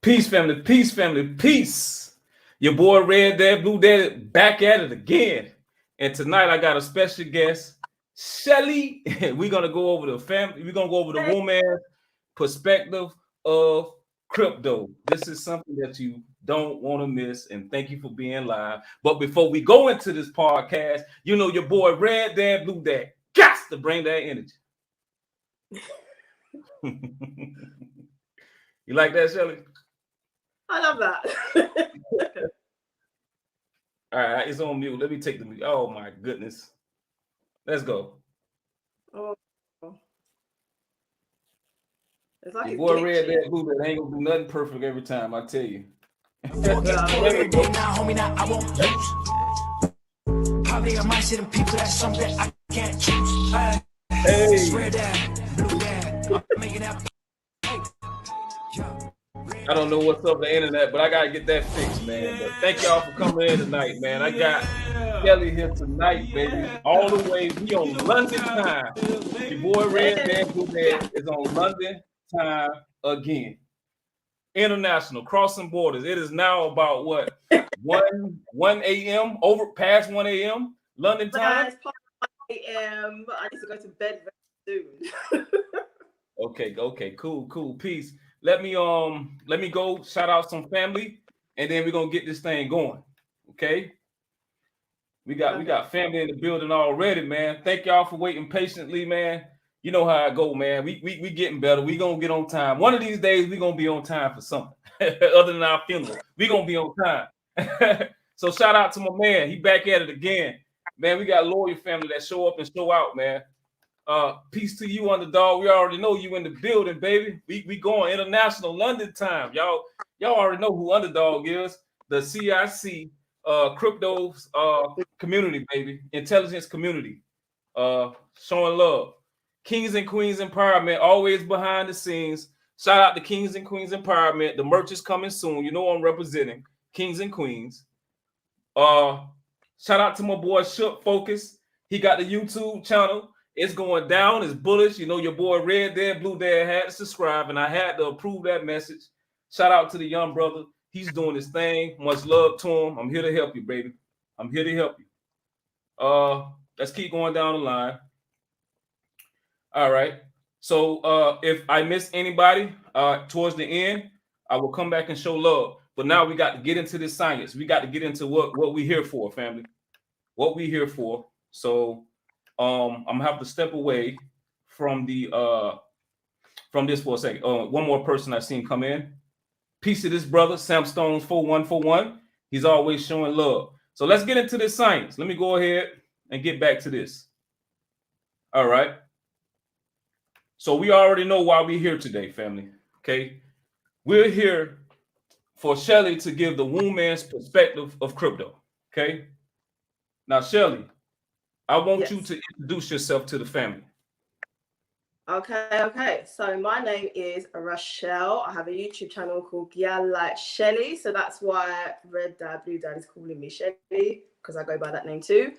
Peace, family. Peace, family. Peace. Your boy Red Dad, Blue Dad, back at it again. And tonight I got a special guest, Shelley. We're gonna go over the family. We're gonna go over the Wombman perspective of crypto. This is something that you don't want to miss. And thank you for being live. But before we go into this podcast, you know your boy Red Dad, Blue Dad, got to bring that energy. You like that, Shelley? I love that. All right, it's on mute. Let me take the mute. Oh my goodness. Let's go. Oh. It's like your boy Red Dad Blue Dad ain't gonna do nothing perfect every time, I tell you. Every day now, homie, now I won't lose. Probably on my shit and people, that's something I can't choose. Hey. Red Dad, Blue Dad, I'm making that. I don't know what's up with the internet, but I gotta get that fixed, man. But thank y'all for coming in tonight, man. I got Shelley here tonight, baby. All the way, we on London time. Your boy Red Dad Blue Dad is on London time again. International, crossing borders. It is now about what? 1 a.m. over past 1 a.m. London time. It's past 1 a.m. I need to go to bed very soon. Okay, cool, peace. Let me go shout out some family, and then we're gonna get this thing going. Okay. We got family in the building already, man. Thank y'all for waiting patiently, man. You know how I go, man. We getting better. We gonna get on time. One of these days we gonna be on time for something other than our funeral. We gonna be on time. So shout out to my man. He back at it again, man. We got loyal family that show up and show out, man. Peace to you, underdog. We already know you in the building, baby. We going international London time. Y'all already know who underdog is. The CIC crypto community, baby. Intelligence community. Showing love. Kings and Queens Empowerment, always behind the scenes. Shout out to Kings and Queens Empowerment. The merch is coming soon. You know I'm representing Kings and Queens. Shout out to my boy Shook Focus. He got the YouTube channel. It's going down. It's bullish. You know, your boy Red Dad, Blue Dad had to subscribe, and I had to approve that message. Shout out to the young brother. He's doing his thing. Much love to him. I'm here to help you, baby. I'm here to help you. Let's keep going down the line. All right. So if I miss anybody towards the end, I will come back and show love. But now we got to get into this science. We got to get into what we're here for, family. What we're here for. So I'm gonna have to step away from the from this for a second. One more person I've seen come in. Peace to this brother, Sam Stones 4141. He's always showing love. So let's get into this science. Let me go ahead and get back to this. All right. So we already know why we're here today, family. Okay. We're here for Shelley to give the Wombman's perspective of crypto. Okay. Now, Shelley, I want you to introduce yourself to the family. Okay. So my name is Rochelle. I have a YouTube channel called Gyal Like Shelley. So that's why Red Dad, Blue Dad is calling me Shelley, because I go by that name too.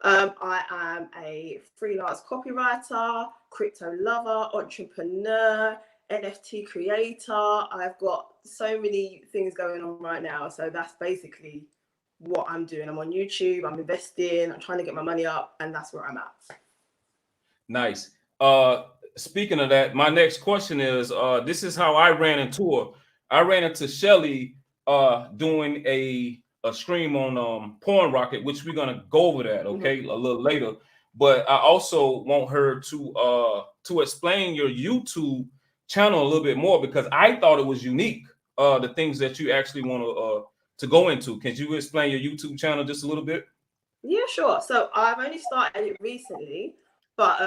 I am a freelance copywriter, crypto lover, entrepreneur, NFT creator. I've got so many things going on right now. So that's basically what I'm doing. I'm on YouTube, I'm investing, I'm trying to get my money up, and that's where I'm at. Nice. Speaking of that, my next question is, this is how I ran into her. I ran into Shelley doing a stream on PornRocket, which we're gonna go over that, okay, a little later. But I also want her to explain your YouTube channel a little bit more, because I thought it was unique, the things that you actually want to go into. Can you explain your YouTube channel just a little bit? Yeah, sure. So I've only started it recently, but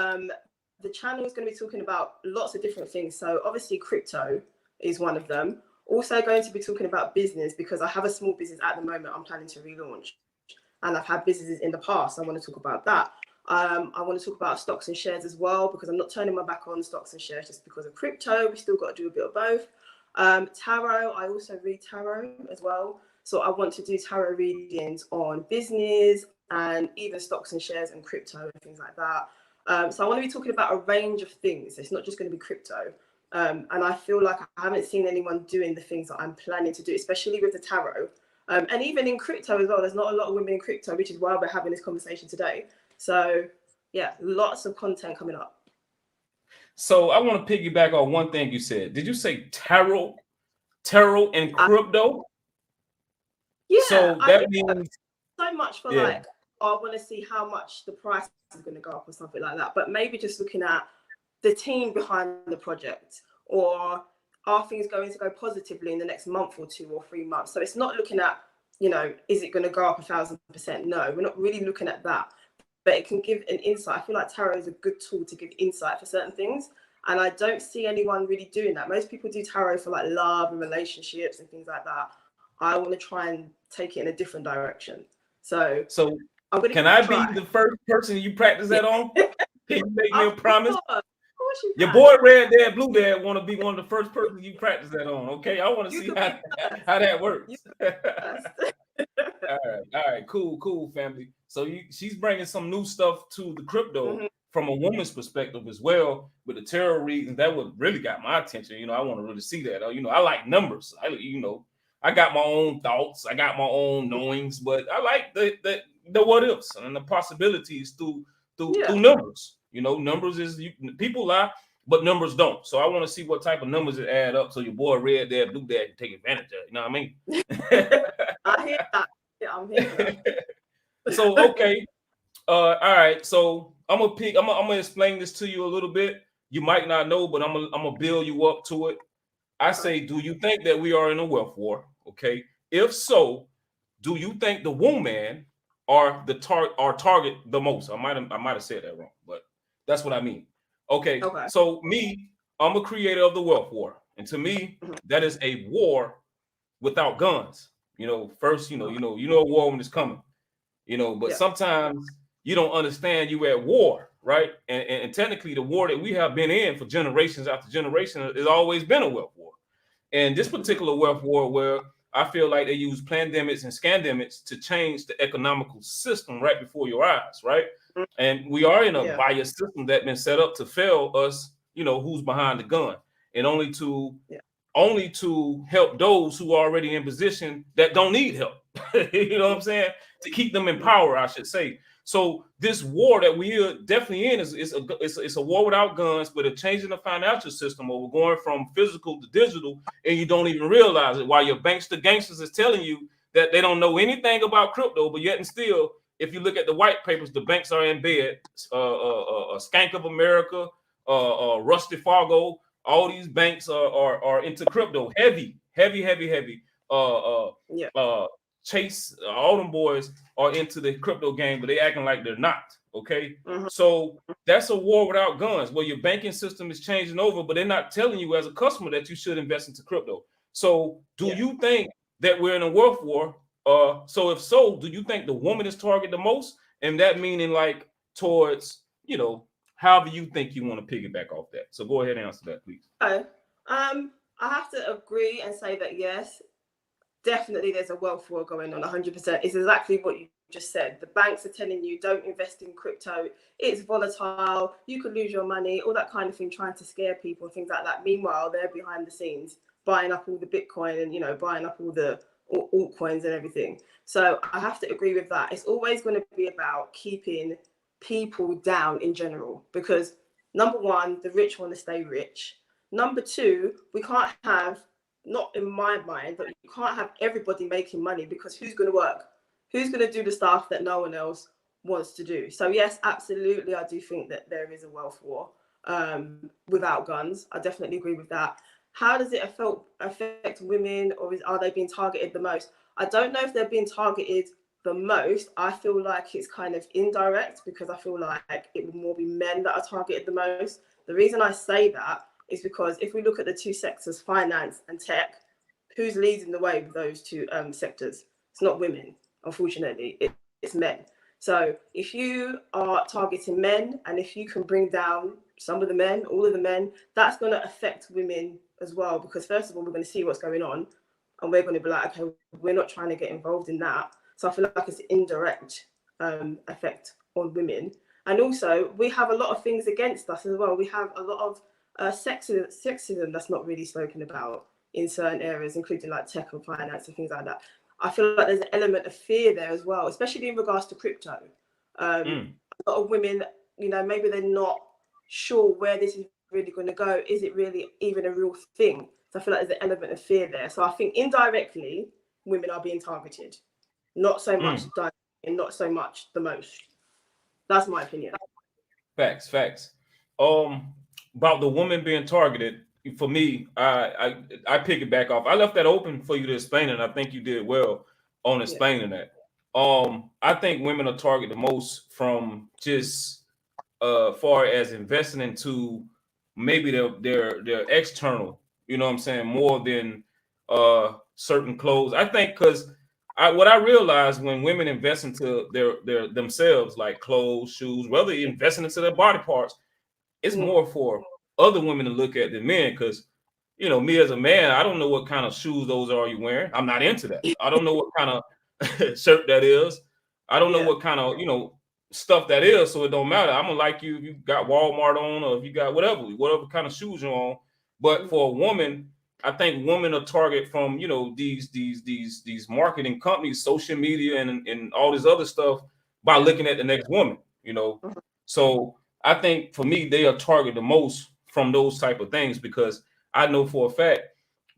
the channel is going to be talking about lots of different things. So obviously crypto is one of them. Also going to be talking about business, because I have a small business at the moment I'm planning to relaunch. And I've had businesses in the past. I want to talk about that. I want to talk about stocks and shares as well, because I'm not turning my back on stocks and shares just because of crypto. We still got to do a bit of both. Tarot, I also read tarot as well. So I want to do tarot readings on business and even stocks and shares and crypto and things like that. So I want to be talking about a range of things. It's not just going to be crypto. And I feel like I haven't seen anyone doing the things that I'm planning to do, especially with the tarot. And even in crypto as well, there's not a lot of women in crypto, which is why we're having this conversation today. So yeah, lots of content coming up. So I want to piggyback on one thing you said. Did you say tarot and crypto? Yeah, so that means so much for like, I want to see how much the price is going to go up or something like that. But maybe just looking at the team behind the project, or are things going to go positively in the next month or 2 or 3 months? So it's not looking at, you know, is it going to go up 1,000%? No, we're not really looking at that. But it can give an insight. I feel like tarot is a good tool to give insight for certain things. And I don't see anyone really doing that. Most people do tarot for like love and relationships and things like that. I want to try and take it in a different direction. So can I be the first person you practice that on? Can you make me a promise? Of course you Your can. boy Red Dad Blue Dad want to be one of the first persons you practice that on. Okay, I want to see how that works. All right, cool, family. So she's bringing some new stuff to the crypto from a woman's perspective as well, with the tarot readings. That would really got my attention. You know, I want to really see that. You know, I like numbers. I got my own thoughts, I got my own knowings, but I like the what ifs and the possibilities through numbers. You know, numbers is people lie, but numbers don't. So I want to see what type of numbers it add up, so your boy Red Dad Blue Dad can take advantage of it. You know what I mean? I hear that. Yeah, I'm hearing that. So okay, all right. So I'm gonna explain this to you a little bit. You might not know, but I'm gonna build you up to it. I say, do you think that we are in a wealth war? Okay. If so, do you think the Wombman are target the most? I might have said that wrong, but that's what I mean. Okay. So me, I'm a creator of the wealth war, and to me, that is a war without guns. You know, first, you know a war when it's coming. You know, but sometimes you don't understand you at war, right? And technically, the war that we have been in for generations after generation has always been a wealth war. And this particular wealth war, where I feel like they use pandemics and scandemics to change the economical system right before your eyes, right? And we are in a biased system that's been set up to fail us, you know, who's behind the gun, and only to help those who are already in position that don't need help. You know what I'm saying? To keep them in power, I should say. So this war that we are definitely in is a war without guns, but a change in the financial system, where we're going from physical to digital, and you don't even realize it. While your gangsters is telling you that they don't know anything about crypto, but yet and still, if you look at the white papers, the banks are in bed. Skank of America, Rusty Fargo, all these banks are into crypto, heavy. Chase, all them boys are into the crypto game, but they acting like they're not. Okay, so that's a war without guns, where your banking system is changing over, but they're not telling you as a customer that you should invest into crypto. So, do you think that we're in a wealth war? So if so, do you think the woman is targeted the most, and that meaning like towards, you know, however you think you want to piggyback off that? So go ahead and answer that, please. I have to agree and say that yes, definitely there's a wealth war going on. 100%. It's exactly what you just said. The banks are telling you don't invest in crypto, it's volatile, you could lose your money, all that kind of thing, trying to scare people, things like that. Meanwhile, they're behind the scenes buying up all the Bitcoin and, you know, buying up all the altcoins and everything. So I have to agree with that. It's always going to be about keeping people down in general, because number one, the rich want to stay rich. Number two, we can't have, not in my mind, but you can't have everybody making money, because who's going to work? Who's going to do the stuff that no one else wants to do? So yes, absolutely, I do think that there is a wealth war without guns. I definitely agree with that. How does it affect women, or are they being targeted the most? I don't know if they're being targeted the most. I feel like it's kind of indirect, because I feel like it would more be men that are targeted the most. The reason I say that is because if we look at the two sectors, finance and tech, who's leading the way with those two sectors? It's not women, unfortunately, it's men. So if you are targeting men, and if you can bring down some of the men, all of the men, that's going to affect women as well, because first of all, we're going to see what's going on, and we're going to be like, okay, we're not trying to get involved in that. So I feel like it's an indirect effect on women. And also, we have a lot of things against us as well. We have a lot of sexism that's not really spoken about in certain areas, including like tech and finance and things like that. I feel like there's an element of fear there as well, especially in regards to crypto. A lot of women, you know, maybe they're not sure where this is really going to go. Is it really even a real thing? So I feel like there's an element of fear there. So I think indirectly, women are being targeted, not so much directly and not so much the most. That's my opinion. Facts. About the woman being targeted, for me, I pick it back off. I left that open for you to explain it. And I think you did well on explaining that. I think women are targeted the most from just far as investing into maybe their external, you know what I'm saying, more than certain clothes. I think because what I realized when women invest into their themselves, like clothes, shoes, whether you're investing into their body parts, it's more for other women to look at than men. Because, you know, me as a man, I don't know what kind of shoes those are you wearing. I'm not into that. I don't know what kind of shirt that is. I don't know what kind of, you know, stuff that is. So it don't matter. I'm gonna like you if you got Walmart on or if you got whatever kind of shoes you're on. But for a woman, I think women are target from, you know, these marketing companies, social media, and all this other stuff by looking at the next woman, you know. So I think for me, they are targeted the most from those type of things, because I know for a fact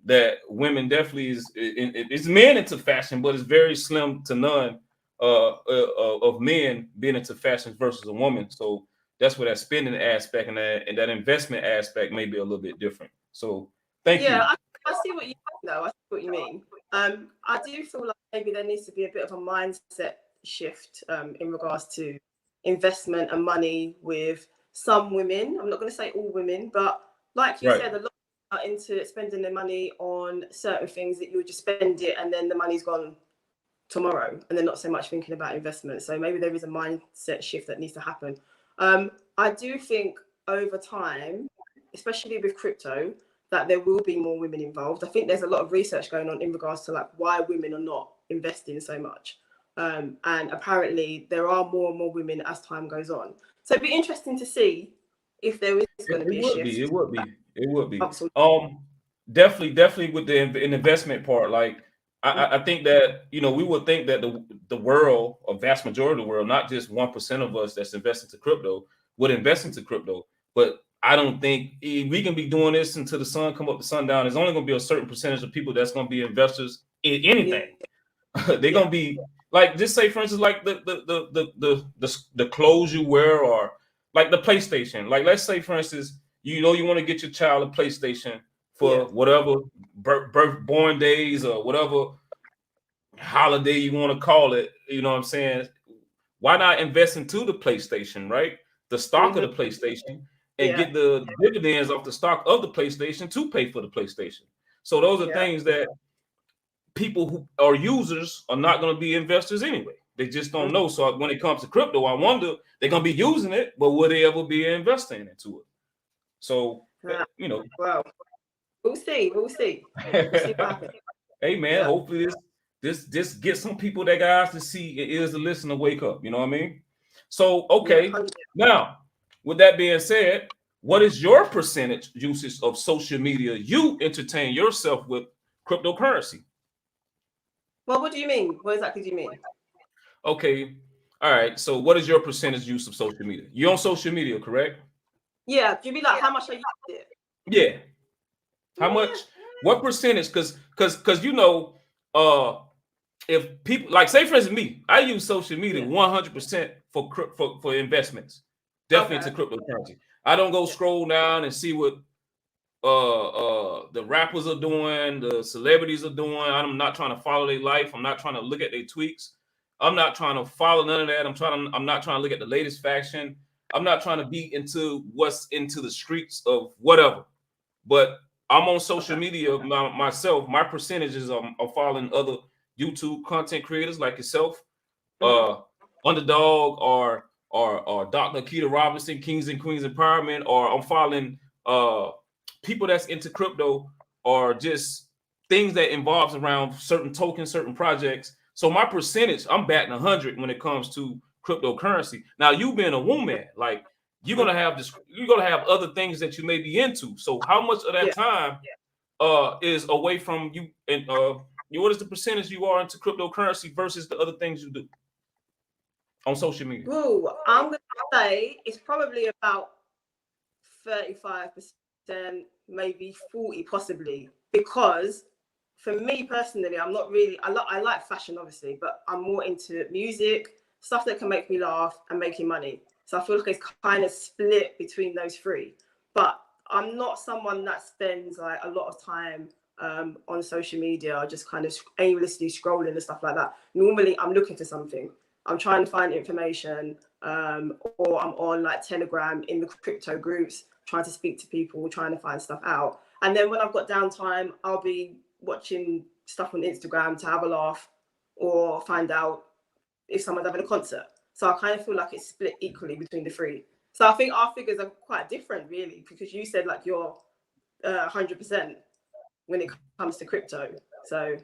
that women definitely it's men into fashion, but it's very slim to none of men being into fashion versus a woman. So that's where that spending aspect and that investment aspect may be a little bit different. So thank you. Yeah, I see what you mean, though. I see what you mean. I do feel like maybe there needs to be a bit of a mindset shift in regards to investment and money with some women. I'm not going to say all women, but like you said, a lot are into spending their money on certain things that you would just spend it and then the money's gone tomorrow, and they're not so much thinking about investment. So maybe there is a mindset shift that needs to happen. I do think over time, especially with crypto, that there will be more women involved. I think there's a lot of research going on in regards to like why women are not investing so much. And apparently there are more and more women as time goes on. So it'd be interesting to see if there is going to be a shift. It would be. Definitely with the investment part. Like I think that, you know, we would think that the world, a vast majority of the world, not just 1% of us that's investing to crypto, would invest into crypto. But I don't think we can be doing this until the sun come up, the sun down. There's only going to be a certain percentage of people that's going to be investors in anything. They're going to be like, just say for instance, like the clothes you wear, or like the PlayStation. Like, let's say for instance, you know, you want to get your child a PlayStation for whatever born days or whatever holiday you want to call it. You know what I'm saying? Why not invest into the PlayStation, right? The stock of the PlayStation, and get the dividends off the stock of the PlayStation to pay for the PlayStation. So those are things that people who are users are not going to be investors anyway. They just don't know. So when it comes to crypto, I wonder, they're going to be using it, but will they ever be investing into it? So, you know. Well, we'll see. We'll see what happens. Hey, man, hopefully this gets some people that got eyes to see and ears to listen to wake up. You know what I mean? So, okay. Now, with that being said, what is your percentage usage of social media you entertain yourself with cryptocurrency? Well, what do you mean? What exactly do you mean? Okay. All right. So what is your percentage use of social media? You're on social media, correct? Yeah. Do you mean like how much I use it? Yeah. How much? What percentage? Because you know, if people, like, say for instance me, I use social media 100% for investments, definitely into cryptocurrency. I don't go scroll down and see what the rappers are doing, the celebrities are doing. I'm not trying to follow their life. I'm not trying to look at their tweets. I'm not trying to follow none of that. I'm not trying to look at the latest fashion. I'm not trying to be into what's into the streets of whatever. But I'm on social media myself. My percentages are following other YouTube content creators like yourself, Underdog, or Dr. Keita Robinson, Kings and Queens Empowerment, or I'm following people that's into crypto, or just things that involves around certain tokens, certain projects. So my percentage, I'm batting 100 when it comes to cryptocurrency. Now, you being a woman, like, you're gonna have this. You're gonna have other things that you may be into. So how much of that time is away from you? And what is the percentage you are into cryptocurrency versus the other things you do on social media? Ooh, I'm gonna say it's probably about 35%, maybe 40, possibly. Because for me personally, I'm not really. I like fashion, obviously, but I'm more into music, stuff that can make me laugh and making money. So I feel like it's kind of split between those three. But I'm not someone that spends like a lot of time on social media, just kind of aimlessly scrolling and stuff like that. Normally, I'm looking for something. I'm trying to find information, or I'm on like Telegram in the crypto groups, trying to speak to people, trying to find stuff out. And then when I've got downtime, I'll be watching stuff on Instagram to have a laugh or find out if someone's having a concert. So I kind of feel like it's split equally between the three. So I think our figures are quite different, really, because you said like you're 100% when it comes to crypto. So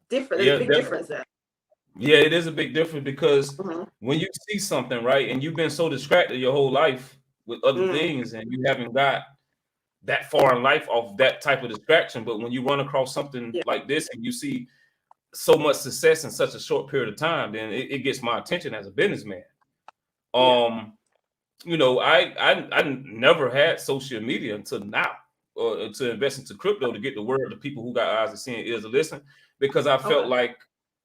different. There's a big difference there. Yeah, it is a big difference because when you see something, right, and you've been so distracted your whole life with other things, and you haven't got that far in life off that type of distraction. But when you run across something like this and you see so much success in such a short period of time, then it gets my attention as a businessman. You know, I never had social media until now, or to invest into crypto to get the word to people who got eyes to see and ears to listen, because I felt like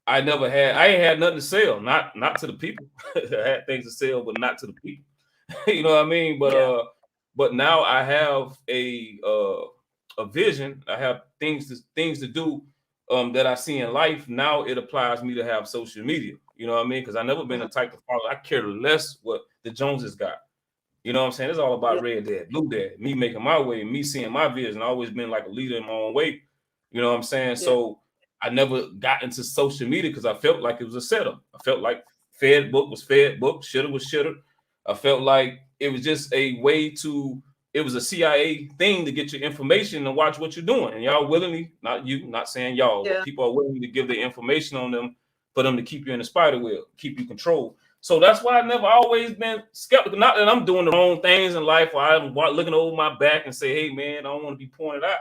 I ain't had nothing to sell, not to the people. I had things to sell, but not to the people. You know what I mean? But now I have a vision. I have things to do that I see in life. Now it applies me to have social media. You know what I mean? Because I never been the type to follow. I care less what the Joneses got. You know what I'm saying? It's all about red dad, blue dad, me making my way, me seeing my vision. I've always been like a leader in my own way. You know what I'm saying? So I never got into social media because I felt like it was a setup. I felt like fed book was fed book, shitter was shitter. I felt like it was just a way to, it was a CIA thing to get your information and watch what you're doing. And y'all willingly, not you, not saying y'all, but people are willing to give their information on them for them to keep you in the spider wheel, keep you controlled. So that's why I've never always been skeptical. Not that I'm doing the wrong things in life or I'm looking over my back and say, hey, man, I don't want to be pointed out.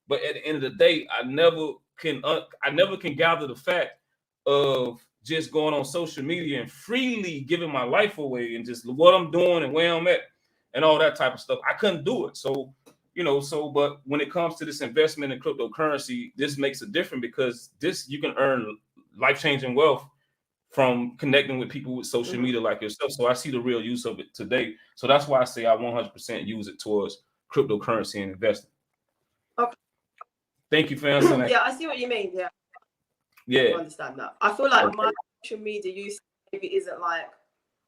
But at the end of the day, I never can gather the fact of just going on social media and freely giving my life away and just what I'm doing and where I'm at and all that type of stuff. I couldn't do it. So, you know, but when it comes to this investment in cryptocurrency, this makes a difference because you can earn life-changing wealth from connecting with people with social media like yourself. So I see the real use of it today. So that's why I say I 100% use it towards cryptocurrency and investing. Okay. Thank you for answering that. Yeah, I see what you mean. Yeah. I understand that. I feel like my social media use maybe isn't like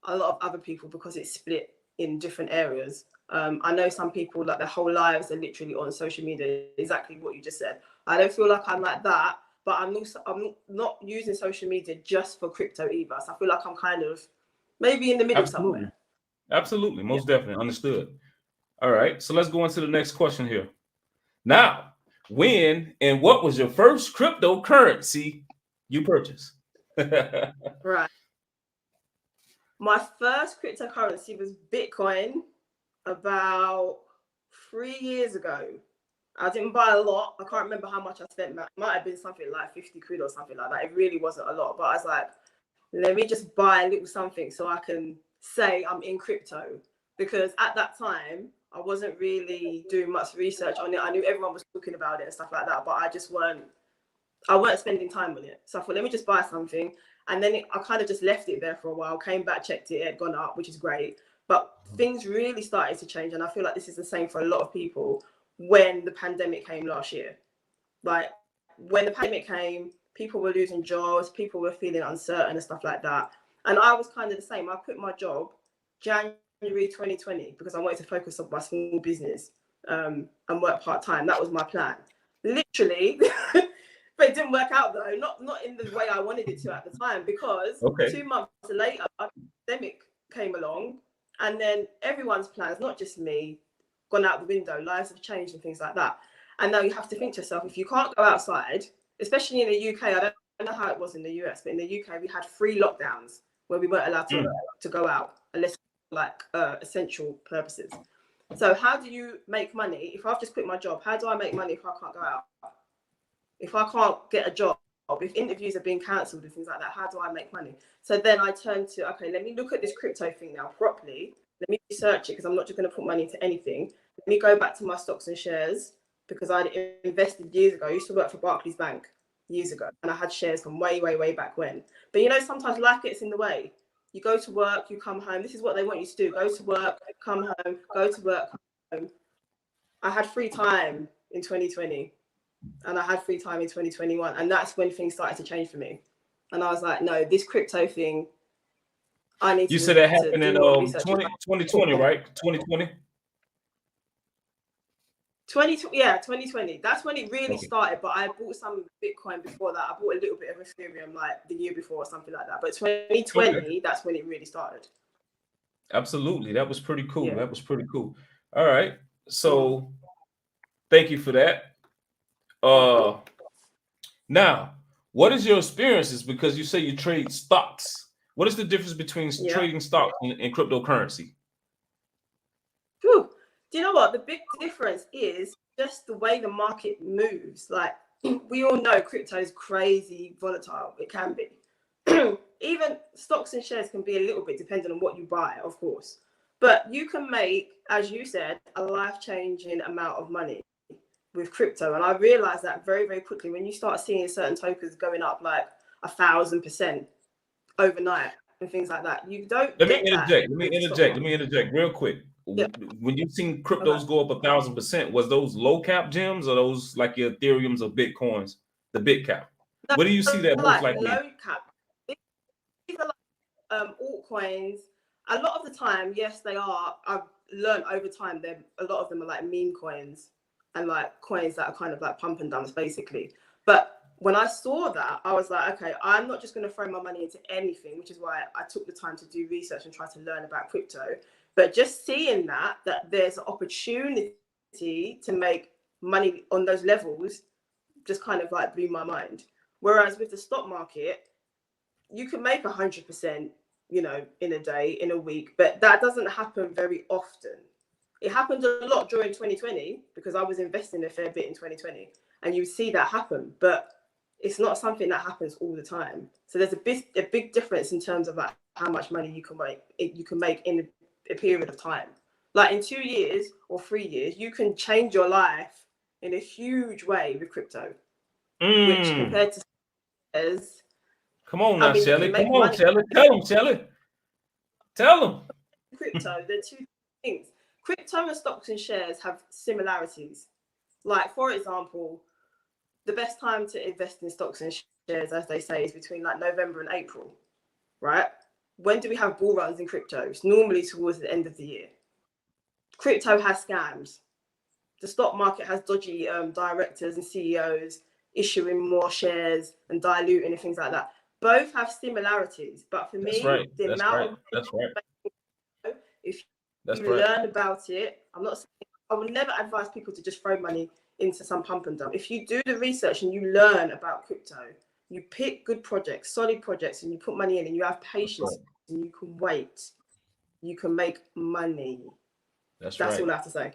a lot of other people because it's split in different areas. I know some people like their whole lives are literally on social media, exactly what you just said. I don't feel like I'm like that, but I'm not using social media just for crypto either. So I feel like I'm kind of maybe in the middle somewhere. Absolutely. Most definitely. Understood. All right. So let's go on to the next question here. Now, when and what was your first cryptocurrency you purchased? Right. My first cryptocurrency was Bitcoin about 3 years ago. I didn't buy a lot. I can't remember how much I spent. It might have been something like 50 quid or something like that. It really wasn't a lot, but I was like, let me just buy a little something so I can say I'm in crypto. Because at that time, I wasn't really doing much research on it. I knew everyone was talking about it and stuff like that, but I weren't spending time on it. So I thought, let me just buy something. And then I kind of just left it there for a while, came back, checked it, it had gone up, which is great. But things really started to change. And I feel like this is the same for a lot of people when the pandemic came last year. Like when the pandemic came, people were losing jobs, people were feeling uncertain and stuff like that. And I was kind of the same. I quit my job January 2020 because I wanted to focus on my small business and work part-time. That was my plan. Literally, but it didn't work out though, not in the way I wanted it to at the time, because 2 months later, the pandemic came along and then everyone's plans, not just me, gone out the window. Lives have changed and things like that. And now you have to think to yourself, if you can't go outside, especially in the UK, I don't know how it was in the US, but in the UK, we had 3 lockdowns where we weren't allowed to go out unless like essential purposes. So how do you make money? If I've just quit my job, how do I make money if I can't go out? If I can't get a job, if interviews are being cancelled and things like that, how do I make money? So then I turn to, okay, let me look at this crypto thing now properly. Let me research it, because I'm not just going to put money into anything. Let me go back to my stocks and shares, because I'd invested years ago. I used to work for Barclays Bank years ago, and I had shares from way, way, way back when. But you know, sometimes life gets in the way. You go to work, you come home. This is what they want you to do. Go to work, come home, go to work, come home. I had free time in 2020, and I had free time in 2021. And that's when things started to change for me. And I was like, no, this crypto thing, I need to. You said that happened in 2020, right? 2020? 2020. That's when it really started. But I bought some Bitcoin before that. I bought a little bit of Ethereum like the year before or something like that. But 2020, that's when it really started. Absolutely. That was pretty cool. Yeah. That was pretty cool. All right. So thank you for that. Now, what is your experiences? Because you say you trade stocks. What is the difference between trading stocks and cryptocurrency? Whew. Do you know what? The big difference is just the way the market moves. Like, we all know crypto is crazy volatile. It can be. Even stocks and shares can be a little bit dependent on what you buy, of course. But you can make, as you said, a life-changing amount of money with crypto. And I realized that very, very quickly when you start seeing certain tokens going up like 1,000% overnight and things like that. You don't. Let me interject real quick. Yeah. When you've seen cryptos go up 1,000%, was those low cap gems or those like your Ethereums or Bitcoins, the bit cap? No, where do you see that most likely? Low cap. These are like altcoins. A lot of the time, yes, they are. I've learned over time that a lot of them are like meme coins and like coins that are kind of like pump and dumps, basically. But when I saw that, I was like, okay, I'm not just going to throw my money into anything, which is why I took the time to do research and try to learn about crypto. But just seeing that there's an opportunity to make money on those levels just kind of like blew my mind. Whereas with the stock market, you can make 100%, you know, in a day, in a week, but that doesn't happen very often. It happened a lot during 2020 because I was investing a fair bit in 2020, and you see that happen, but it's not something that happens all the time. So there's a big difference in terms of like how much money you can make in a period of time. Like in 2 years or 3 years, you can change your life in a huge way with crypto, which compared to shares. Come on now, Shelley. Come on, Shelley. Tell them, Shelley. Tell them. Crypto, there are two things. Crypto and stocks and shares have similarities. Like, for example, the best time to invest in stocks and shares, as they say, is between like November and April, right? When do we have bull runs in crypto? It's normally towards the end of the year. Crypto has scams. The stock market has dodgy directors and CEOs issuing more shares and diluting and things like that. Both have similarities, but for me, the amount of if you learn about it, I would never advise people to just throw money into some pump and dump. If you do the research and you learn about crypto, you pick good projects, solid projects, and you put money in, and you have patience, and you can wait, you can make money. That's all I have to say.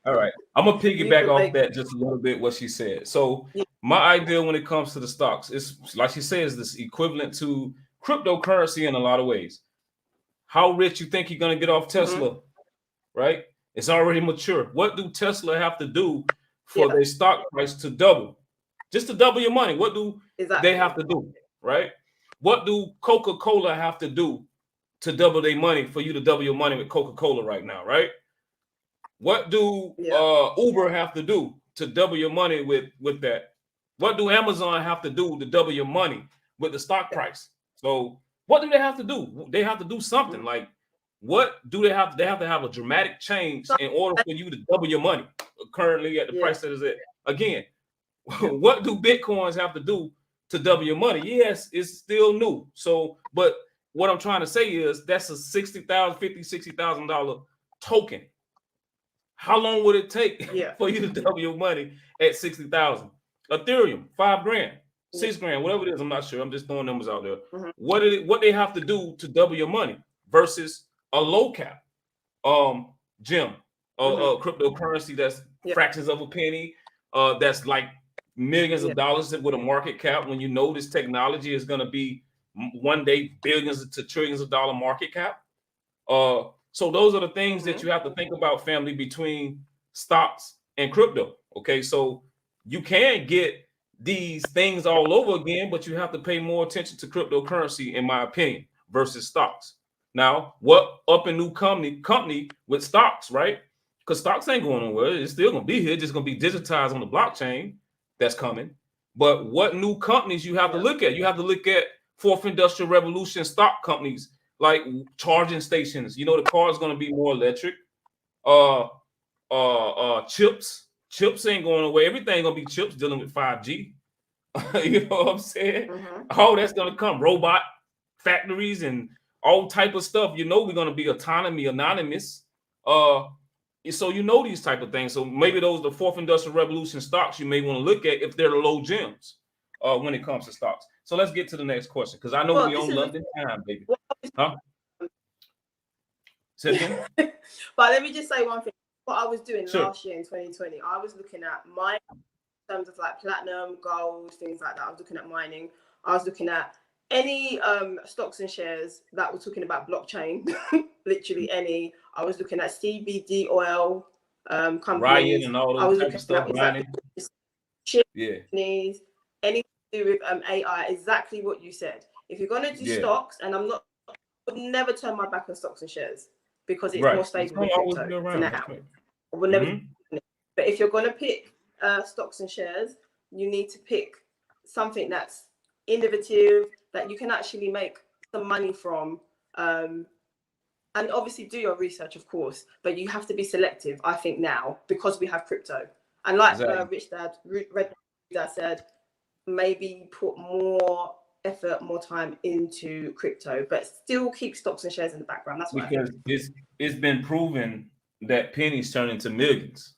All right, I'm gonna piggyback off that just a little bit. What she said. So my idea when it comes to the stocks is, like she says, this equivalent to cryptocurrency in a lot of ways. How rich you think you're gonna get off Tesla, right? It's already mature. What do Tesla have to do for their stock price to double? Just to double your money. What do they have to do, right? What do Coca-Cola have to do to double their money for you to double your money with Coca-Cola right now, right? What do Uber have to do to double your money with that? What do Amazon have to do to double your money with the stock price? So what do they have to do? They have to do something. Like, what do they have? They have to have a dramatic change in order for you to double your money currently at the price that is at. Again, what do Bitcoins have to do to double your money? Yes, it's still new. So, but what I'm trying to say is that's a $60,000 token. How long would it take for you to double your money at 60,000? Ethereum, $5,000, $6,000, whatever it is. I'm not sure. I'm just throwing numbers out there. What they have to do to double your money versus a low cap gem, cryptocurrency that's fractions of a penny, that's like millions of dollars with a market cap, when you know this technology is going to be one day billions to trillions of dollar market cap. So those are the things that you have to think about, family, between stocks and crypto. Okay, so you can get these things all over again, but you have to pay more attention to cryptocurrency, in my opinion, versus stocks. Now, what up and new company with stocks, right? Because stocks ain't going nowhere. It's still going to be here, just going to be digitized on the blockchain that's coming. But what new companies you have to look at? You have to look at fourth industrial revolution stock companies, like charging stations. You know, the car is going to be more electric. Chips ain't going away. Everything going to be chips, dealing with 5G. You know what I'm saying? All that's going to come. Robot factories and all type of stuff. You know, we're going to be anonymous. So you know these type of things. So maybe those the fourth industrial revolution stocks you may want to look at if they're the low gems when it comes to stocks. So let's get to the next question, because I know we're on London time, baby. Huh? Say again? But let me just say one thing. What I was doing last year in 2020, I was looking at mining in terms of like platinum, gold, things like that. I was looking at mining. I was looking at any stocks and shares that were talking about blockchain, literally any. I was looking at CBD oil companies. Ryan and all those I was type looking of stuff. Companies, anything to do with AI, exactly what you said. If you're going to do stocks, and I would never turn my back on stocks and shares, because it's more stable than crypto for now. I will never. But if you're going to pick stocks and shares, you need to pick something that's innovative, that you can actually make some money from, and obviously do your research, of course, but you have to be selective, I think, now, because we have crypto. And like Red Dad said, maybe put more effort, more time into crypto, but still keep stocks and shares in the background. That's what because it's been proven that pennies turn into millions.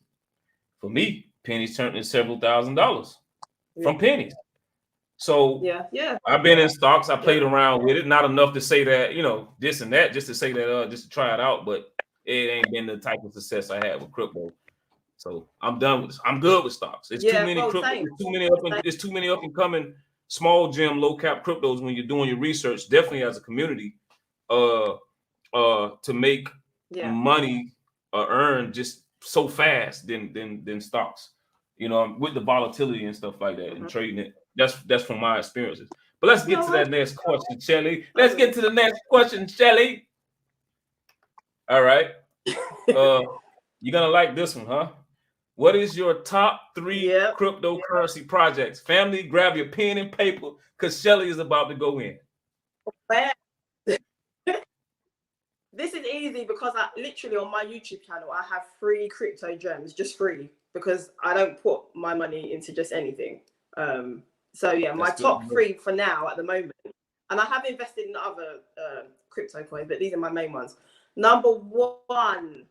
For me, pennies turn into several $1,000s from pennies. So I've been in stocks. I played around with it, not enough to say that, you know, this and that, just to say that, just to try it out. But it ain't been the type of success I had with crypto. So I'm done with this. I'm good with stocks. It's too many crypto. It's too many up and coming small gem, low cap cryptos when you're doing your research. Definitely as a community, to make money earn just so fast than stocks. You know, with the volatility and stuff like that, and trading it. That's from my experiences. But let's get to that next question, Shelley. Let's get to the next question, Shelley. All right. You're gonna like this one, huh? What is your top 3 cryptocurrency projects? Family, grab your pen and paper, because Shelley is about to go in. This is easy, because I literally, on my YouTube channel, I have 3 crypto gems, just 3, because I don't put my money into just anything. So yeah, my top 3 for now at the moment, and I have invested in other crypto coins, but these are my main ones. Number 1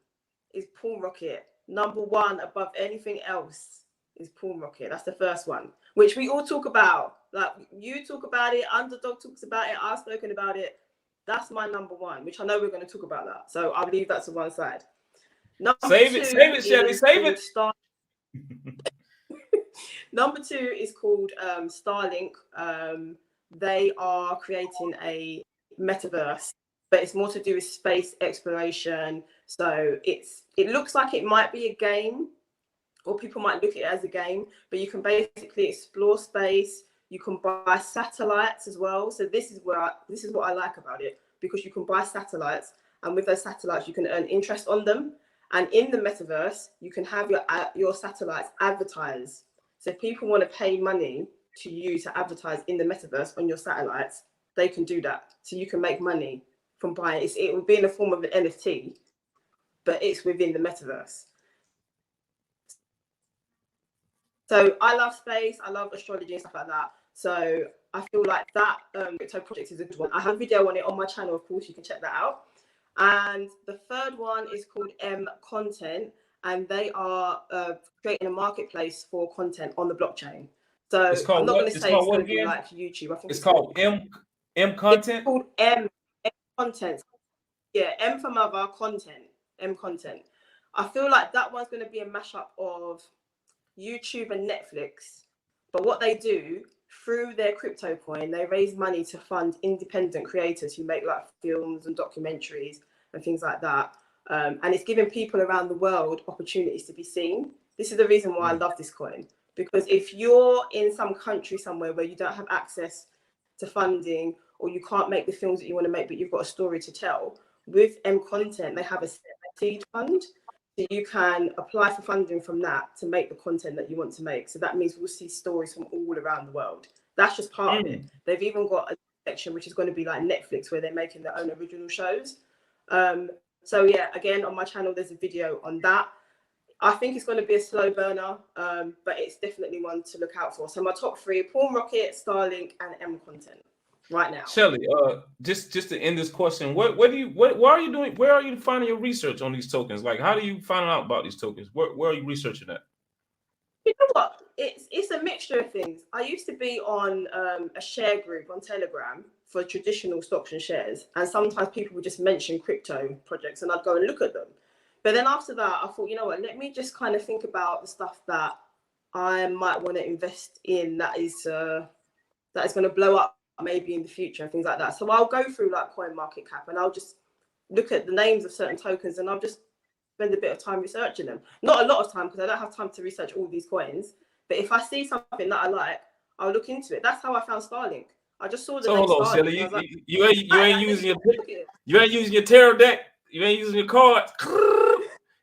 is PornRocket. Number 1 above anything else is PornRocket. That's the first one, which we all talk about. Like, you talk about it, Underdog talks about it, I've spoken about it. That's my number 1, which I know we're going to talk about that. So I'll leave that to one side. Save it, Shelley, save it. Number 2 is called Starlink. They are creating a metaverse, but it's more to do with space exploration. So it looks like it might be a game, or people might look at it as a game, but you can basically explore space. You can buy satellites as well. So this is what I like about it, because you can buy satellites, and with those satellites you can earn interest on them. And in the metaverse, you can have your satellites advertise. So if people want to pay money to you to advertise in the metaverse on your satellites, they can do that. So you can make money from buying it. It will be in the form of an NFT, but it's within the metaverse. So I love space, I love astrology and stuff like that. So I feel like that crypto project is a good one. I have a video on it on my channel, of course, you can check that out. And the third one is called Content, and they are creating a marketplace for content on the blockchain. So I'm not going to say it's going to be like YouTube. I think it's called M Content. It's called M Content. M for mother, content, M content. I feel like that one's going to be a mashup of YouTube and Netflix. But what they do through their crypto coin, they raise money to fund independent creators who make like films and documentaries and things like that. And it's giving people around the world opportunities to be seen. This is the reason why I love this coin. Because if you're in some country somewhere where you don't have access to funding, or you can't make the films that you want to make, but you've got a story to tell, with M Content, they have a seed fund. So you can apply for funding from that to make the content that you want to make. So that means we'll see stories from all around the world. That's just part of it. They've even got a section which is going to be like Netflix, where they're making their own original shows. So yeah, again, on my channel, there's a video on that. I think it's going to be a slow burner, but it's definitely one to look out for. So my top 3: PornRocket, Starlink, and M Content right now. Shelley, just to end this question, where are you finding your research on these tokens? Like, how do you find out about these tokens? Where are you researching that? You know what? It's a mixture of things. I used to be on a share group on Telegram for traditional stocks and shares, and sometimes people would just mention crypto projects, and I'd go and look at them. But then after that, I thought, you know what? Let me just kind of think about the stuff that I might want to invest in that is going to blow up maybe in the future and things like that. So I'll go through like CoinMarketCap and I'll just look at the names of certain tokens, and I'll just spend a bit of time researching them. Not a lot of time, because I don't have time to research all these coins. But if I see something that I like, I'll look into it. That's how I found Starlink. I just saw the name hold on, Starlink. Shelley, Like, you ain't using your tarot deck. You ain't using your cards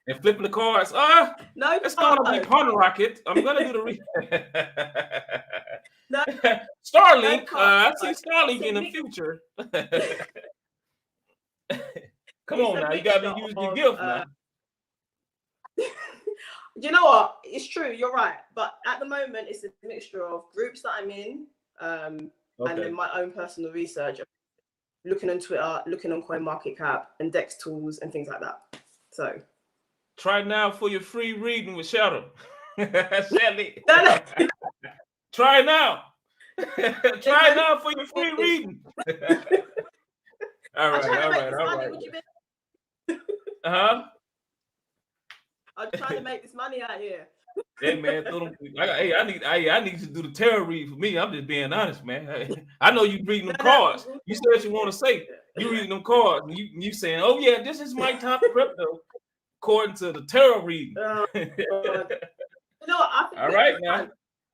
and flipping the cards. No, it's gonna be PornRocket. I'm gonna do the no, Starlink. No, I see Starlink in the future. Come on now, you gotta be using your gift now. You know what? It's true. You're right. But at the moment, it's a mixture of groups that I'm in, and then my own personal research, looking on Twitter, looking on CoinMarketCap and Dex tools and things like that. So try now for your free reading with Shadow. Shelley. No. Try now. Try now for your free reading. All right. I'm trying to make this money out here. Hey man, I need to do the tarot read for me. I'm just being honest, man. I know you reading them cards. You said what you want to say. You reading them cards, and you saying, "Oh yeah, this is my top crypto," according to the tarot reading. You know what? I think all right now,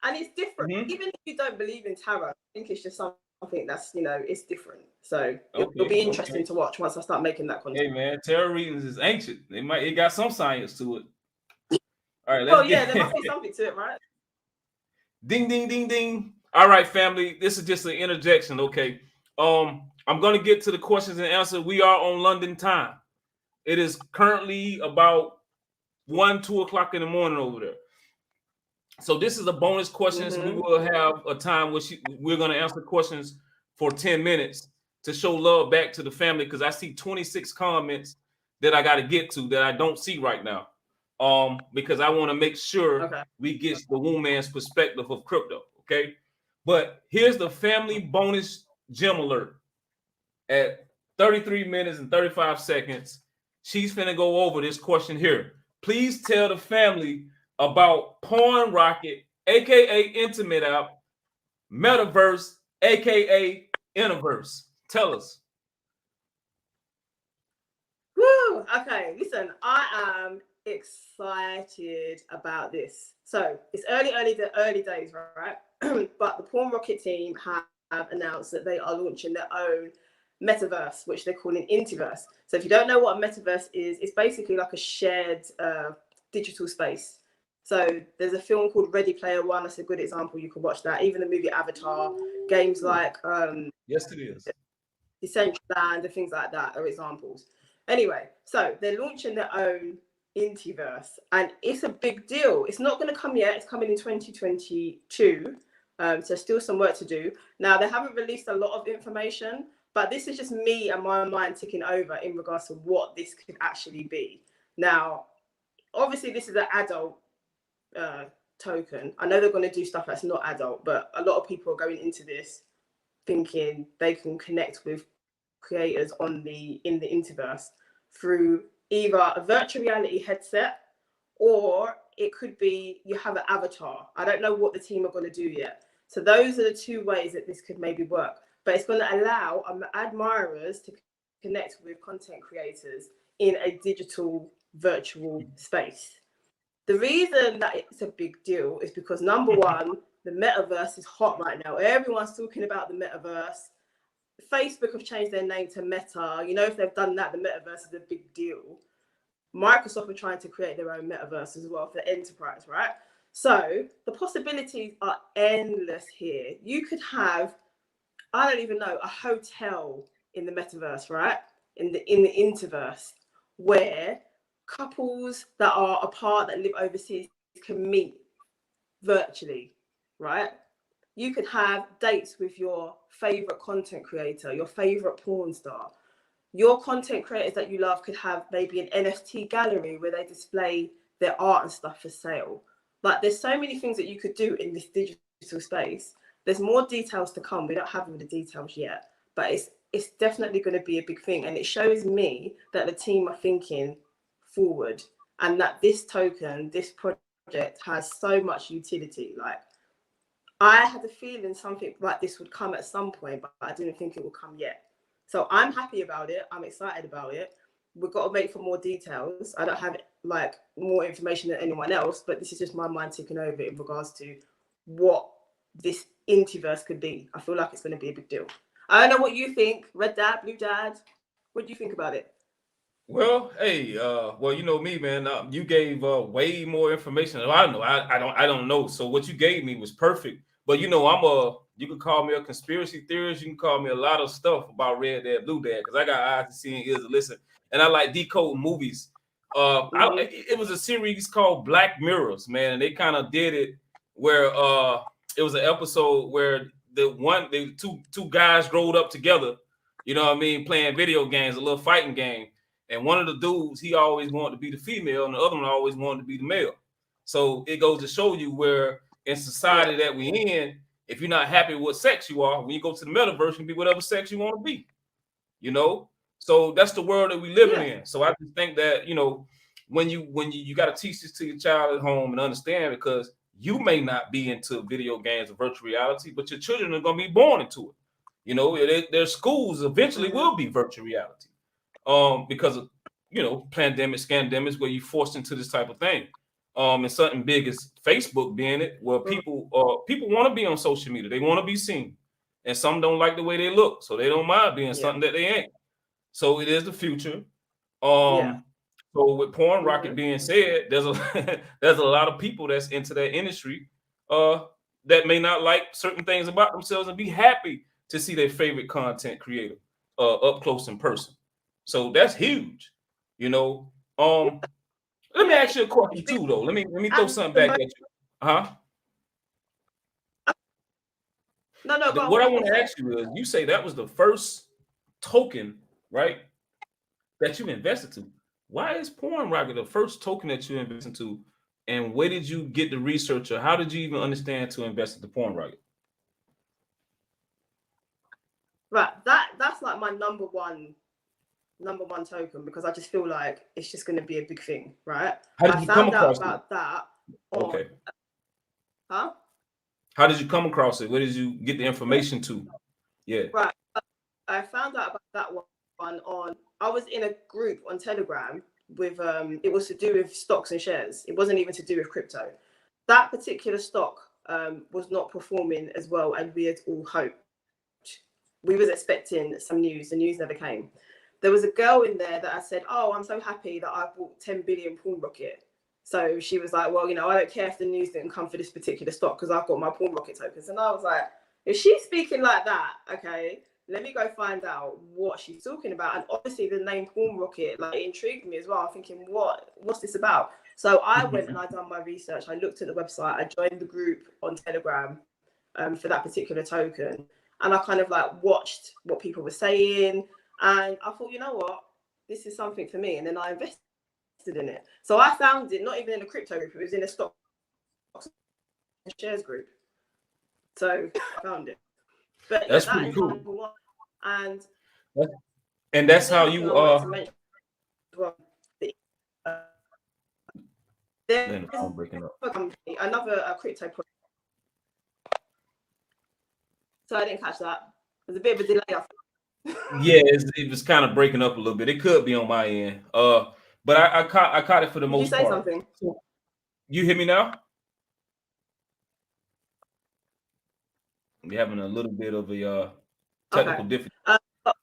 and it's different. Even if you don't believe in tarot, I think it's just something that's, it's different. So it'll be interesting to watch once I start making that content. Hey man, tarot readings is ancient. It got some science to it. All right, there must be something to it, right? Ding, ding, ding, ding. All right, family. This is just an interjection, okay? I'm gonna get to the questions and answers. We are on London time. It is currently about 2 o'clock in the morning over there. So this is a bonus questions. We will have a time where we're gonna answer questions for 10 minutes to show love back to the family, because I see 26 comments that I got to get to that I don't see right now. Because I want to make sure we get the Wombman's perspective of crypto, okay? But here's the family bonus gem alert. At 33 minutes and 35 seconds, she's finna go over this question here. Please tell the family about PornRocket, aka Intimate App, Metaverse, aka INTIVERSE. Tell us. Woo! Okay, listen, I am excited about this. So it's early days, right? But the PornRocket team have announced that they are launching their own metaverse, which they're calling INTIVERSE. So if you don't know what a metaverse is, it's basically like a shared digital space. So there's a film called Ready Player One. That's a good example. You can watch that. Even the movie Avatar, games like yes, it is. Decentralized and things like that are examples. Anyway, so they're launching their own INTIVERSE, and it's a big deal. It's not going to come yet. It's coming in 2022. So still some work to do. Now, they haven't released a lot of information, but this is just me and my mind ticking over in regards to what this could actually be. Now, obviously, this is an adult token. I know they're going to do stuff that's not adult, but a lot of people are going into this thinking they can connect with creators in the Interverse through either a virtual reality headset, or it could be you have an avatar. I don't know what the team are going to do yet. So those are the two ways that this could maybe work. But it's going to allow admirers to connect with content creators in a digital virtual space. The reason that it's a big deal is because, number one, the metaverse is hot right now. Everyone's talking about the metaverse. Facebook have changed their name to Meta. You know, if they've done that, the metaverse is a big deal. Microsoft are trying to create their own metaverse as well for enterprise, right? So the possibilities are endless here. You could have, I don't even know, a hotel in the metaverse, right? In the Interverse, where couples that are apart, that live overseas, can meet virtually, right? You could have dates with your favorite content creator, your favorite porn star. Your content creators that you love could have maybe an NFT gallery where they display their art and stuff for sale. Like, there's so many things that you could do in this digital space. There's more details to come. We don't have all the details yet, but it's definitely going to be a big thing. And it shows me that the team are thinking forward, and that this token, this project, has so much utility. Like, I had a feeling something like this would come at some point, but I didn't think it would come yet. So I'm happy about it. I'm excited about it. We've got to wait for more details. I don't have like more information than anyone else, but this is just my mind ticking over in regards to what this Intiverse could be. I feel like it's going to be a big deal. I don't know what you think, Red Dad, Blue Dad. What do you think about it? Well, hey, well, you know me, man. You gave way more information than I know. I don't know. So what you gave me was perfect. But you know, you can call me a conspiracy theorist. You can call me a lot of stuff about Red Dad, Blue Dad, because I got eyes to see and ears to listen, and I like decoding movies. It was a series called Black Mirrors, man, and they kind of did it where it was an episode where the two guys rolled up together, you know what I mean, playing video games, a little fighting game. And one of the dudes, he always wanted to be the female, and the other one always wanted to be the male. So it goes to show you where in society that we're in, if you're not happy with what sex you are, when you go to the metaverse, you can be whatever sex you want to be, you know? So that's the world that we living in. So I just think that, you know, when you got to teach this to your child at home and understand, because you may not be into video games or virtual reality, but your children are going to be born into it. You know, their schools eventually will be virtual reality. Because of, you know, pandemics, scandemics, where you forced into this type of thing. And something big as Facebook being it, where people want to be on social media. They want to be seen. And some don't like the way they look, so they don't mind being something that they ain't. So it is the future. So with PornRocket being said, there's a lot of people that's into that industry that may not like certain things about themselves and be happy to see their favorite content creator up close in person. So that's huge, you know. Let me ask you a question too, though. Let me throw something back at you. Huh? No. What I want to ask you is, you say that was the first token, right, that you invested to. Why is PornRocket the first token that you invested to? And where did you get the research, or how did you even understand to invest into PornRocket? Right, that's like my number one token, because I just feel like it's just going to be a big thing, right? How did you come across about that. Okay. Huh? How did you come across it? Where did you get the information to? Yeah. Right. I found out about that one on. I was in a group on Telegram with it was to do with stocks and shares. It wasn't even to do with crypto. That particular stock was not performing as well as we had all hoped. We was expecting some news. The news never came. There was a girl in there that I said, "Oh, I'm so happy that I bought 10 billion PornRocket." So she was like, "Well, you know, I don't care if the news didn't come for this particular stock because I've got my PornRocket tokens." And I was like, if she's speaking like that, okay, let me go find out what she's talking about. And obviously the name PornRocket, like, it intrigued me as well. I'm thinking, what's this about? So I went and I done my research. I looked at the website. I joined the group on Telegram for that particular token. And I kind of like watched what people were saying. And I thought, you know what, this is something for me. And then I invested in it. So I found it not even in a crypto group, it was in a stock and shares group. So I found it. But that's pretty cool. And And that's how you there's I'm breaking up. another crypto project. So I didn't catch that. There's a bit of a delay. Yeah, it was kind of breaking up a little bit. It could be on my end. But I caught it for the most part. Did you say something? You hear me now? We're having a little bit of a technical difficulty.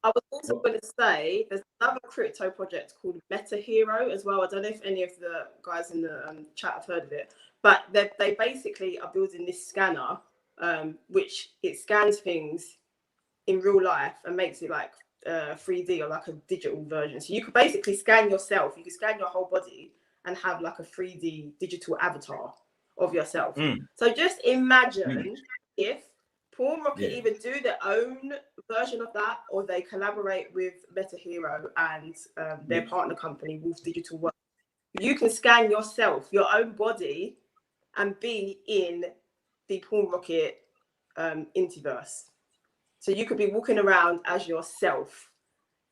I was also going to say there's another crypto project called MetaHero as well. I don't know if any of the guys in the chat have heard of it, but they basically are building this scanner, which it scans things in real life and makes it like 3D or like a digital version. So you could basically scan yourself. You could scan your whole body and have like a 3D digital avatar of yourself. So just imagine if PornRocket either do their own version of that or they collaborate with MetaHero and their partner company, Wolf Digital World. You can scan yourself, your own body, and be in the PornRocket INTIVERSE. So you could be walking around as yourself.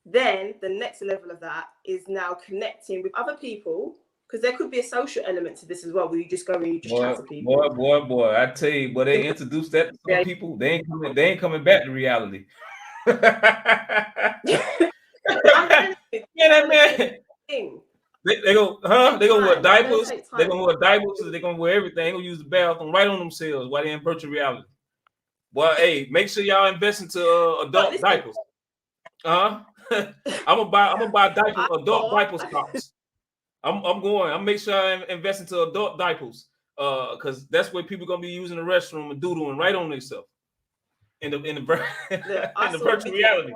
Then the next level of that is now connecting with other people, because there could be a social element to this as well, where you just go and you just chat to people. Boy, I tell you, but they introduced that to some people. They ain't coming back to reality. They go, huh? They gonna wear diapers. They gonna wear diapers. They gonna wear everything. They gonna use the bathroom right on themselves while they're in virtual reality. Well, hey, make sure y'all invest into adult diapers. I'm gonna buy diapers, adult diaper stocks. I'm make sure I invest into adult diapers, because that's where people gonna be using the restroom and doodling right on themselves in the virtual reality.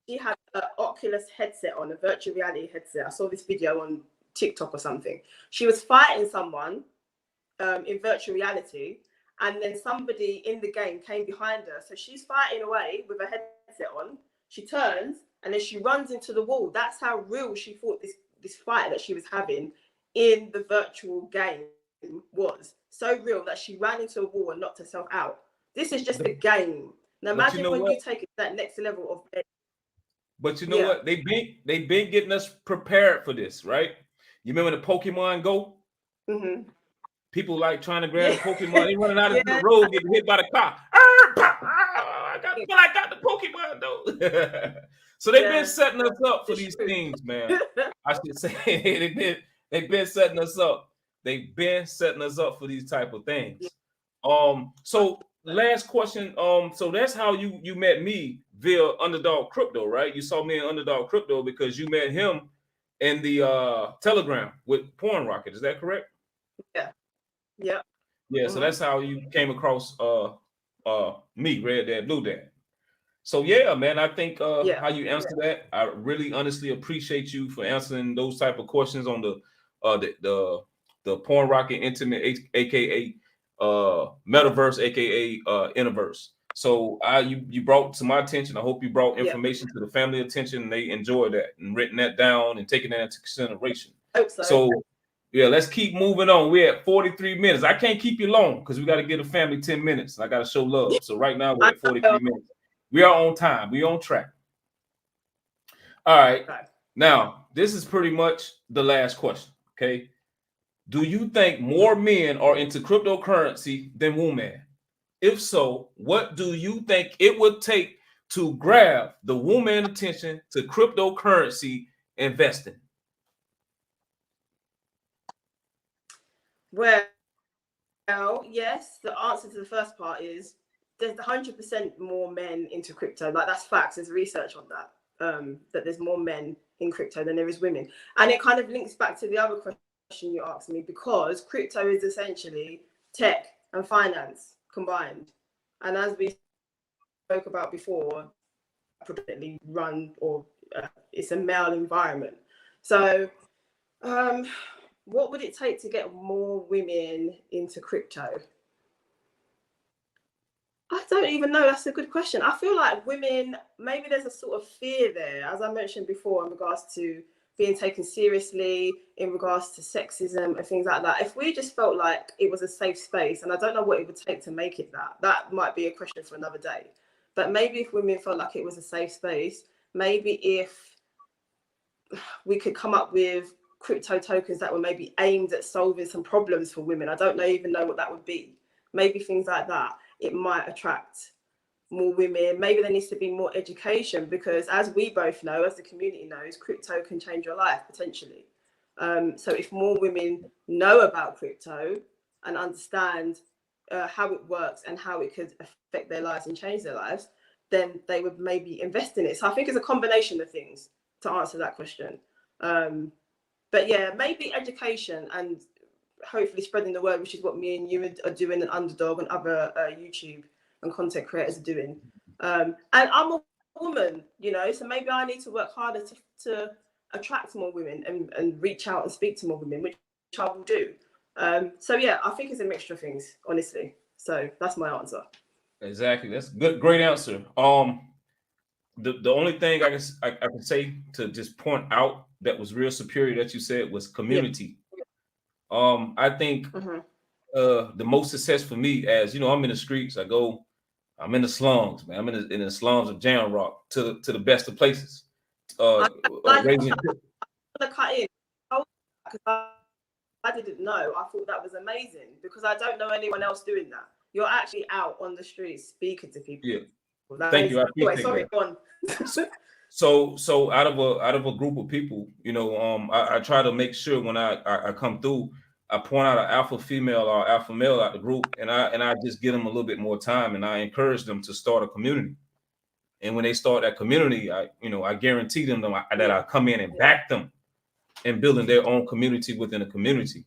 She had an Oculus headset on, a virtual reality headset. I saw this video on TikTok or something. She was fighting someone in virtual reality, and then somebody in the game came behind her. So she's fighting away with a headset on. She turns and then she runs into the wall. That's how real she thought this fight that she was having in the virtual game was. So real that she ran into a wall and knocked herself out. This is just a game. Now imagine when you take it to that next level of. But you know what? They've been getting us prepared for this, right? You remember the Pokemon Go? Mm-hmm. People like trying to grab the Pokemon. They running out of the road, getting hit by the car. I got the Pokemon though. So they've been setting us up for these things, man. I should say they've been setting us up. They've been setting us up for these type of things. So last question. So that's how you met me via Underdog Crypto, right? You saw me in Underdog Crypto because you met him in the Telegram with PornRocket. Is that correct? Yeah. So that's how you came across me, Red Dad, Blue Dad. So yeah, man, I think how you answer that, I really honestly appreciate you for answering those type of questions on the PornRocket Intimate, aka Metaverse, aka Interverse. So you brought to my attention. I hope you brought information to the family attention, and they enjoyed that and written that down and taking that into consideration. So yeah, let's keep moving on. We're at 43 minutes. I can't keep you long because we got to give the family 10 minutes. I got to show love. So right now we're at 43 minutes. We are on time. We're on track. All right. Now, this is pretty much the last question. Okay. Do you think more men are into cryptocurrency than women? If so, what do you think it would take to grab the woman attention to cryptocurrency investing? Well, yes, the answer to the first part is there's 100% more men into crypto. Like, that's facts. There's research on that, that there's more men in crypto than there is women. And it kind of links back to the other question you asked me, because crypto is essentially tech and finance combined. And as we spoke about before, predominantly run or it's a male environment. So what would it take to get more women into crypto? I don't even know. That's a good question. I feel like women, maybe there's a sort of fear there, as I mentioned before, in regards to being taken seriously, in regards to sexism and things like that. If we just felt like it was a safe space, and I don't know what it would take to make it that might be a question for another day. But maybe if women felt like it was a safe space, maybe if we could come up with crypto tokens that were maybe aimed at solving some problems for women. I don't even know what that would be. Maybe things like that. It might attract more women. Maybe there needs to be more education, because as we both know, as the community knows, crypto can change your life potentially. So if more women know about crypto and understand how it works and how it could affect their lives and change their lives, then they would maybe invest in it. So I think it's a combination of things to answer that question. But yeah, maybe education and hopefully spreading the word, which is what me and you are doing, and Underdog and other YouTube and content creators are doing. And I'm a woman, you know, so maybe I need to work harder to attract more women and reach out and speak to more women, which I will do. So yeah, I think it's a mixture of things, honestly. So that's my answer. Exactly. That's good. Great answer. The only thing I can say to just point out that was real superior that you said was community. Yeah. I think the most success for me, as you know, I'm in the streets. I'm in the slums, man. I'm in the slums of Jam Rock to the best of places. Raising. Cut in. I didn't know. I thought that was amazing, because I don't know anyone else doing that. You're actually out on the streets speaking to people. Yeah. Thank you. I appreciate that. So out of a group of people, you know, I try to make sure when I come through, I point out an alpha female or alpha male out the group, and I just give them a little bit more time, and I encourage them to start a community. And when they start that community, I guarantee them that I come in and back them in building their own community within a community.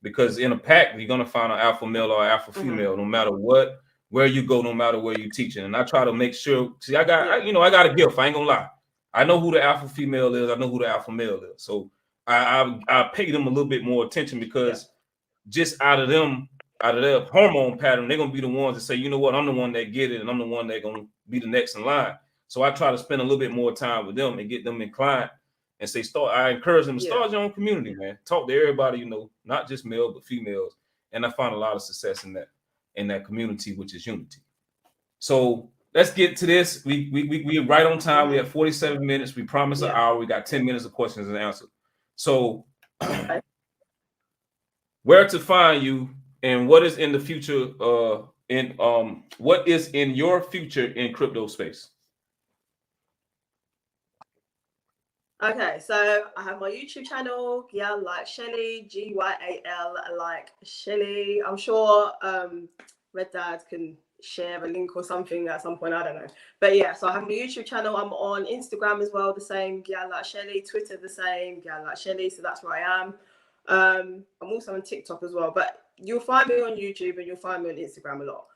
Because in a pack, you're gonna find an alpha male or alpha female, no matter where you go, no matter where you're teaching. And I try to make sure. See, I got a gift. I ain't gonna lie. I know who the alpha female is. I know who the alpha male is. So I pay them a little bit more attention, because just out of their hormone pattern, they're gonna be the ones that say, you know what, I'm the one that get it, and I'm the one that gonna be the next in line. So I try to spend a little bit more time with them and get them inclined. And say, I encourage them to start your own community, man. Talk to everybody, you know, not just male, but females. And I find a lot of success in that community, which is unity. So let's get to this. We're right on time. We have 47 minutes. We promised an hour. We got 10 minutes of questions and answers. So where to find you, and what is in the future, what is in your future in crypto space? Okay, so I have my YouTube channel, Gyal Like Shelley, GYAL like Shelley. I'm sure Red Dad can share a link or something at some point, I don't know. But yeah, so I have my YouTube channel. I'm on Instagram as well, the same, Gyal Like Shelley. Twitter, the same, Gyal Like Shelley. So that's where I am. I'm also on TikTok as well, but you'll find me on YouTube and you'll find me on Instagram a lot.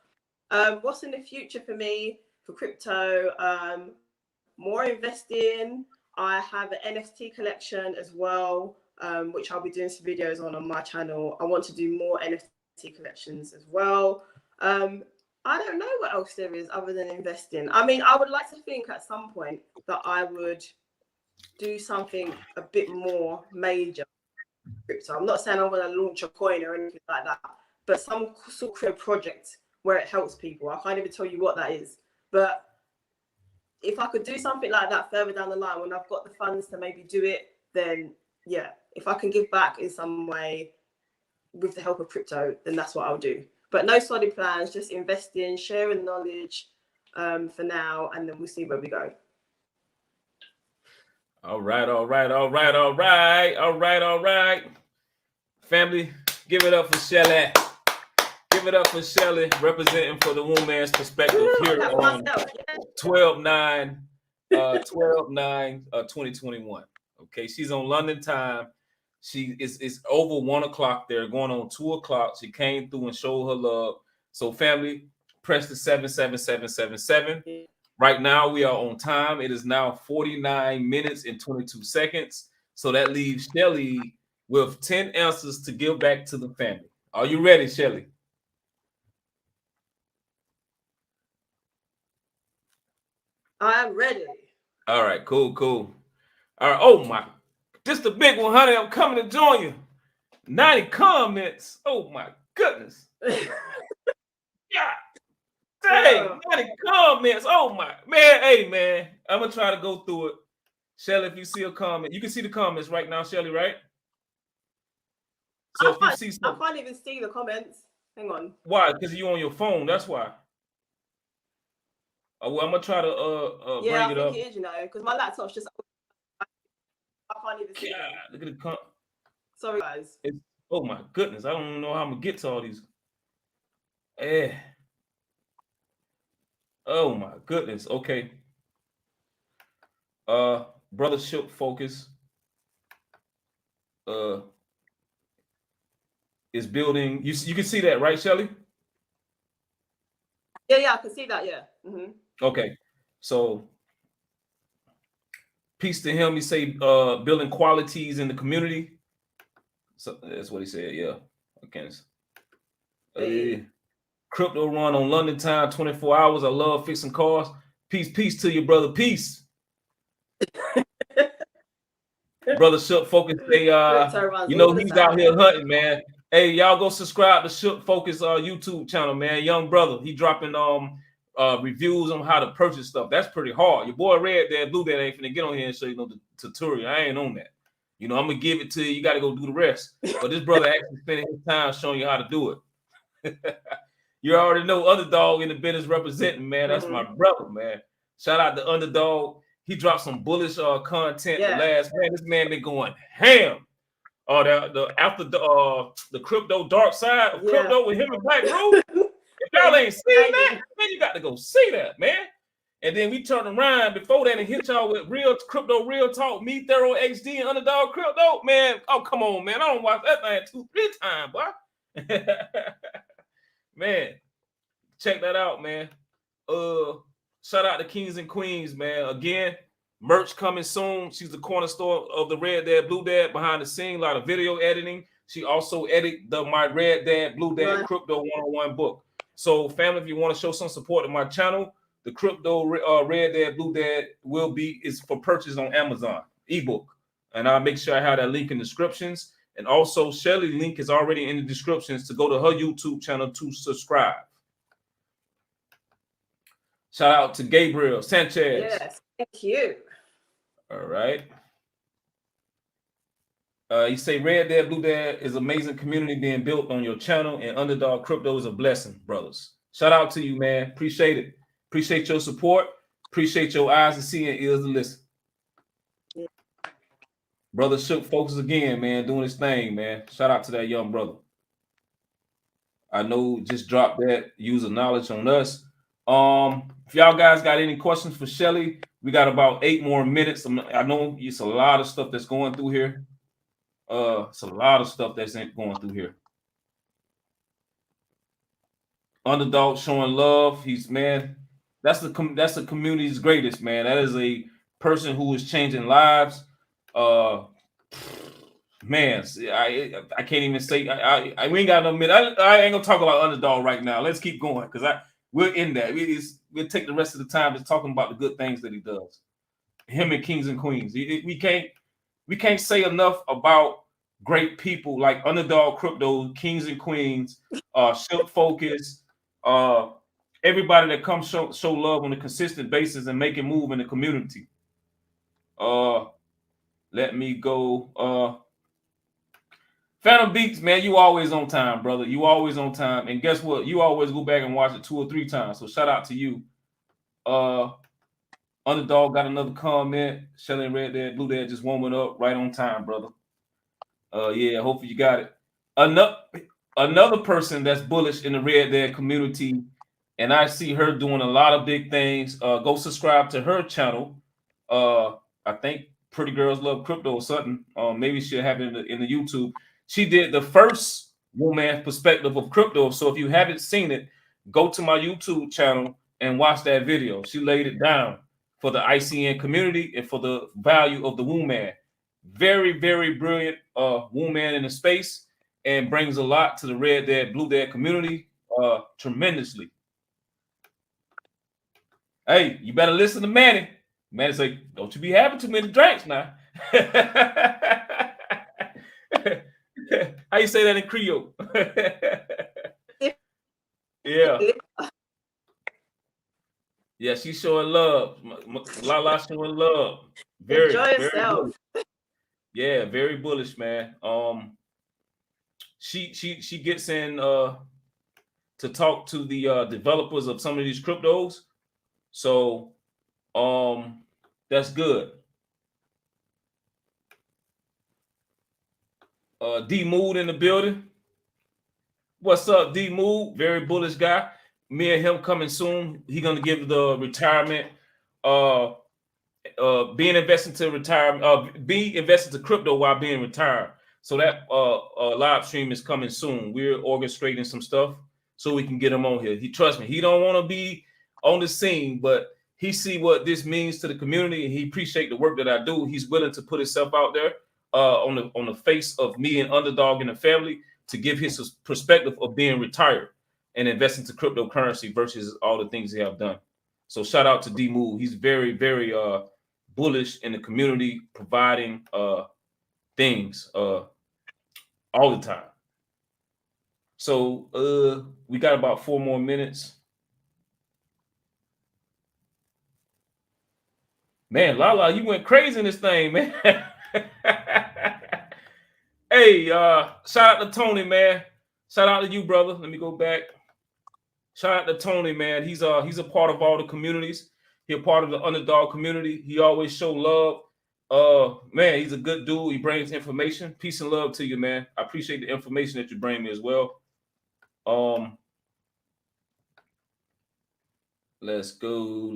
What's in the future for me for crypto? More investing. I have an NFT collection as well, which I'll be doing some videos on my channel. I want to do more NFT collections as well. I don't know what else there is other than investing. I mean, I would like to think at some point that I would do something a bit more major crypto. I'm not saying I'm going to launch a coin or anything like that, but some sort of project where it helps people. I can't even tell you what that is, but if I could do something like that further down the line, when I've got the funds to maybe do it, then yeah, if I can give back in some way with the help of crypto, then that's what I'll do. But no solid plans, just investing, sharing knowledge for now, and then we'll see where we go. All right. Family, give it up for Shelley. Give it up for Shelley, representing for the Wombman's perspective here on 12/9/2021. Okay, she's on London time. She is over 1 o'clock there, going on 2 o'clock. She came through and showed her love. So, family, press the 77777. Right now, we are on time. It is now 49 minutes and 22 seconds. So that leaves Shelley with 10 answers to give back to the family. Are you ready, Shelley? I'm ready. All right, cool. All right, oh my, just a big one, honey. I'm coming to join you. 90 comments. Oh my goodness. Yeah. Dang, many comments. Oh my man. Hey man, I'm gonna try to go through it. Shelley, if you see a comment, you can see the comments right now, Shelley, right? So if you see something, I can't even see the comments. Hang on. why? Because you're on your phone. That's why. Well, I'm gonna try to Yeah, bring it I up. think it is, you know, because my laptop's just. I can't even see. God, look at the Sorry, guys. oh my goodness, I don't know how I'm gonna get to all these. Oh my goodness. Okay. Brother Shook Focus is building. You can see that, right, Shelley? Yeah, I can see that. Yeah. Mm-hmm. Okay. So peace to him. He say building qualities in the community. So that's what he said. Yeah. Okay. Crypto run on London time, 24 hours. I love fixing cars. Peace to you, brother. Peace. Brother Shook Focus, he's out here hunting, man. Hey, y'all go subscribe to Shook Focus YouTube channel, man. Young brother, he dropping reviews on how to purchase stuff. That's pretty hard. Your boy Red Dad, Blue Dad ain't finna get on here and show you the tutorial. I ain't on that. I'm gonna give it to you. You got to go do the rest. But this brother actually spending his time showing you how to do it. You already know Underdog in the business representing, man. That's my brother, man. Shout out to Underdog. He dropped some bullish content the last man. This man been going ham. After the crypto dark side of crypto with him and Black Rose. If y'all ain't seen that, man, you got to go see that, man. And then we turn around before that and hit y'all with real crypto, real talk, me, Thorough HD, and Underdog Crypto, man. Oh, come on, man. I don't watch that thing 2-3 times, boy. Man, check that out, man. Shout out to Kings and Queens, man. Again, merch coming soon. She's the cornerstone of the Red Dad, Blue Dad behind the scene. A lot of video editing. She also edited my Red Dad, Blue Dad Crypto 101 book. So, family, if you want to show some support to my channel, the Crypto Red Dad, Blue Dad is for purchase on Amazon ebook, and I'll make sure I have that link in the descriptions. And also, Shelley link is already in the descriptions to go to her YouTube channel to subscribe. Shout out to Gabriel Sanchez. Yes, thank you. All right. You say Red Dad, Blue Dad is amazing community being built on your channel, and Underdog Crypto is a blessing, brothers. Shout out to you, man. Appreciate it. Appreciate your support. Appreciate your eyes to see and ears to listen. Yeah. Brother Shook Focus again, man, doing his thing, man. Shout out to that young brother. I know just dropped that user knowledge on us. If y'all guys got any questions for Shelley, we got about 8 more minutes. I know it's a lot of stuff that's going through here. It's a lot of stuff that's going through here. Underdog showing love. That's the community's greatest, man. That is a person who is changing lives. Man, I can't even say we ain't got no minute. I ain't gonna talk about Underdog right now. Let's keep going because we're in that. We'll take the rest of the time just talking about the good things that he does. Him and Kings and Queens. We can't say enough about great people like Underdog Crypto, Kings and Queens, Shook Focus, everybody that comes show love on a consistent basis and make it move in the community. Let me go. Phantom Beats, man, you always on time, brother. You always on time. And guess what? You always go back and watch it 2 or 3 times. So shout out to you. Underdog got another comment. Shelley and Red Dad, Blue Dad just warming up right on time, brother. Yeah, hopefully you got it. Another person that's bullish in the Red Dad community, and I see her doing a lot of big things. Go subscribe to her channel. I think Pretty Girls Love Crypto or something. Maybe she'll have it in the YouTube. She did the first Wombman perspective of crypto. So if you haven't seen it, go to my YouTube channel and watch that video. She laid it down for the ICN community and for the value of the Wombman. Very, very brilliant Wombman in the space and brings a lot to the Red Dad, Blue Dad community tremendously. Hey, you better listen to Manny. Manny say, don't you be having too many drinks now. How you say that in Creole? Yeah. Yeah, she's showing love. Lala showing love. Enjoy Very yourself. bullish. Yeah, very bullish, man. She gets in to talk to the developers of some of these cryptos. So that's good. D Mood in the building. What's up, D Mood? Very bullish guy. Me and him coming soon. He gonna give the retirement. Being invested to retirement. Be invested to crypto while being retired. So that live stream is coming soon. We're orchestrating some stuff so we can get him on here. He trust me. He don't want to be on the scene, but he see what this means to the community, and he appreciate the work that I do. He's willing to put himself out there on the face of me and Underdog and the family to give his perspective of being retired and investing to cryptocurrency versus all the things they have done. So shout out to D Move. He's very, very bullish in the community, providing things all the time. So we got about 4 more minutes. Man, Lala, you went crazy in this thing, man. Hey, shout out to Tony, man. Shout out to you, brother. Let me go back. Shout out to Tony, man. He's a part of all the communities. He's a part of the Underdog community. He always show love. Man, he's a good dude. He brings information. Peace and love to you, man. I appreciate the information that you bring me as well. Let's go.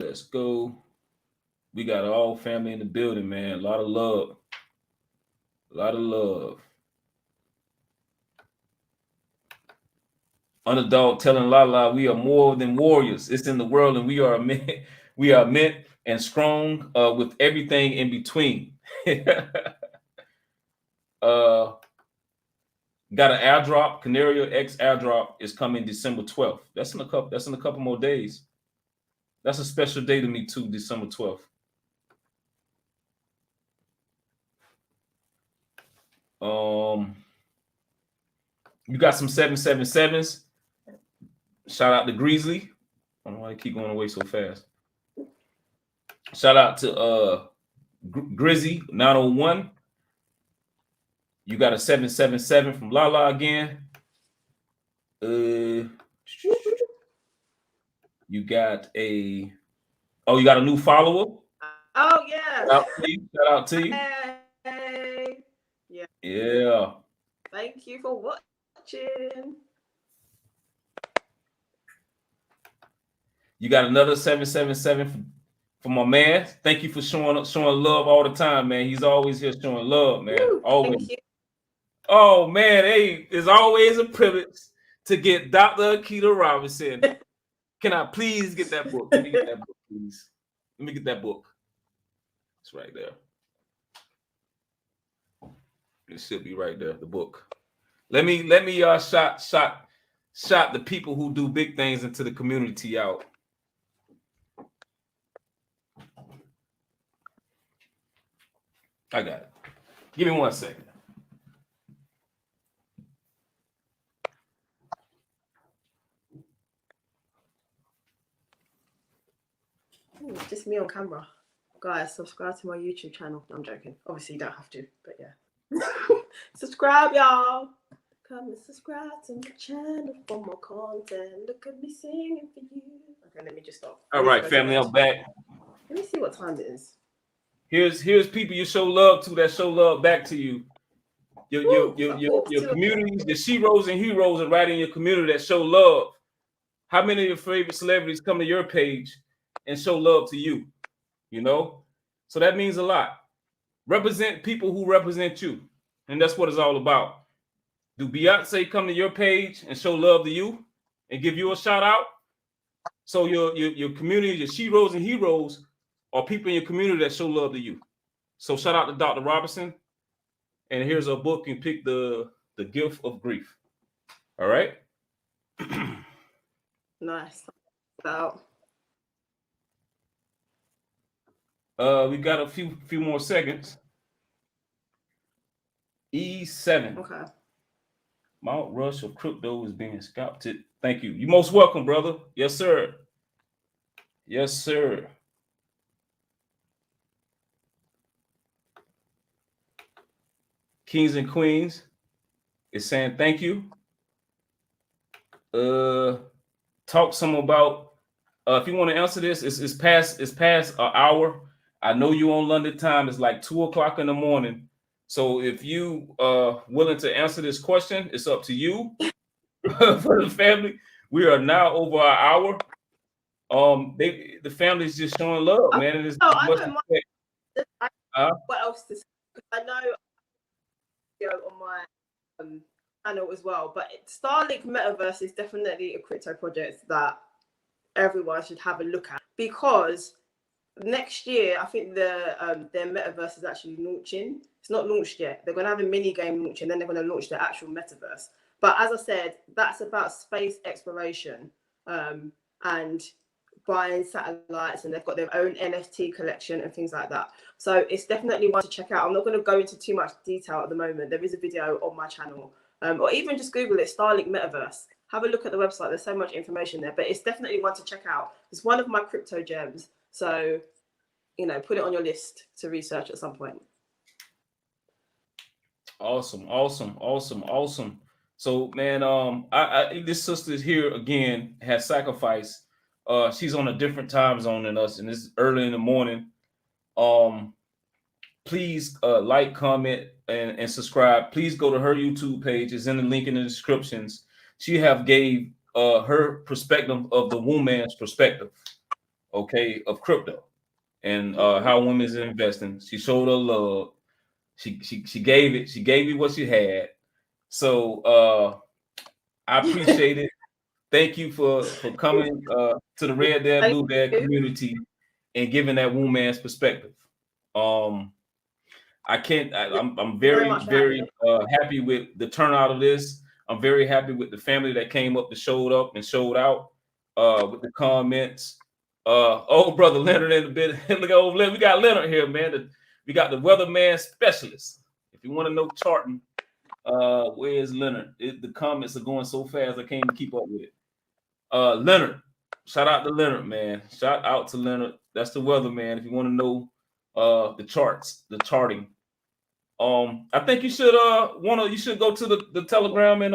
We got all family in the building, man. A lot of love. Underdog telling Lala, we are more than warriors. It's in the world, and we are meant and strong with everything in between. Got an airdrop. Canaria X airdrop is coming December 12th. That's in a couple more days. That's a special day to me too, December 12th. You got some 777s. Shout out to Greasley. I don't know why I keep going away so fast. Shout out to Grizzy 901. You got a 777 from Lala again. You got a new follower. Oh yeah. Shout out to you. Hey. Yeah. Thank you for watching. You got another 777 from my man. Thank you for showing love all the time, man. He's always here showing love, man. Woo, always. thank you. Oh man, hey, it's always a privilege to get Dr. Akita Robinson. Can I please get that book? Let me get that book, please. Let me get that book. It's right there. It should be right there, the book. Let me shot the people who do big things into the community out. I got it. Give me 1 second. Ooh, just me on camera. Guys, subscribe to my YouTube channel. No, I'm joking. Obviously, you don't have to, but yeah. Subscribe, y'all. Come and subscribe to my channel for more content. Look at me singing for you. Okay, let me just stop. All right, family, I'm back. Let me see what time it is. Here's people you show love to that show love back to you. Your communities, the sheroes and heroes are right in your community that show love. How many of your favorite celebrities come to your page and show love to you? You know? So that means a lot. Represent people who represent you. And that's what it's all about. Do Beyonce come to your page and show love to you and give you a shout out? So your community, your sheroes and heroes are people in your community that show love to you. So shout out to Dr. Robinson. And here's a book. You pick the gift of grief. All right. Nice. So we got a few more seconds. E7. okay. Mount Rush of crypto is being scalped. Thank you. You're most welcome, brother. Yes, sir. Yes, sir. Kings and Queens is saying thank you. Talk some about if you want to answer this, it's past an hour. I know you on London time. It's like 2 o'clock in the morning. So if you willing to answer this question, it's up to you. For the family, we are now over an hour. The family's just showing love, man. It is I don't mind. What else to say? I know on my channel as well, but Starlink Metaverse is definitely a crypto project that everyone should have a look at, because next year I think their metaverse is actually launching. It's not launched yet. They're going to have a mini game launch, and then they're going to launch their actual metaverse. But as I said, that's about space exploration and buying satellites, and they've got their own NFT collection and things like that. So it's definitely one to check out. I'm not going to go into too much detail at the moment. There is a video on my channel, or even just Google it, Starlink Metaverse. Have a look at the website. There's so much information there, but it's definitely one to check out. It's one of my crypto gems. So, you know, put it on your list to research at some point. Awesome. So, man, this sister here again has sacrificed. She's on a different time zone than us, and it's early in the morning. Please like, comment, and subscribe. Please go to her YouTube page. It's in the link in the descriptions. She have gave her perspective of the Wombman's perspective, okay, of crypto and how women is investing. She showed her love. She gave it. She gave me what she had. So I appreciate it. Thank you for coming to the Red Dad Blue Dad community and giving that Wombman's perspective. I'm very happy with the turnout of this. I'm very happy with the family that came up, that showed up and showed out with the comments. Oh, brother Leonard in a bit. Look over Leonard. We got Leonard here, man. We got the weatherman specialist. If you want to know charting, where is Leonard? The comments are going so fast I can't even keep up with it. Leonard, shout out to Leonard, man. Shout out to Leonard. That's the weatherman. If you want to know the charts, the charting. I think you should you should go to the Telegram and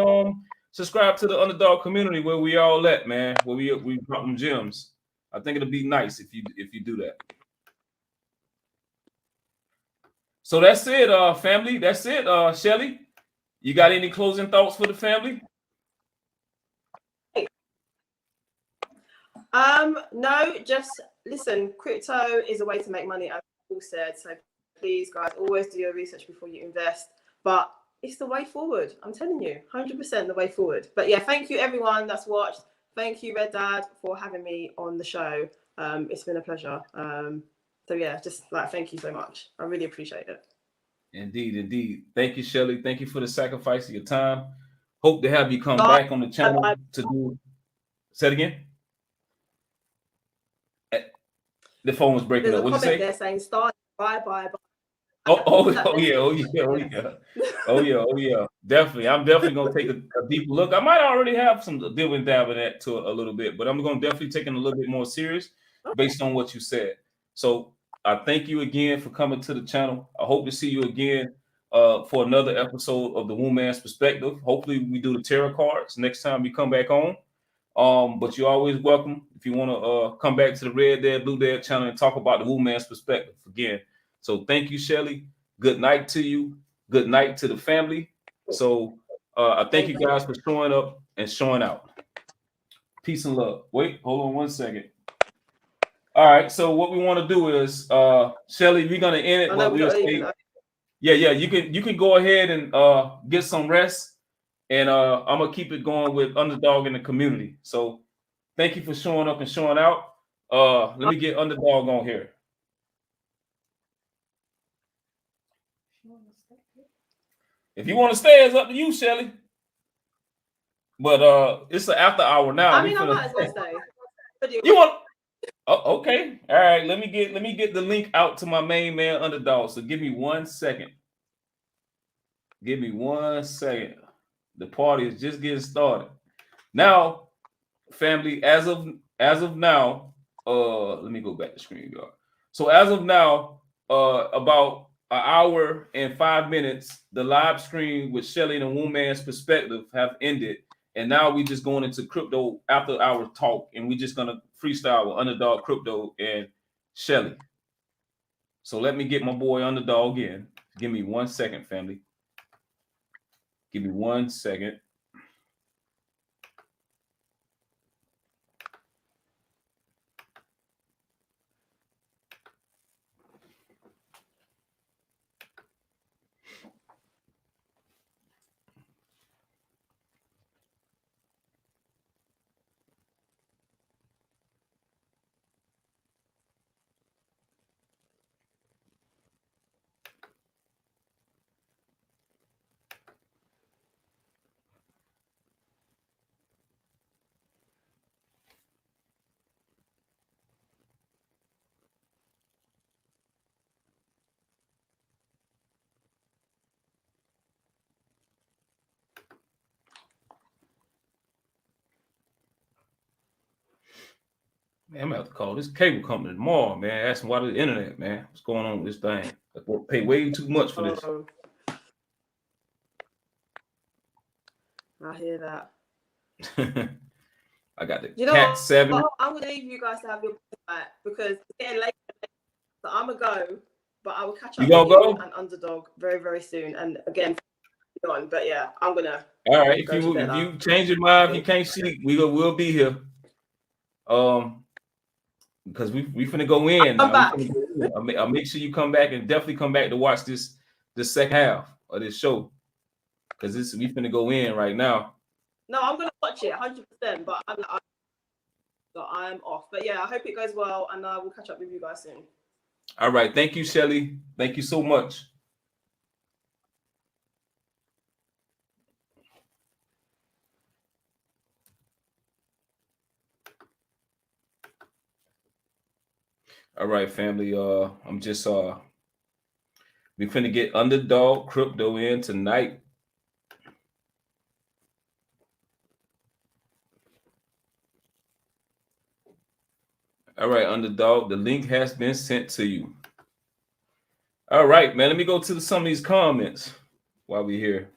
subscribe to the Underdog community where we all at, man. Where we drop them gems. I think it'll be nice if you do that. So that's it, family. That's it, Shelley. You got any closing thoughts for the family? No, just listen. Crypto is a way to make money, as Paul said. So please, guys, always do your research before you invest. But it's the way forward. I'm telling you, 100% the way forward. But yeah, thank you everyone that's watched. Thank you, Red Dad, for having me on the show. It's been a pleasure. So yeah, just like thank you so much. I really appreciate it. Indeed. Thank you, Shelley. Thank you for the sacrifice of your time. Hope to have you come back on the channel to do. Say it again. The phone was breaking up. What did you say? They're saying start. Bye. Oh yeah. Definitely. I'm definitely gonna take a deeper look. I might already have some dibbing dabbing that to a little bit, but I'm gonna definitely take it a little bit more serious based on what you said. So I thank you again for coming to the channel. I hope to see you again for another episode of the Wombman's Perspective. Hopefully we do the tarot cards next time we come back on. But you're always welcome if you want to come back to the Red Dad Blue Dad channel and talk about the Wombman's Perspective again. So thank you, Shelley. Good night to you. Good night to the family. So I thank you guys for showing up and showing out. Peace and love. Wait, hold on 1 second. All right. So what we want to do is, Shelley, we're gonna end it, but we'll stay. Yeah. You can go ahead and get some rest. And I'm gonna keep it going with Underdog in the community. So thank you for showing up and showing out. Let me get Underdog on here. If you want to stay, it's up to you, Shelley. But it's an after hour now. I mean, I might as well stay. You want? Oh, okay. All right. Let me get the link out to my main man Underdog. So give me 1 second. Give me 1 second. The party is just getting started. Now, family, as of now, let me go back to StreamYard. So as of now, about an hour and 5 minutes, the live stream with Shelley and Wombman's perspective have ended. And now we just going into crypto after our talk, and we just gonna freestyle with Underdog Crypto and Shelley. So let me get my boy Underdog in. Give me 1 second, family. Give me 1 second. Man, I'm gonna have to call this cable company tomorrow, man. Ask them why the internet, man. What's going on with this thing? I pay way too much for this. I hear that. I got the You know Cat what? 7. I'm gonna leave you guys to have your back because it's getting late. So I'm gonna go, but I will catch up You gonna with go? you and Underdog very, very soon. And again, on. But yeah, I'm gonna. All right. If you change your mind, if you can't sleep, we'll be here. Because we finna go in now. I'll make sure you come back and definitely come back to watch this second half of this show. Because we finna go in right now. No, I'm gonna watch it 100%, but I'm off. But yeah, I hope it goes well, and I will catch up with you guys soon. All right, thank you, Shelley. Thank you so much. All right, family. I'm just we finna get Underdog Crypto in tonight. All right, Underdog, the link has been sent to you. All right, man, let me go to some of these comments while we're here.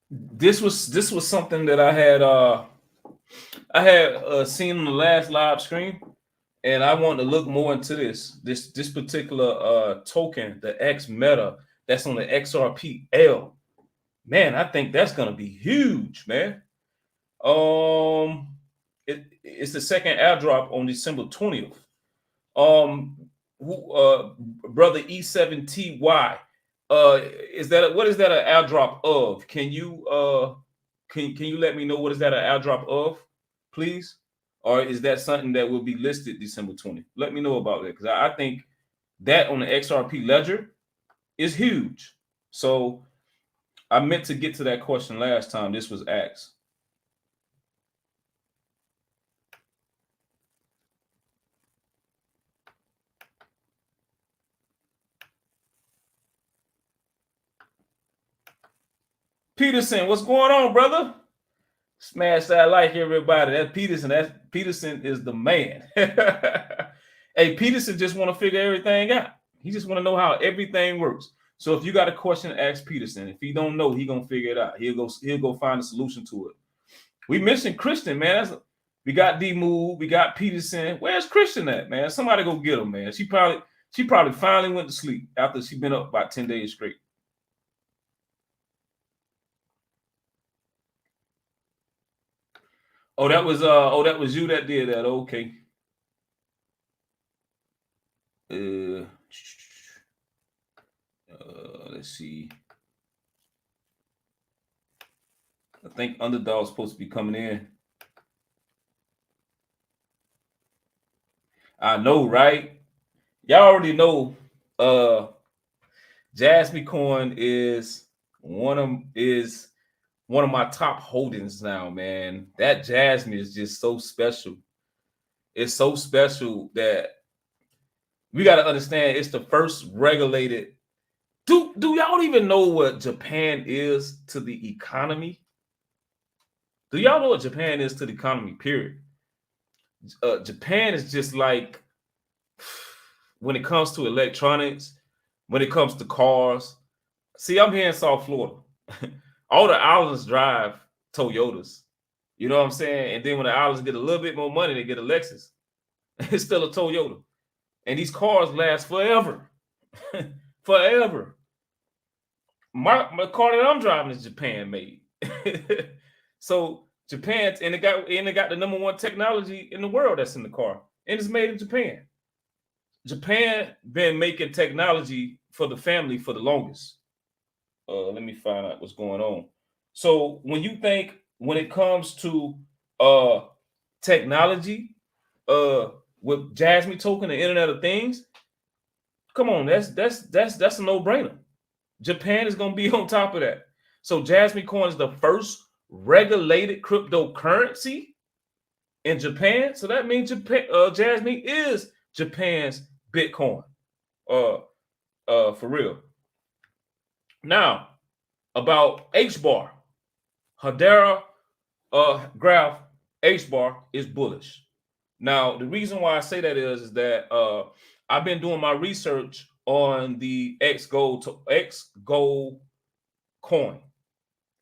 This was something that I had seen on the last live stream, and I want to look more into this particular token, the X Meta, that's on the XRPL. Man, I think that's gonna be huge, man. It's the second airdrop on December 20th. Brother E7TY, what is that an airdrop of? Can you let me know what is that an airdrop of, please? Or is that something that will be listed December 20th? Let me know about that, because I think that on the XRP ledger is huge. So I meant to get to that question last time this was asked. Peterson, what's going on, brother? Smash that like, everybody. That's Peterson is the man. Hey, Peterson just want to figure everything out. He just want to know how everything works. So if you got a question, ask Peterson. If he don't know, he gonna figure it out. He'll go find a solution to it. We mentioned Christian, man. We got D-Move, we got Peterson. Where's Christian at, man? Somebody go get him, man. She probably finally went to sleep after she been up about 10 days straight. Oh, that was you that did that. Okay. Let's see. I think Underdog's supposed to be coming in. I know, right? Y'all already know. Jasmine Coin is one of my top holdings now, man. That Jasmine is just so special. It's so special that we got to understand it's the first regulated Do y'all even know what Japan is to the economy? Do y'all know what Japan is to the economy, period? Japan is just like, when it comes to electronics, when it comes to cars. See, I'm here in South Florida. All the islands drive Toyotas. You know what I'm saying? And then when the islands get a little bit more money, they get a Lexus. It's still a Toyota. And these cars last forever. Forever. My car that I'm driving is Japan made. So Japan, and it got the #1 technology in the world that's in the car, and it's made in Japan. Japan been making technology for the family for the longest. Let me find out what's going on. So when you think, when it comes to technology, with Jasmine token, the Internet of Things, come on, that's a no-brainer. Japan is gonna be on top of that. So Jasmine coin is the first regulated cryptocurrency in Japan. So that means Japan, Jasmine is Japan's Bitcoin. For real. Now, about H-bar. Hedera graph H-bar is bullish. Now, the reason why I say that is that I've been doing my research on the X Gold coin.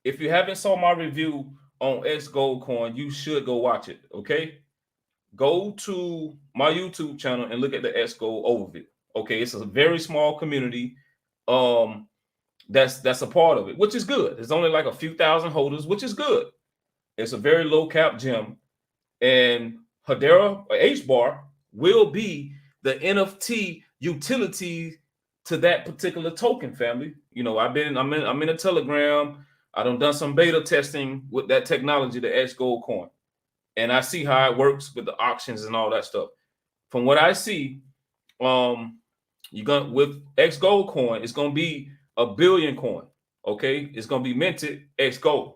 If you haven't saw my review on X Gold coin, you should go watch it. Okay, go to my YouTube channel and look at the X Gold overview. Okay, it's a very small community. That's a part of it, which is good. There's only like a few thousand holders, which is good. It's a very low cap gem, and Hedera H-bar will be the NFT utility to that particular token, family. You know, I'm in a Telegram. I done some beta testing with that technology, the X Gold coin, and I see how it works with the auctions and all that stuff. From what I see, you're gonna, with X Gold coin, it's gonna be a billion coin. Okay, it's gonna be minted X Gold,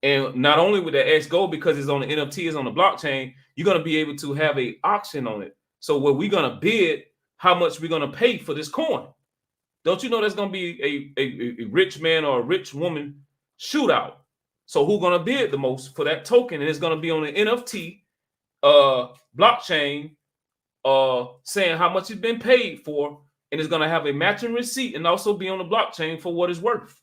and not only with the X Gold, because it's on the NFT, it's on the blockchain, you're gonna be able to have a auction on it. So where we're gonna bid how much we're gonna pay for this coin. Don't you know there's gonna be a rich man or a rich woman shootout? So who's gonna bid the most for that token? And it's gonna be on the NFT blockchain, saying how much it's been paid for, and it's gonna have a matching receipt and also be on the blockchain for what it's worth.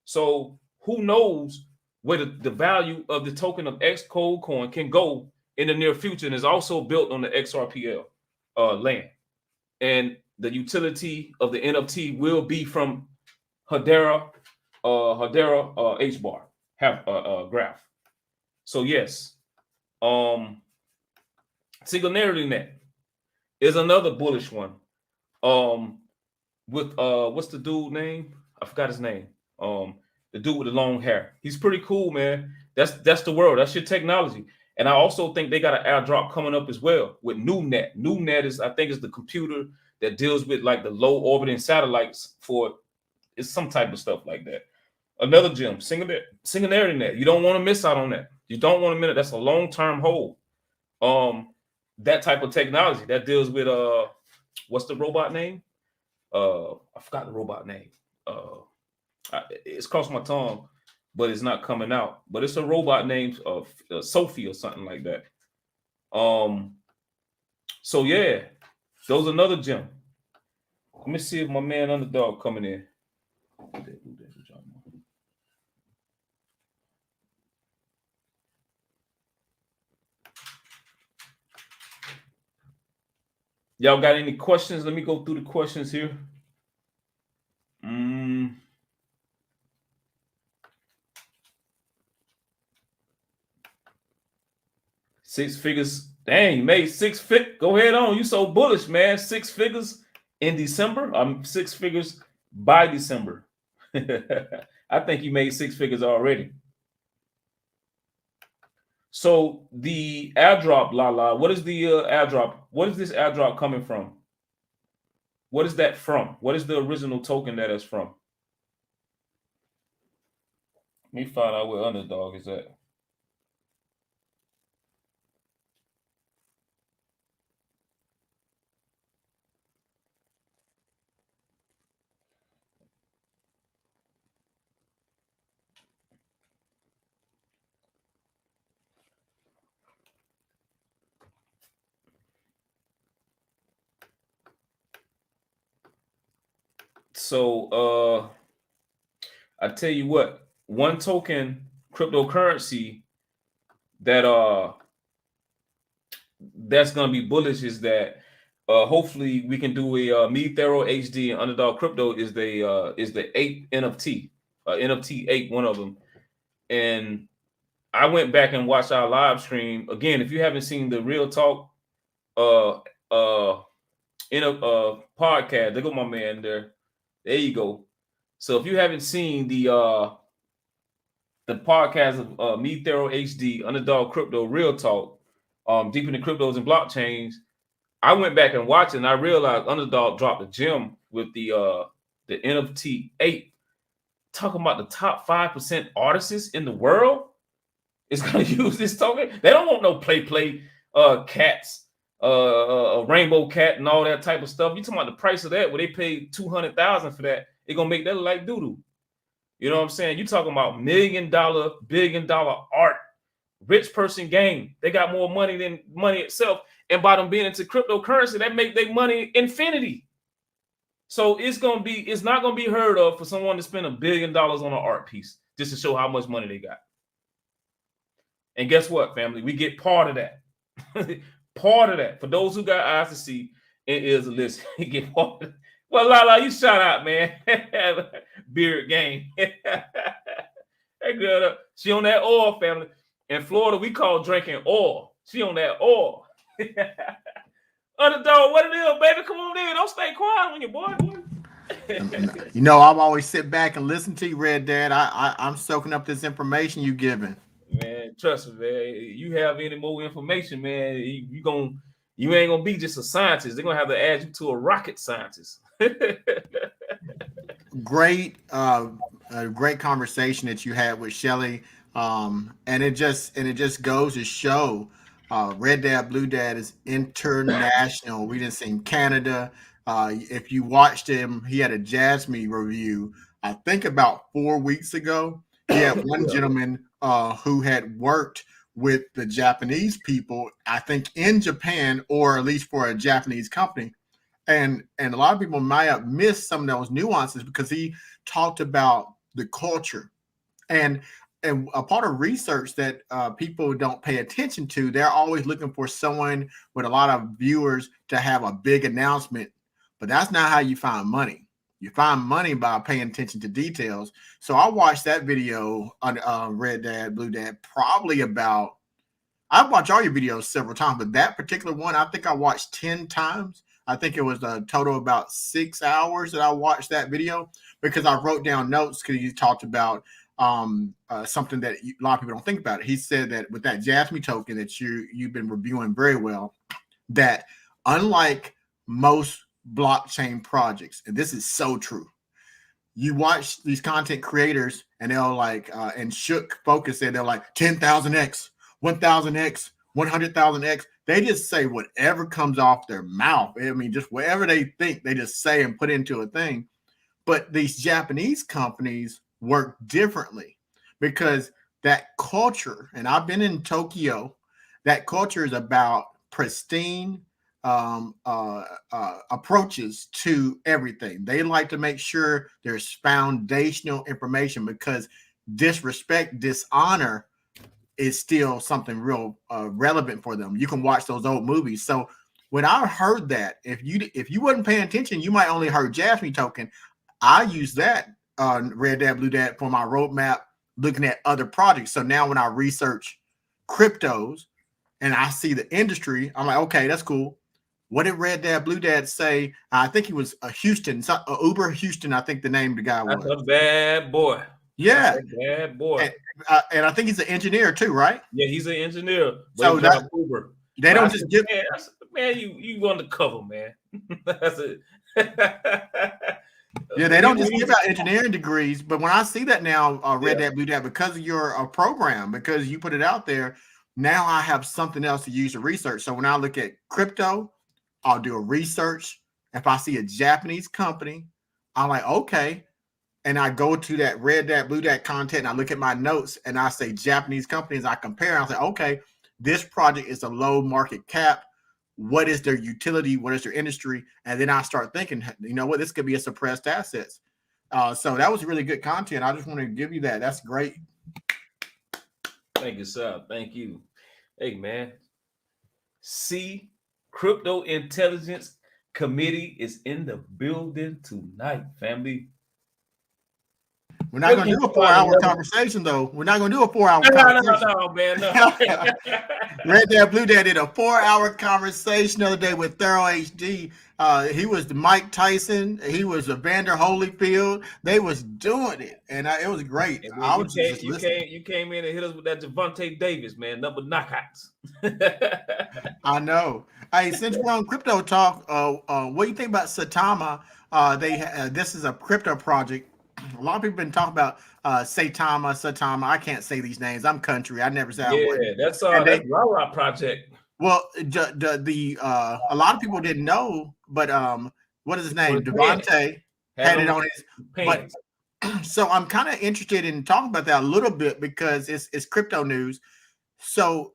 So who knows where the value of the token of X Gold coin can go in the near future, and is also built on the XRPL land. And the utility of the NFT will be from Hedera H-bar graph. So yes, Singularity Net is another bullish one. With what's the dude name? I forgot his name. The dude with the long hair. He's pretty cool, man. That's the world. That's your technology. And I also think they got an airdrop coming up as well with NewNet. NewNet is, I think, is the computer that deals with like the low orbiting satellites for, it's some type of stuff like that. Another gem, Singularity Net. You don't want to miss out on that. You don't want to miss it. That's a long-term hold. That type of technology that deals with what's the robot name? I forgot the robot name. It's crossed my tongue, but it's not coming out. But it's a robot named Sophie or something like that. So yeah, those another gem. Let me see if my man Underdog coming in. Y'all got any questions? Let me go through the questions here. Six figures. Dang, you made 6 figures. Go ahead on. You so bullish, man. 6 figures in December. 6 figures by December. I think you made 6 figures already. So the airdrop, what is the airdrop? What is this airdrop coming from? What is that from? What is the original token that is from? Let me find out where Underdog is at. So I tell you what, one token cryptocurrency that that's gonna be bullish is that hopefully we can do a METAVERSE HD and Underdog Crypto is the 8 NFT, NFT 8, one of them. And I went back and watched our live stream again. If you haven't seen the Real Talk in a podcast, there go my man there. There you go. So if you haven't seen the podcast of METAVERSE HD, Underdog Crypto, Real Talk, Deep in the Cryptos and Blockchains, I went back and watched it, and I realized Underdog dropped a gem with the NFT 8, talking about the top 5% artists in the world is going to use this token. They don't want no play cats, a rainbow cat, and all that type of stuff. You talking about the price of that? Where they paid $200,000 for that? They're gonna make that look like doo-doo. You know what I'm saying? You talking about $1 billion art, rich person game. They got more money than money itself, and by them being into cryptocurrency, that make their money infinity. So it's not gonna be heard of for someone to spend $1 billion on an art piece just to show how much money they got. And guess what, family? We get part of that. Part of that. For those who got eyes to see, it is a list. You get part of it. Well, Lala, you shout out, man. Beard game. That girl, she on that oil, family. In Florida, we call drinking oil. She on that oil. Underdog, what it is, baby? Come on in. Don't stay quiet on your boy. You know, I'm always sit back and listen to you, Red Dad. I'm soaking up this information you giving. Man, trust me, man. You have any more information, man, you ain't gonna be just a scientist. They're gonna have to add you to a rocket scientist. Great conversation that you had with Shelley. And it just goes to show Red Dad Blue Dad is international. We didn't see Canada. If you watched him, he had a Jasmine review, I think about 4 weeks ago. He had one gentleman who had worked with the Japanese people, I think in Japan, or at least for a Japanese company. And a lot of people might have missed some of those nuances because he talked about the culture. And a part of research that people don't pay attention to, they're always looking for someone with a lot of viewers to have a big announcement. But that's not how you find money. You find money by paying attention to details. So I watched that video on Red Dad, Blue Dad, probably about, I've watched all your videos several times, but that particular one, I think I watched 10 times. I think it was a total of about 6 hours that I watched that video because I wrote down notes because you talked about something that a lot of people don't think about it. He said that with that Jasmine token that you've been reviewing very well, that unlike most blockchain projects, and this is so true, you watch these content creators and they'll like and Shook Focus said they're like 10,000x, 1,000x, 100,000x. They just say whatever comes off their mouth. I mean, just whatever they think, they just say and put into a thing. But these Japanese companies work differently because that culture, and I've been in Tokyo, that culture is about pristine approaches to everything. They like to make sure there's foundational information because disrespect, dishonor is still something real relevant for them. You can watch those old movies. So when I heard that, if you wasn't paying attention, you might only heard Jasmine token. I use that Red Dad Blue Dad for my roadmap, looking at other projects. So now when I research cryptos and I see the industry, I'm like, okay, that's cool. What did Red Dad Blue Dad say? I think he was Houston, Uber Houston. I think the name of the guy was. That's a bad boy. Yeah, that's a bad boy. And I think he's an engineer too, right? Yeah, he's an engineer. So that Uber. They don't just give. Man, you undercover, man. That's it. Yeah, they don't just give out engineering degrees. But when I see that now, Red Dad Blue Dad, because of your program, because you put it out there, now I have something else to use to research. So when I look at crypto, I'll do a research. If I see a Japanese company, I'm like, okay. And I go to that Red Dad Blue Dad content and I look at my notes and I say Japanese companies, I compare. I say, okay, this project is a low market cap. what is their utility, what is their industry, and then I start thinking, you know what, this could be a suppressed assets. So that was really good content. I just want to give you that. That's great. Thank you, sir. Thank you. Hey, man. See, Crypto Intelligence Committee is in the building tonight, family. We're not going to do a 4-hour conversation, though. We're not going to do a 4-hour conversation. No, man. No. Red Dad, Blue Dad did a 4-hour conversation the other day with Thorough HD. He was the Mike Tyson. He was Evander Holyfield. They was doing it, and it was great. I was just listening. You came in and hit us with that Javante Davis, man. Number knockouts. I know. Hey, since we're on crypto talk, what do you think about Saitama? This is a crypto project. A lot of people been talking about Saitama. I can't say these names. I'm country. I never say. Yeah, that's Rara project. Well, a lot of people didn't know, but what is his name? Devontae had it on his pants. But so I'm kind of interested in talking about that a little bit because it's crypto news. So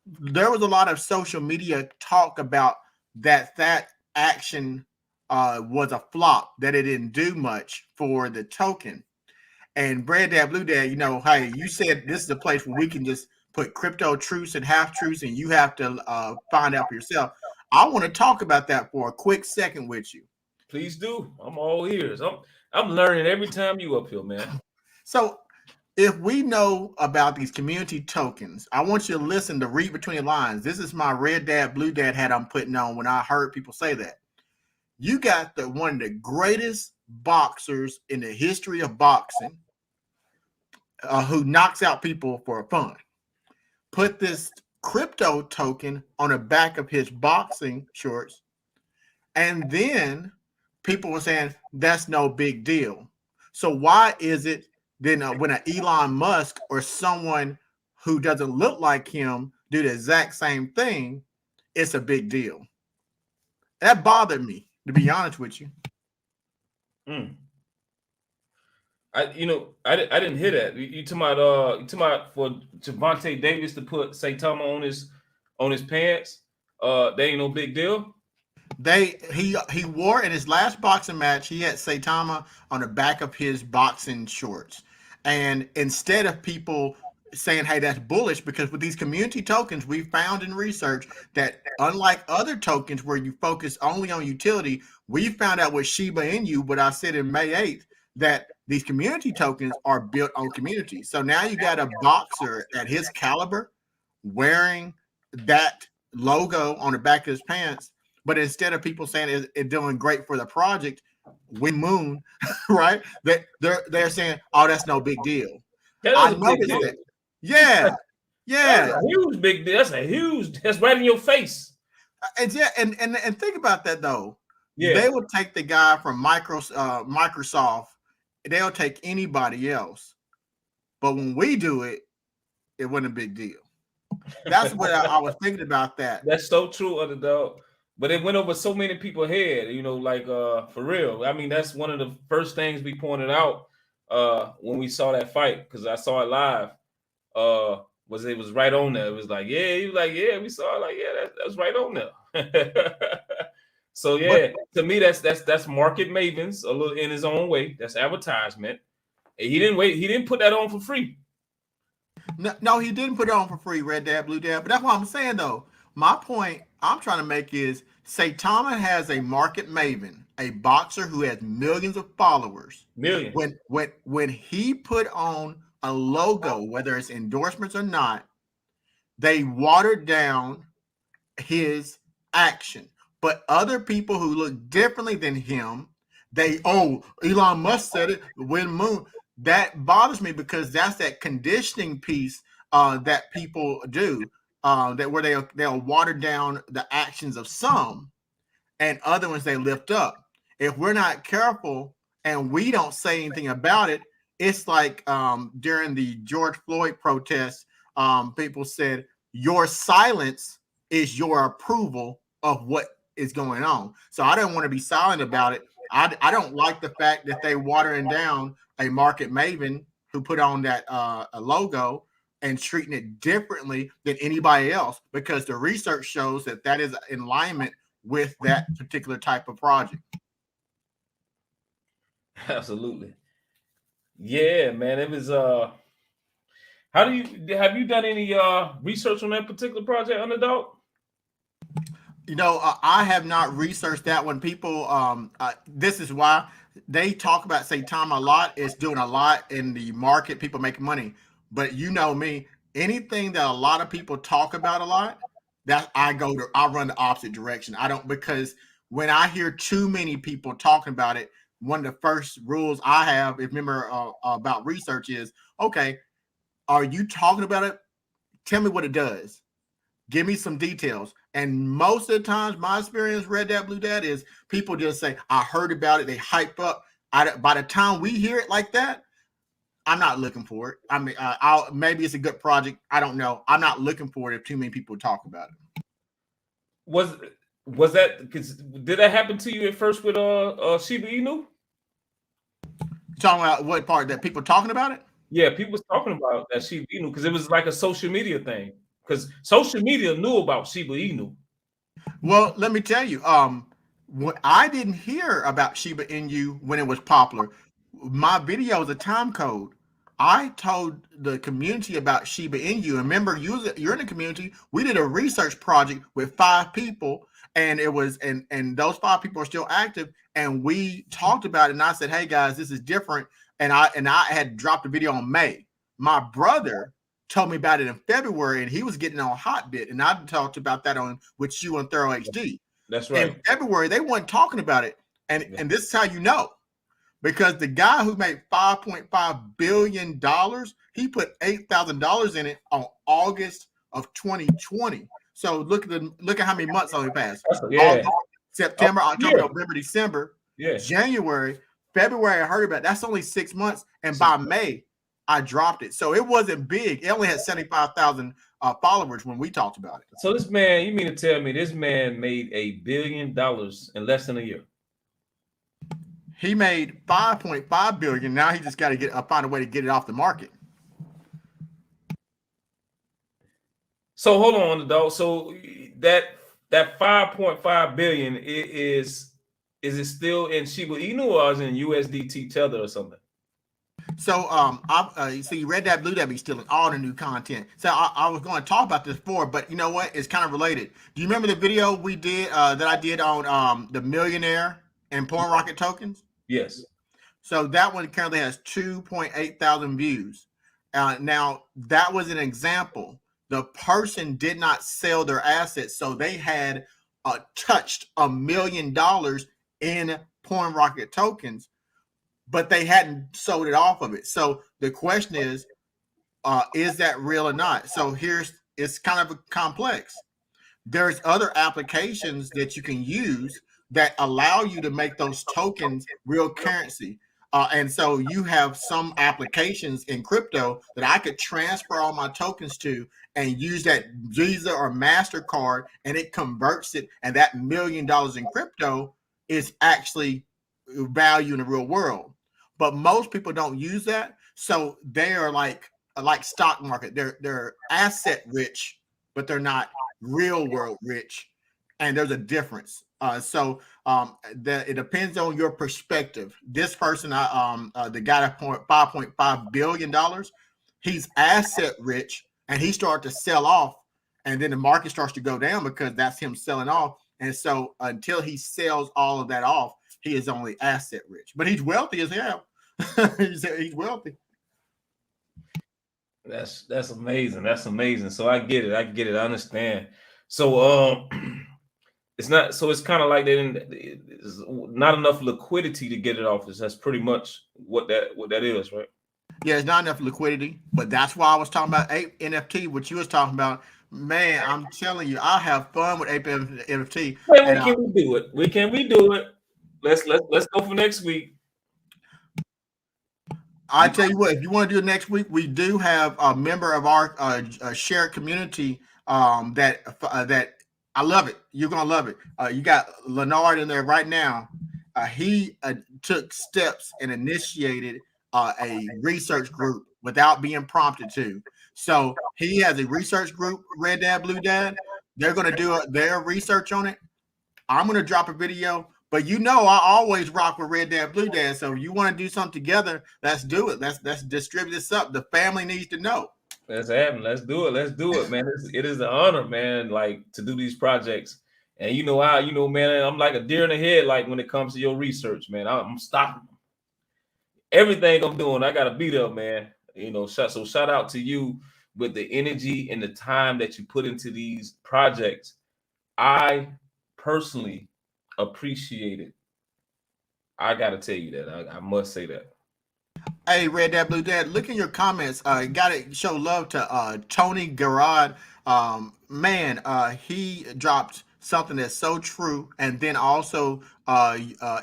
there was a lot of social media talk about that action was a flop, that it didn't do much for the token. And Red Dad, Blue Dad, you know, hey, you said this is a place where we can just put crypto truths and half truths, and you have to find out for yourself. I want to talk about that for a quick second with you. Please do. I'm all ears. I'm learning every time you up here, man. So if we know about these community tokens, I want you to listen to read between the lines. This is my Red Dad, Blue Dad hat I'm putting on when I heard people say that. You got one of the greatest boxers in the history of boxing who knocks out people for fun. Put this crypto token on the back of his boxing shorts. And then people were saying that's no big deal. So why is it then when an Elon Musk or someone who doesn't look like him do the exact same thing, it's a big deal? That bothered me, to be honest with you. I didn't hear that. You talking about for Javante Davis to put Saitama on his pants? They ain't no big deal. He wore in his last boxing match, he had Saitama on the back of his boxing shorts. And instead of people saying, hey, that's bullish, because with these community tokens, we found in research that unlike other tokens where you focus only on utility, we found out with Shiba Inu, what I said in May 8th, that these community tokens are built on community. So now you got a boxer at his caliber wearing that logo on the back of his pants. But instead of people saying it's doing great for the project, Win Moon, right? They're saying, oh, that's no big deal. I noticed that. Yeah. That's a huge big deal. That's right in your face. And think about that though. Yeah. They would take the guy from Microsoft. They'll take anybody else. But when we do it, it wasn't a big deal. That's what I was thinking about that. That's so true, Underdog. But it went over so many people's head, like for real. I mean, that's one of the first things we pointed out when we saw that fight, because I saw it live. It was right on there. It was like, yeah, he was like, yeah, we saw it, like, yeah, that's right on there. So yeah, to me, that's market mavens a little in his own way. That's advertisement. And he didn't put that on for free. No, he didn't put it on for free, Red Dad, Blue Dad. But that's what I'm saying though. My point I'm trying to make is Saitama has a market maven, a boxer who has millions of followers. Millions. When he put on a logo, whether it's endorsements or not, they watered down his action. But other people who look differently than him, Elon Musk said it, Win Moon. That bothers me because that's that conditioning piece that people do. Where they'll water down the actions of some, and other ones they lift up. If we're not careful and we don't say anything about it, it's like during the George Floyd protests, people said your silence is your approval of what is going on. So I don't want to be silent about it. I don't like the fact that they watering down a market maven who put on that a logo and treating it differently than anybody else because the research shows that that is in alignment with that particular type of project. Absolutely. Yeah, man. It was have you done any research on that particular project, Underdog? You know, I have not researched that one. People, this is why they talk about say Tom a lot. It's doing a lot in the market. People make money, but you know me, anything that a lot of people talk about a lot, that I run the opposite direction. I don't, because when I hear too many people talking about it, one of the first rules I have, if remember about research is, okay, are you talking about it? Tell me what it does. Give me some details. And most of the times, my experience, Red Dad, Blue Dad, is people just say, I heard about it. They hype up. By the time we hear it like that, I'm not looking for it. I mean, maybe it's a good project. I don't know. I'm not looking for it if too many people talk about it. Was that, because did that happen to you at first with Shiba Inu? Talking about what part that people talking about it? Yeah, people was talking about that Shiba Inu because it was like a social media thing. Because social media knew about Shiba Inu. Well, let me tell you, what I didn't hear about Shiba Inu when it was popular. My video is a time code. I told the community about Shiba Inu. And remember, you're in the community. We did a research project with 5 people, and it was and those 5 people are still active. And we talked about it. And I said, "Hey guys, this is different." And I had dropped a video on May. My brother told me about it in February, and he was getting on Hotbit, and I talked about that on with you on Thorough HD. That's right. In February, they weren't talking about it, and this is how you know, because the guy who made $5.5 billion, he put $8,000 in it on August of 2020. So look at how many months only passed. Yeah. September, October, November, December, January, February. I heard about it. That's only 6 months, and by May, I dropped it. So it wasn't big. It only had 75,000 followers when we talked about it. So this man, you mean to tell me this man made $1 billion in less than a year? He made 5.5 billion. Now he just got to find a way to get it off the market. So hold on, Underdog. So that 5.5 billion is it still in Shiba Inu or is it in USDT Tether or something? So so you Red Dad, Blue Dad be stealing all the new content. So I was going to talk about this before, but you know what? It's kind of related. Do you remember the video we did that I did on the millionaire and PornRocket tokens? Yes. So that one currently has 2.8 thousand views. Now that was an example. The person did not sell their assets, so they had touched $1 million in PornRocket tokens, but they hadn't sold it off of it. So the question is that real or not? So it's kind of a complex. There's other applications that you can use that allow you to make those tokens real currency. And so you have some applications in crypto that I could transfer all my tokens to and use that Visa or MasterCard, and it converts it. And that $1 million in crypto is actually value in the real world. But most people don't use that. So they are like stock market. They're asset rich, but they're not real world rich. And there's a difference. So it depends on your perspective. This person, the guy that $5.5 billion, he's asset rich, and he started to sell off, and then the market starts to go down because that's him selling off. And so until he sells all of that off, he is only asset rich, but he's wealthy as hell. he's wealthy. That's amazing. That's amazing. So I get it. I understand. So it's not. So it's kind of like there's not enough liquidity to get it off. That's pretty much what that is, right? Yeah, it's not enough liquidity, but that's why I was talking about Ape NFT, what you was talking about. Man, I'm telling you, I have fun with Ape NFT. When can we do it? When can we do it? Let's go for next week. I tell you what, if you want to do it next week, we do have a member of our shared community that I love it. You're gonna love it. You got Leonard in there right now. He took steps and initiated a research group without being prompted to. So he has a research group, Red Dad, Blue Dad. They're going to do their research on it. I'm going to drop a video, but you know I always rock with Red Dad, Blue Dad. So if you want to do something together, let's do it. Let's distribute this up. The family needs to know. Let's happen. Let's do it. Let's do it, man. It is an honor, man, like to do these projects. And you know how, man, I'm like a deer in the head, like when it comes to your research, man. I'm stopping everything I'm doing. I got to beat up, man. So shout out to you with the energy and the time that you put into these projects. I personally appreciate it. I got to tell you that. I must say that. Hey, Red Dad, Blue Dad, look in your comments. Got to show love to Tony Garrod. He dropped something that's so true. And then also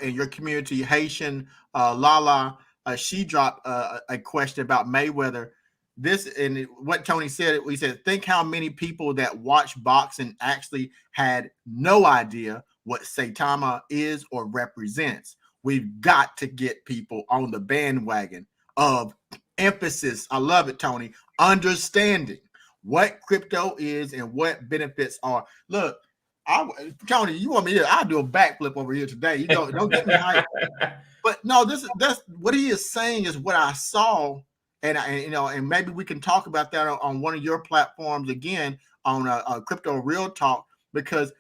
in your community, Haitian Lala, she dropped a question about Mayweather. This and what Tony said, we said, think how many people that watch boxing actually had no idea what Saitama is or represents. We've got to get people on the bandwagon of emphasis. I love it, Tony. Understanding what crypto is and what benefits are. Look, Tony, you want me to? I'll do a backflip over here today. You don't get me hyped. But no, that's what he is saying is what I saw, and maybe we can talk about that on one of your platforms again on a Crypto Real Talk, because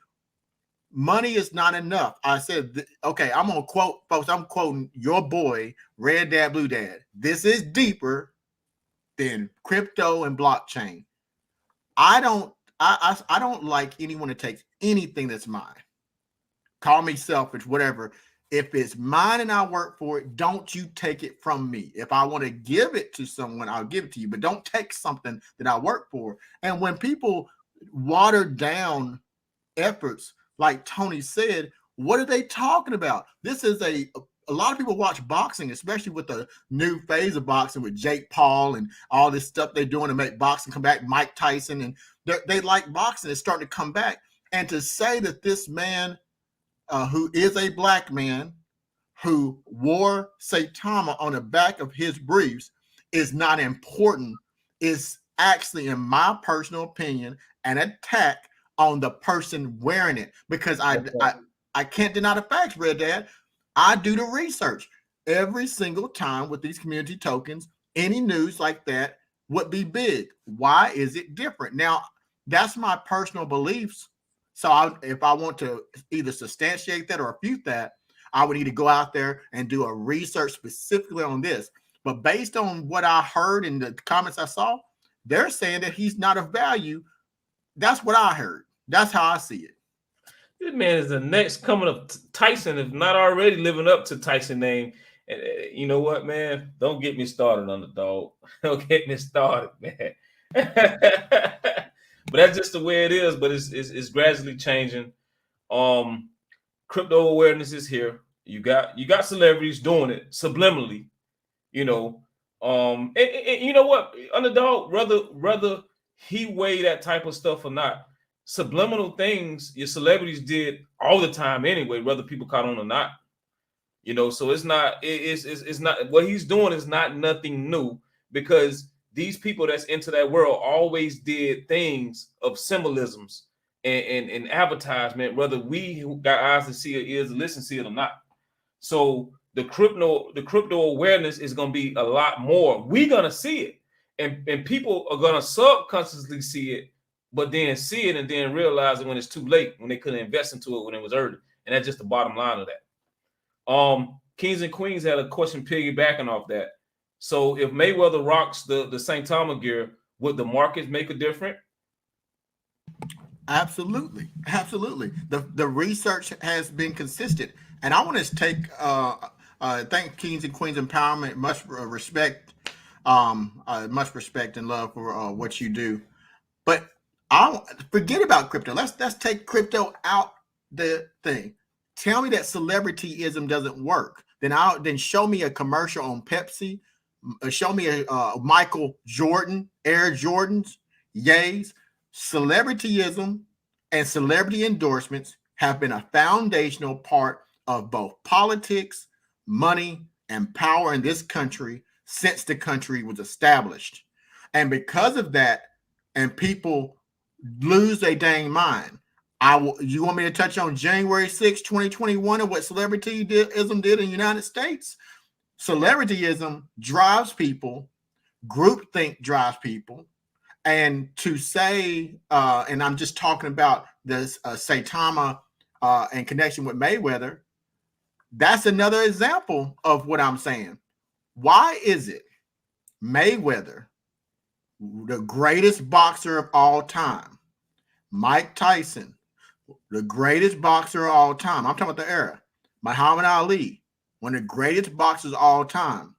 money is not enough. I said, okay, I'm gonna quote, folks. I'm quoting your boy, Red Dad, Blue Dad. This is deeper than crypto and blockchain. I don't like anyone to take anything that's mine. Call me selfish, whatever. If it's mine and I work for it, don't you take it from me. If I want to give it to someone, I'll give it to you, but don't take something that I work for. And when people water down efforts, like Tony said, what are they talking about? This is a lot of people watch boxing, especially with the new phase of boxing with Jake Paul and all this stuff they're doing to make boxing come back, Mike Tyson, and they like boxing. It's starting to come back. And to say that this man who is a black man who wore Saitama on the back of his briefs is not important is actually, in my personal opinion, an attack on the person wearing it, because I can't deny the facts, Red Dad. I do the research every single time with these community tokens. Any news like that would be big. Why is it different? Now, that's my personal beliefs. So if I want to either substantiate that or refute that, I would need to go out there and do a research specifically on this. But based on what I heard in the comments I saw, they're saying that he's not of value. That's what I heard. That's how I see it. This man is the next coming of Tyson, if not already living up to Tyson's name. And you know what, man? Don't get me started on the dog. Don't get me started, man. But that's just the way it is. But it's gradually changing. Crypto awareness is here. You got celebrities doing it subliminally, and you know what, underdog, whether he weigh that type of stuff or not, subliminal things your celebrities did all the time anyway, whether people caught on or not. So it's not what he's doing is not nothing new, because these people that's into that world always did things of symbolisms and advertisement, whether we who got eyes to see it, ears to listen to it or not. So the crypto awareness is going to be a lot more. We're going to see it, and people are going to subconsciously see it, but then see it and then realize it when it's too late, when they couldn't invest into it when it was early. And that's just the bottom line of that. Kings and Queens had a question piggybacking off that. So if Mayweather rocks the Saitama gear, would the markets make a difference? Absolutely. The research has been consistent, and I want to take thank Kings and Queens Empowerment, much respect and love for what you do. But I forget about crypto. Let's take crypto out the thing. Tell me that celebrityism doesn't work. Then show me a commercial on Pepsi. Show me a Michael Jordan, Air Jordans, Yays. Celebrityism and celebrity endorsements have been a foundational part of both politics, money, and power in this country since the country was established. And because of that, and people lose their dang mind. You want me to touch on January 6, 2021 and what celebrityism did in the United States? Celebrityism drives people, groupthink drives people. And to say, and I'm just talking about this Saitama in connection with Mayweather, that's another example of what I'm saying. Why is it Mayweather, the greatest boxer of all time, Mike Tyson, the greatest boxer of all time, I'm talking about the era, Muhammad Ali, one of the greatest boxers of all time,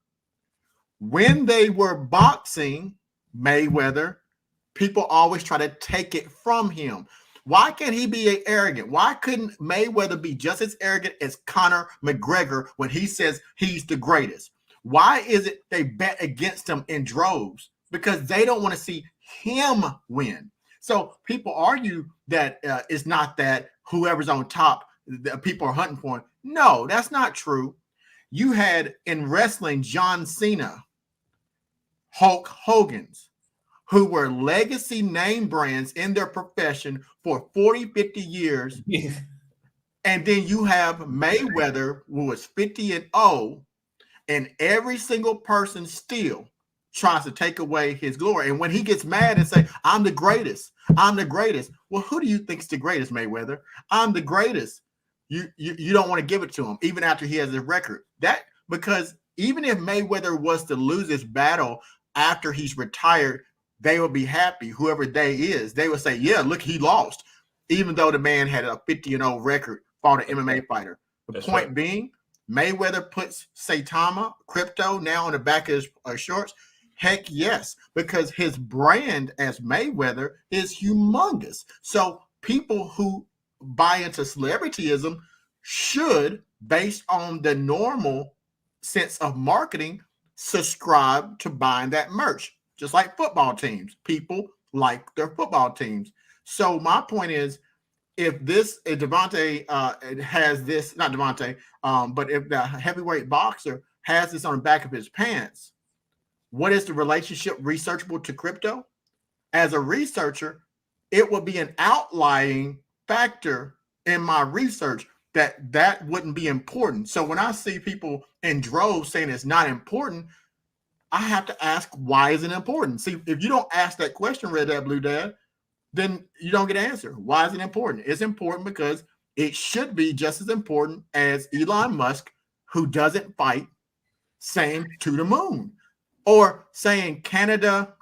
when they were boxing Mayweather, people always try to take it from him. Why can't he be arrogant? Why couldn't Mayweather be just as arrogant as Conor McGregor when he says he's the greatest? Why is it they bet against him in droves? Because they don't want to see him win. So people argue that it's not that whoever's on top, that people are hunting for him. No, that's not true. You had in wrestling John Cena, Hulk Hogan's, who were legacy name brands in their profession for 40, 50 years. And then you have Mayweather, who was 50-0, and every single person still tries to take away his glory. And when he gets mad and say, I'm the greatest, I'm the greatest. Well, who do you think's the greatest, Mayweather? I'm the greatest. You don't want to give it to him, even after he has a record. That because even if Mayweather was to lose his battle after he's retired, they will be happy. Whoever they is, they will say, yeah, look, he lost. Even though the man had a 50-0 record, fought an MMA fighter. The point being, Mayweather puts Saitama, crypto, now on the back of his shorts. Heck yes, because his brand as Mayweather is humongous. So people who buy into celebrityism should, based on the normal sense of marketing, subscribe to buying that merch. Just like football teams. People like their football teams. So my point is, if Devontae has this, not Devontae, but if the heavyweight boxer has this on the back of his pants, what is the relationship researchable to crypto? As a researcher, it would be an outlying factor in my research that wouldn't be important. So when I see people in droves saying it's not important, I have to ask, why is it important? See, if you don't ask that question, Red Dad, Blue Dad, then you don't get an answer. Why is it important? It's important because it should be just as important as Elon Musk, who doesn't fight, saying to the moon, or saying Canada,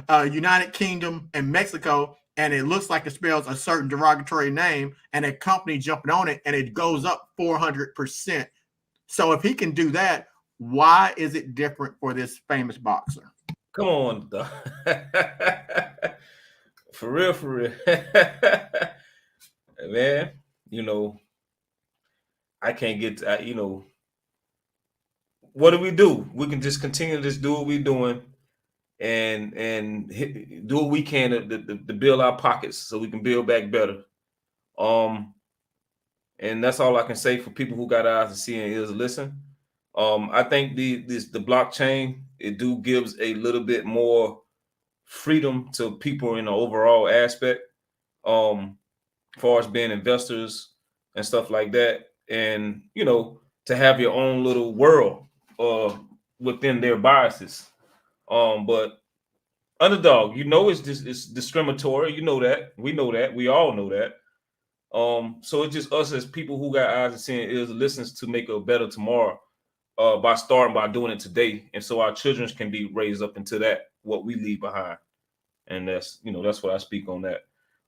United Kingdom, and Mexico, and it looks like it spells a certain derogatory name, and a company jumping on it, and it goes up 400%. So if he can do that, why is it different for this famous boxer? Come on, for real. Man, I can't get, what do? We can just continue to just do what we're doing and do what we can to build our pockets so we can build back better. And that's all I can say for people who got eyes to see and ears to listen. I think the blockchain, it gives a little bit more freedom to people in the overall aspect, as far as being investors and stuff like that, and to have your own little world within their biases. But underdog, it's discriminatory. That. We know that. We all know that. So it's just us as people who got eyes and seeing ears and listens to make a better tomorrow. By doing it today, and so our children can be raised up into that what we leave behind, and that's what I speak on that.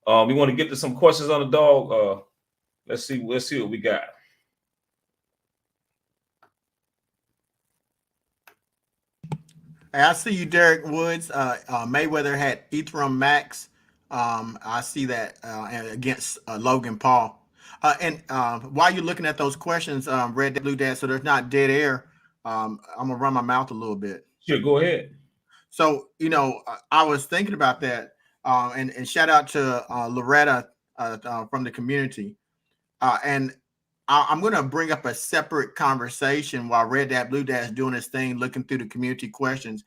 We want to get to some questions on the dog. Let's see what we got. I see you, Derek Woods. Mayweather had Ethereum Max. I see that against Logan Paul. And while you're looking at those questions, Red Dad, Blue Dad, so there's not dead air, I'm going to run my mouth a little bit. Sure, go ahead. So, I was thinking about that, and shout out to Loretta from the community. And I'm going to bring up a separate conversation while Red Dad, Blue Dad is doing his thing, looking through the community questions.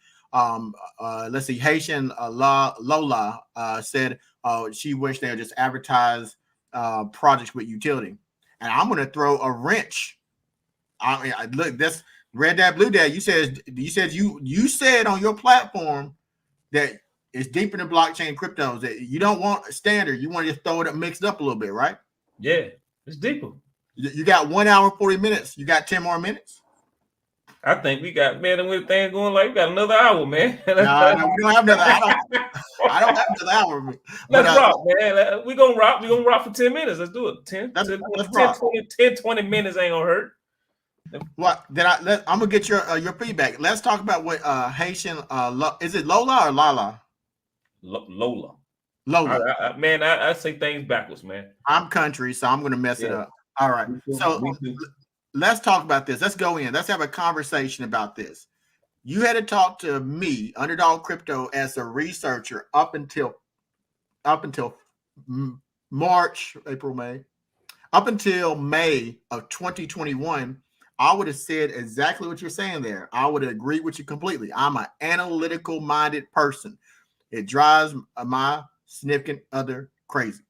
let's see, Haitian Lola said she wished they would just advertise projects with utility. And I'm going to throw a wrench. I mean, look, this Red Dad, Blue Dad. You said on your platform that it's deeper than blockchain cryptos. That you don't want a standard. You want to just throw it up, mixed up a little bit, right? Yeah, it's deeper. You got 1 hour 40 minutes. You got 10 more minutes. I think we got, man, and with thing going like we got another hour, man. No, we don't have another. I don't have another hour. Let's rock, man. We're gonna rock. We're gonna rock for 10 minutes. Let's do it. 10 20 minutes ain't gonna hurt. What did I'm gonna get your feedback. Let's talk about what Haitian is it Lola or Lala? Lola. Man, I say things backwards, man. I'm country, so I'm gonna mess it up. All right. So let's talk about this. Let's go in. Let's have a conversation about this. You had to talk to me, Underdog Crypto, as a researcher up until March, April, May. Up until May of 2021, I would have said exactly what you're saying there. I would agree with you completely. I'm an analytical-minded person. It drives my significant other crazy.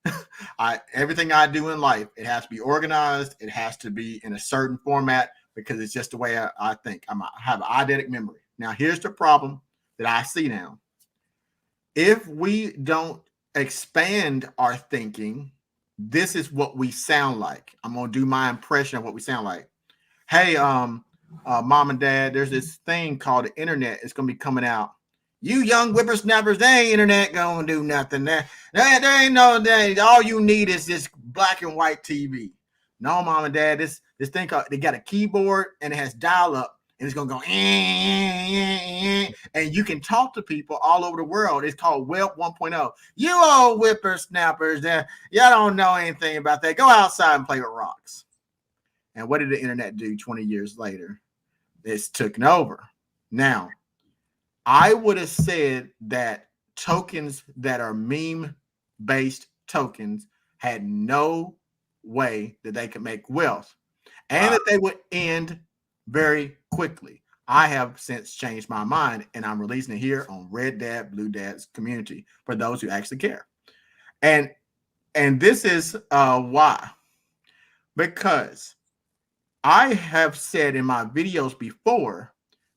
Everything I do in life, it has to be organized. It has to be in a certain format because it's just the way I think. I have an eidetic memory. Now, here's the problem that I see now. If we don't expand our thinking, this is what we sound like. I'm going to do my impression of what we sound like. Hey, mom and dad, there's this thing called the internet. It's going to be coming out. You young whippersnappers, they ain't internet going to do nothing. There ain't no day. All you need is this black and white TV. No, mom and dad, this thing called, they got a keyboard and it has dial up and it's going to go, and you can talk to people all over the world. It's called Web 1.0. You old whippersnappers, y'all don't know anything about that. Go outside and play with rocks. And what did the internet do 20 years later? It's taken over. Now, I would have said that tokens that are meme-based tokens had no way that they could make wealth and that they would end very quickly. I have since changed my mind, and I'm releasing it here on Red Dad, Blue Dad's community for those who actually care. And this is why. Because I have said in my videos before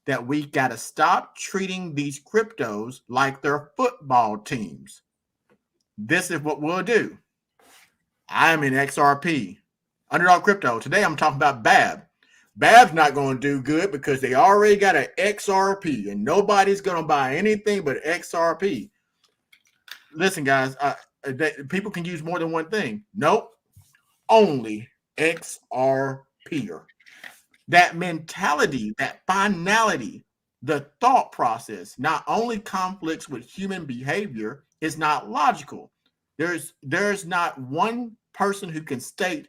that we got to stop treating these cryptos like they're football teams. This is what we'll do. I'm in XRP, Underdog Crypto. Today I'm talking about BAB. BAB's not going to do good because they already got an XRP and nobody's going to buy anything but XRP. Listen, guys, people can use more than one thing. Nope, only XRP. That mentality, that finality, the thought process not only conflicts with human behavior, it's not logical. There's not one person who can state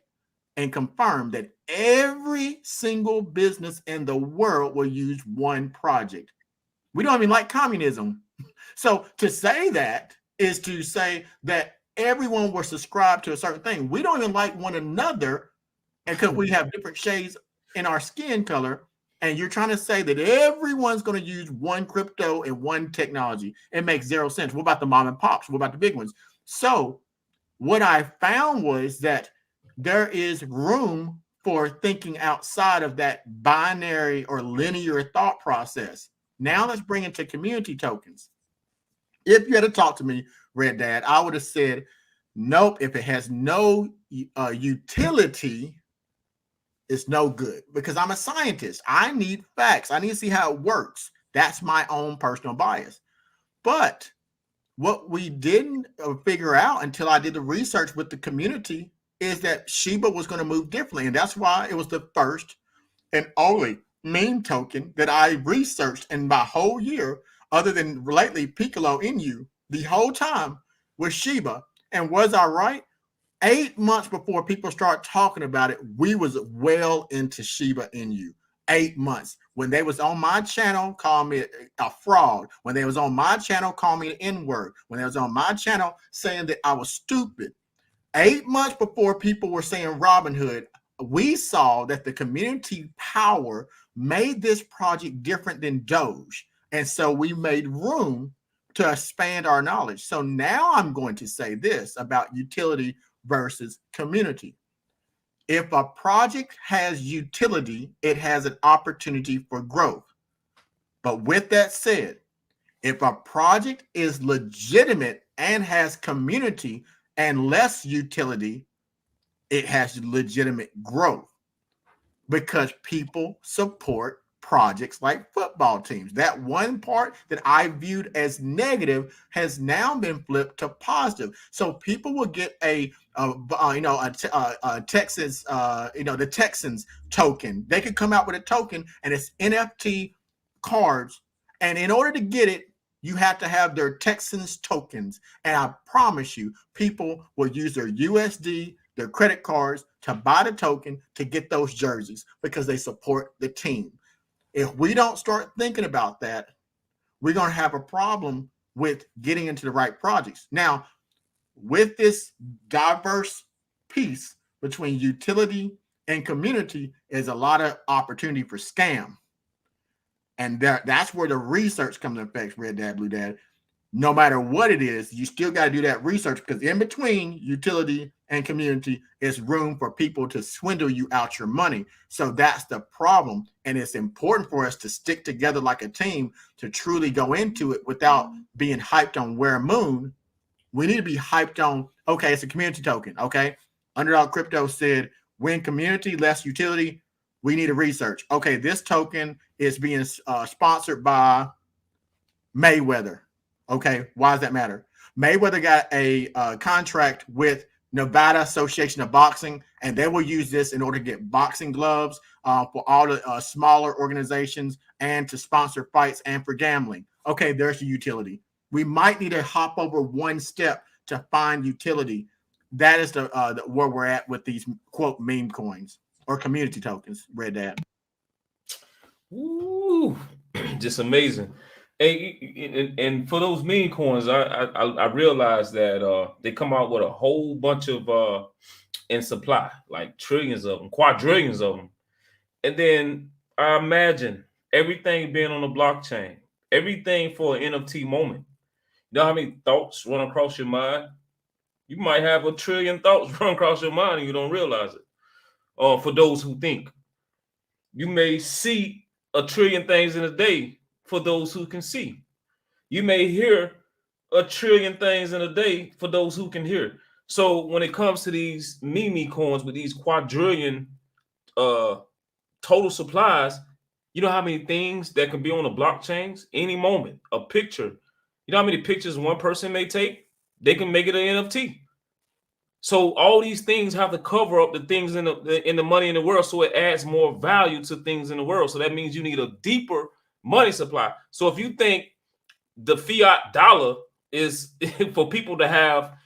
and confirm that every single business in the world will use one project. We don't even like communism. So to say that is to say that everyone will subscribe to a certain thing. We don't even like one another, and because we have different shades in our skin color, and you're trying to say that everyone's going to use one crypto and one technology. It makes zero sense. What about the mom and pops? What about the big ones? So what I found was that there is room for thinking outside of that binary or linear thought process. Now let's bring it to community tokens. If you had to talk to me, Red Dad, I would have said, nope, if it has no utility, it's no good, because I'm a scientist. I need facts. I need to see how it works. That's my own personal bias. But what we didn't figure out until I did the research with the community is that Shiba was going to move differently. And that's why it was the first and only meme token that I researched in my whole year, other than lately Piccolo Inu, the whole time was Shiba. And was I right? 8 months before people start talking about it, we was well into Shiba Inu. 8 months. When they was on my channel, call me a fraud. When they was on my channel, call me an N-word. When they was on my channel, saying that I was stupid. 8 months before people were saying Robinhood, we saw that the community power made this project different than Doge. And so we made room to expand our knowledge. So now I'm going to say this about utility versus community. If a project has utility, it has an opportunity for growth. But with that said, if a project is legitimate and has community and less utility, it has legitimate growth because people support projects like football teams. That one part that I viewed as negative has now been flipped to positive. So people will get a Texas, the Texans token. They could come out with a token and it's NFT cards. And in order to get it, you have to have their Texans tokens. And I promise you, people will use their USD, their credit cards to buy the token to get those jerseys because they support the team. If we don't start thinking about that, we're going to have a problem with getting into the right projects. Now, with this diverse piece between utility and community is a lot of opportunity for scam. And that's where the research comes in effect, Red Dad, Blue Dad. No matter what it is, you still got to do that research because in between utility and community is room for people to swindle you out your money. So that's the problem. And it's important for us to stick together like a team to truly go into it without being hyped on Where Moon. We need to be hyped on, okay, it's a community token. Okay. Underdog Crypto said, when community, less utility, we need to research. Okay, this token is being sponsored by Mayweather. Okay, why does that matter? Mayweather got a contract with Nevada Association of Boxing, and they will use this in order to get boxing gloves for all the smaller organizations and to sponsor fights and for gambling. Okay, there's the utility. We might need to hop over one step to find utility. That is the where we're at with these quote meme coins or community tokens. Red Dad. Ooh, just amazing. And for those meme coins, I realized that they come out with a whole bunch of in supply, like trillions of them, quadrillions of them. And then I imagine everything being on the blockchain, everything for an NFT moment. You know how many thoughts run across your mind? You might have 1 trillion thoughts run across your mind and you don't realize it. For those who think, you may see 1 trillion things in a day. For those who can see, you may hear 1 trillion things in a day for those who can hear. So when it comes to these meme coins with these quadrillion total supplies, you know how many things that can be on the blockchains any moment? A picture. You know how many pictures one person may take? They can make it an NFT. So all these things have to cover up the things in the money in the world, so it adds more value to things in the world. So that means you need a deeper money supply. So if you think the fiat dollar is for people to have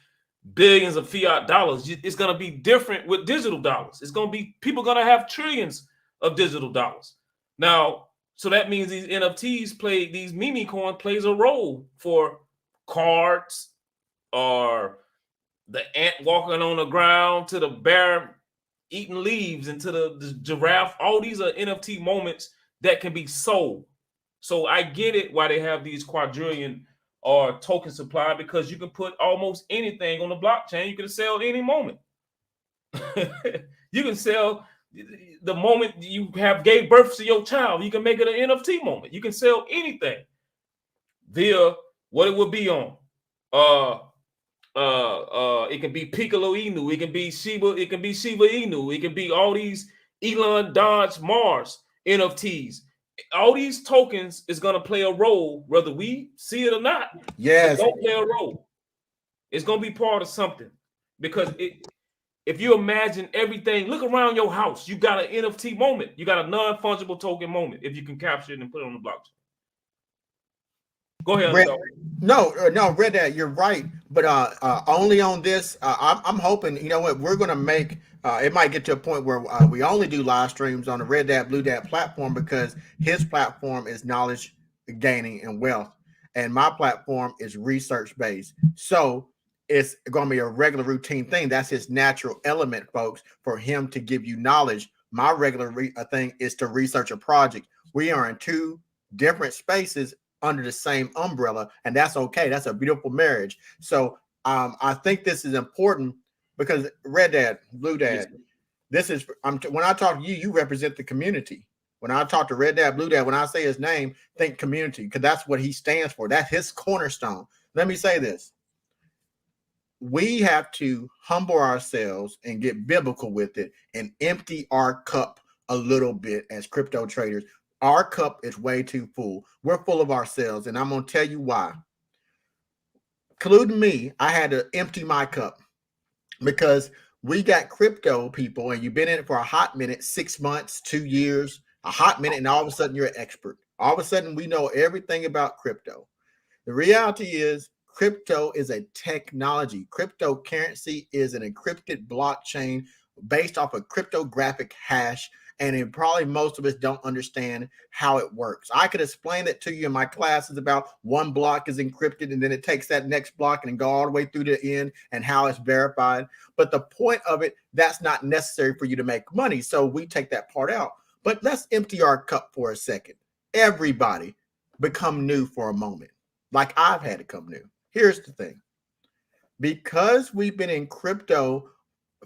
billions of fiat dollars, it's going to be different with digital dollars. It's going to be people going to have trillions of digital dollars. Now, so that means these NFTs these meme coin plays a role for cards or the ant walking on the ground to the bear eating leaves and to the giraffe. All these are NFT moments that can be sold. So I get it why they have these quadrillion or token supply, because you can put almost anything on the blockchain. You can sell any moment. You can sell the moment you gave birth to your child. You can make it an NFT moment. You can sell anything via what it would be on. It can be Piccolo Inu. It can be Shiba. It can be Shiba Inu. It can be all these Elon Dodge Mars NFTs. All these tokens is going to play a role, whether we see it or not. Yes, it's going to play a role. It's going to be part of something, because if you imagine everything, look around your house. You got an NFT moment. You got a non-fungible token moment if you can capture it and put it on the blockchain. Go ahead. No, Red Dad, you're right. But only on this, I'm hoping, you know what, we're going to make, it might get to a point where we only do live streams on the Red Dad, Blue Dad platform, because his platform is knowledge gaining and wealth. And my platform is research based. So it's going to be a regular routine thing. That's his natural element, folks, for him to give you knowledge. My regular thing is to research a project. We are in two different spaces under the same umbrella, and that's okay. That's a beautiful marriage. So I think this is important because Red Dad, Blue Dad, this is when I talk to you, you represent the community. When I talk to Red Dad, Blue Dad, when I say his name, think community, because that's what he stands for. That's his cornerstone. Let me say this. We have to humble ourselves and get biblical with it and empty our cup a little bit as crypto traders. Our cup is way too full. We're full of ourselves, and I'm going to tell you why. Including me, I had to empty my cup because we got crypto people, and you've been in it for a hot minute, 6 months, 2 years, a hot minute, and all of a sudden you're an expert. All of a sudden we know everything about crypto. The reality is crypto is a technology. Cryptocurrency is an encrypted blockchain based off a cryptographic hash, and probably most of us don't understand how it works. I could explain it to you in my classes about one block is encrypted, and then it takes that next block and go all the way through the end and how it's verified. But the point of it, that's not necessary for you to make money. So we take that part out. But let's empty our cup for a second. Everybody become new for a moment, like I've had to come new. Here's the thing. Because we've been in crypto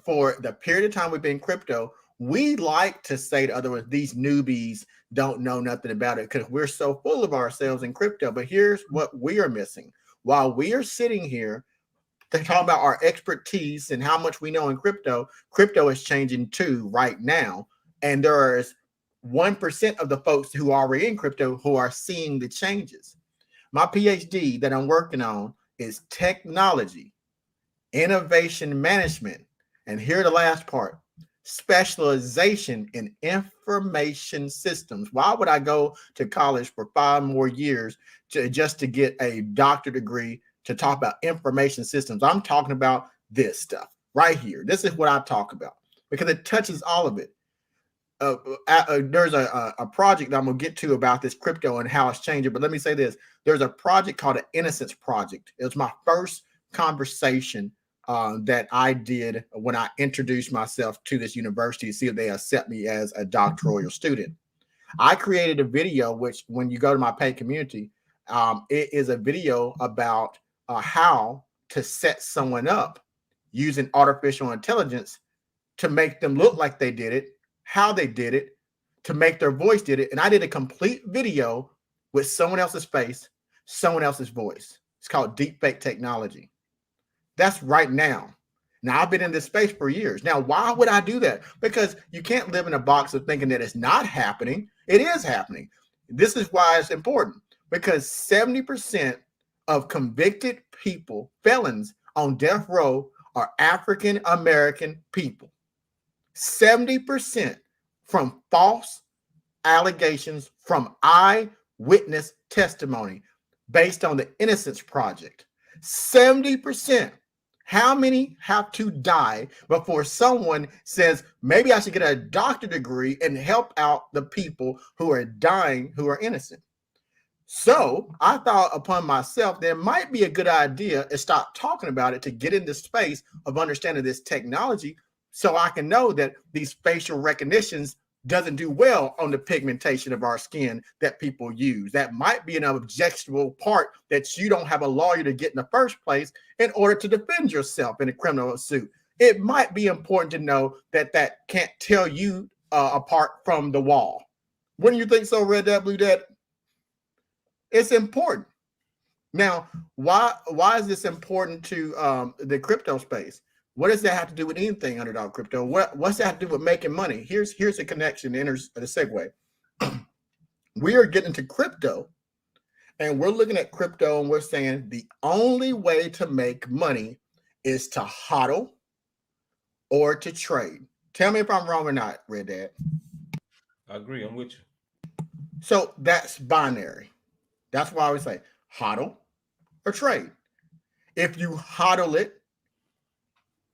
for the period of time we've been in crypto, we like to say to others, these newbies don't know nothing about it because we're so full of ourselves in crypto. But here's what we are missing. While we are sitting here to talk about our expertise and how much we know in crypto, crypto is changing too right now. And there is 1% of the folks who are already in crypto who are seeing the changes. My PhD that I'm working on is technology, innovation management. And here the last part, specialization in information systems. Why would I go to college for 5 more years just to get a doctorate degree to talk about information systems? I'm talking about this stuff right here. This is what I talk about because it touches all of it. There's a project that I'm going to get to about this crypto and how it's changing. But let me say this. There's a project called the Innocence Project. It was my first conversation that I did when I introduced myself to this university to see if they accept me as a doctoral student. I created a video, which when you go to my paid community, it is a video about how to set someone up using artificial intelligence to make them look like they did it, how they did it, to make their voice did it. And I did a complete video with someone else's face, someone else's voice. It's called deepfake technology. That's right now. Now, I've been in this space for years. Now, why would I do that? Because you can't live in a box of thinking that it's not happening. It is happening. This is why it's important, because 70% of convicted people, felons on death row, are African American people. 70% from false allegations from eyewitness testimony based on the Innocence Project. 70%. How many have to die before someone says, maybe I should get a doctorate degree and help out the people who are dying, who are innocent? So I thought upon myself, there might be a good idea to stop talking about it to get into space of understanding this technology, so I can know that these facial recognitions doesn't do well on the pigmentation of our skin that people use. That might be an objectionable part that you don't have a lawyer to get in the first place in order to defend yourself in a criminal suit. It might be important to know that that can't tell you apart from the wall. Wouldn't you think so, Red Dad, Blue Dad? It's important. Now, why is this important to the crypto space? What does that have to do with anything, Underdog Crypto? What's that have to do with making money? Here's a connection, the segue. We are getting to crypto, and we're looking at crypto, and we're saying the only way to make money is to hodl or to trade. Tell me if I'm wrong or not, Red Dad. I agree. I'm with you. So that's binary. That's why I always say hodl or trade. If you hodl it,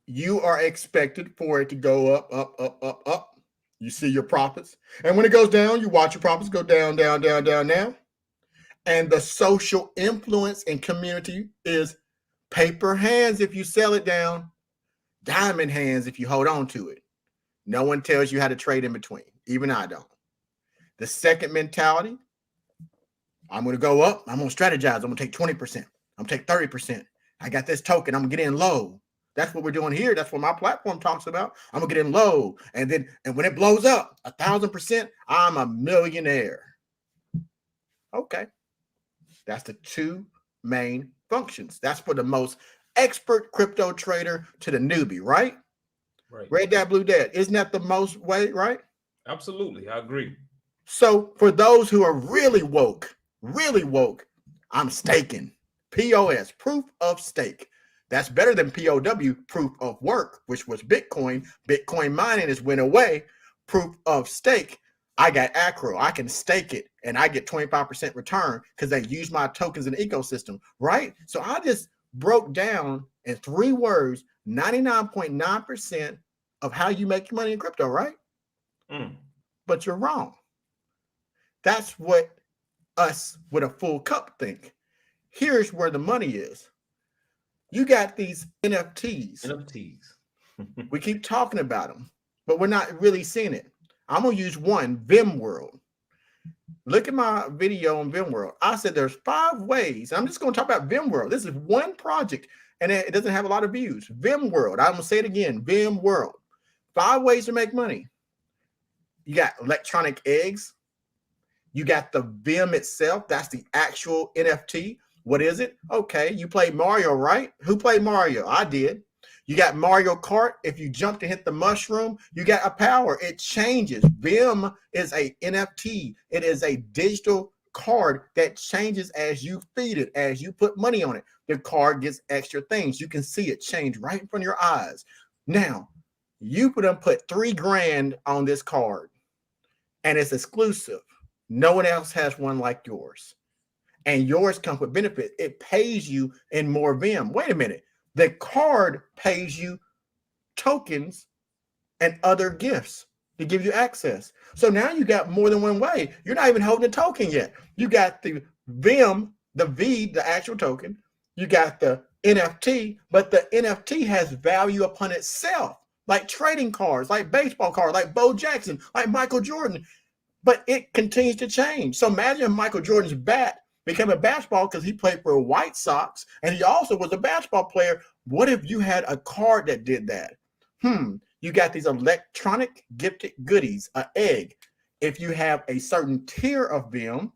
you are expected for it to go up, up, up, up, up. You see your profits. And when it goes down, you watch your profits go down, down, down, down, down. And the social influence and community is paper hands if you sell it down, diamond hands if you hold on to it. No one tells you how to trade in between. Even I don't. The second mentality, I'm going to go up. I'm going to strategize. I'm going to take 20%. I'm going to take 30%. I got this token. I'm going to get in low. That's what we're doing here. That's what my platform talks about. I'm going to get in low. And when it blows up 1,000%, I'm a millionaire. Okay. That's the two main functions. That's for the most expert crypto trader to the newbie, right? Right. Red Dad, Blue Dad. Isn't that the most way, right? Absolutely. I agree. So for those who are really woke, I'm staking. POS, proof of stake. That's better than POW, proof of work, which was Bitcoin. Bitcoin mining has went away. Proof of stake. I got Acro. I can stake it and I get 25% return because they use my tokens in the ecosystem, right? So I just broke down in 3 words 99.9% of how you make your money in crypto, right? But you're wrong. That's what us with a full cup think. Here's where the money is. You got these NFTs. We keep talking about them, but we're not really seeing it. I'm going to use one, VimWorld. Look at my video on VimWorld. I said there's 5 ways. I'm just going to talk about VimWorld. This is one project, and it doesn't have a lot of views. VimWorld. I'm going to say it again. VimWorld. 5 ways to make money. You got electronic eggs. You got the Vim itself. That's the actual NFT. What is it? Okay, you played Mario, right? Who played Mario? I did. You got Mario Kart. If you jump to hit the mushroom, you got a power. It changes. Vim is a NFT. It is a digital card that changes as you feed it, as you put money on it. The card gets extra things. You can see it change right in front of your eyes. Now, you put 3 grand on this card, and it's exclusive. No one else has one like yours. And yours comes with benefit. It pays you in more Vim. Wait a minute. The card pays you tokens and other gifts to give you access. So now you got more than one way. You're not even holding a token yet. You got the Vim, the V, the actual token. You got the NFT, but the NFT has value upon itself, like trading cards, like baseball cards, like Bo Jackson, like Michael Jordan. But it continues to change. So imagine Michael Jordan's bat became a basketball because he played for the White Sox and he also was a basketball player. What if you had a card that did that? You got these electronic gifted goodies, an egg. If you have a certain tier of Vim,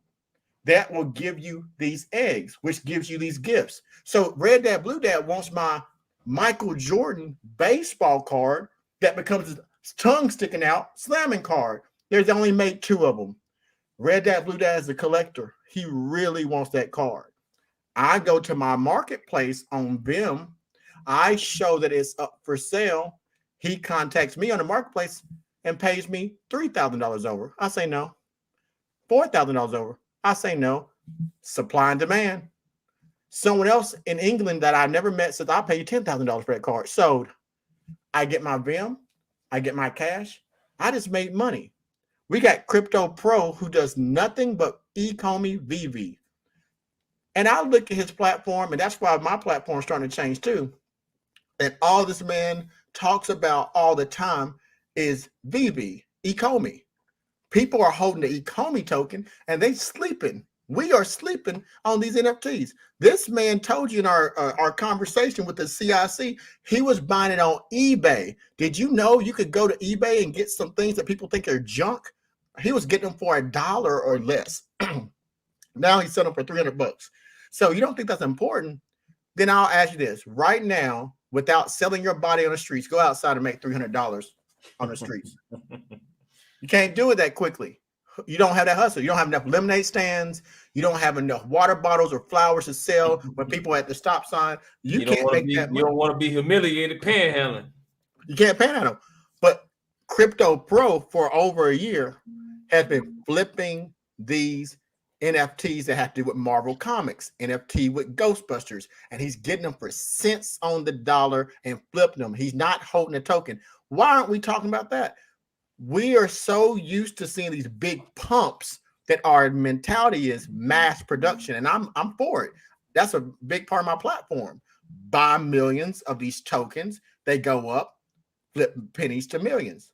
that will give you these eggs, which gives you these gifts. So Red Dad, Blue Dad wants my Michael Jordan baseball card that becomes his tongue sticking out slamming card. There's only made 2 of them. Red Dad, Blue Dad is a collector. He really wants that card. I go to my marketplace on Vim. I show that it's up for sale. He contacts me on the marketplace and pays me $3,000 over. I say no. $4,000 over. I say no. Supply and demand. Someone else in England that I never met says, I'll pay you $10,000 for that card. Sold. I get my Vim. I get my cash. I just made money. We got Crypto Pro who does nothing but eComey VV. And I look at his platform, and that's why my platform is starting to change too. And all this man talks about all the time is VV, eComey. People are holding the eComey token and they sleeping. We are sleeping on these NFTs. This man told you in our conversation with the CIC, he was buying it on eBay. Did you know you could go to eBay and get some things that people think are junk? He was getting them for $1 or less. Now he's selling them for $300. So you don't think that's important? Then I'll ask you this right now, without selling your body on the streets, go outside and make $300 on the streets. You can't do it that quickly. You don't have that hustle. You don't have enough lemonade stands. You don't have enough water bottles or flowers to sell when people are at the stop sign. You can't make that money. You don't want to be humiliated panhandling. You can't panhandle. But Crypto Pro for over a year has been flipping these NFTs that have to do with Marvel Comics, NFT with Ghostbusters, and he's getting them for cents on the dollar and flipping them. He's not holding a token. Why aren't we talking about that? We are so used to seeing these big pumps that our mentality is mass production, and I'm for it. That's a big part of my platform. Buy millions of these tokens, they go up, flip pennies to millions.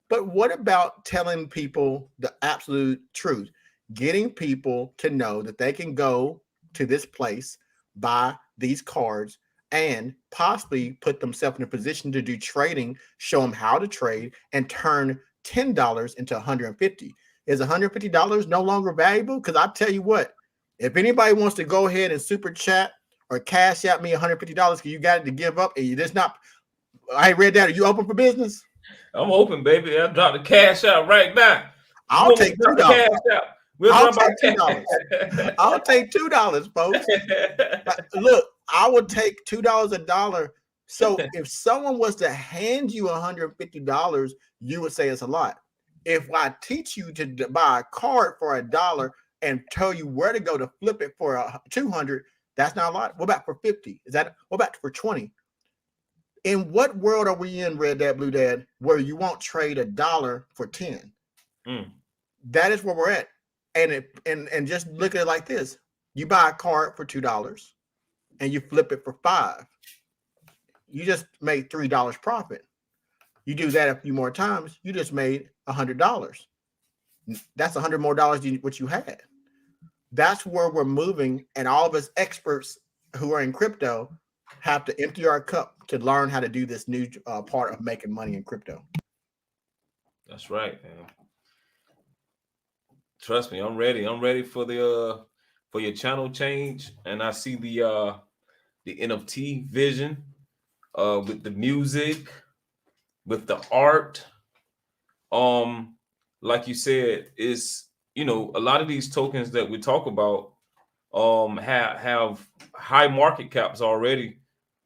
But what about telling people the absolute truth? getting people to know that they can go to this place, buy these cards, and possibly put themselves in a position to do trading, show them how to trade, and turn $10 into $150. Is $150 no longer valuable? Because I tell you what, if anybody wants to go ahead and super chat or cash out me $150 because you got it to give up, and you just not, I read that. Are you open for business? I'm open, baby. I'll drop the cash out right now. I'll take $2. I'll take $2. I'll take $2, folks. Look, I would take $2 a dollar. So if someone was to hand you $150, you would say it's a lot. If I teach you to buy a card for $1 and tell you where to go to flip it for $200, that's not a lot. What about for 50? What about for 20? In what world are we in, Red Dad, Blue Dad, where you won't trade $1 for 10? That is where we're at. And just look at it like this. You buy a card for $2 and you flip it for $5. You just made $3 profit. You do that a few more times, you just made $100. That's $100 more than what you had. That's where we're moving, and all of us experts who are in crypto have to empty our cup to learn how to do this new part of making money in crypto. That's right, man. Trust me, I'm ready. I'm ready for the for your channel change, and I see the NFT vision with the music, with the art. Like you said, is a lot of these tokens that we talk about have high market caps already.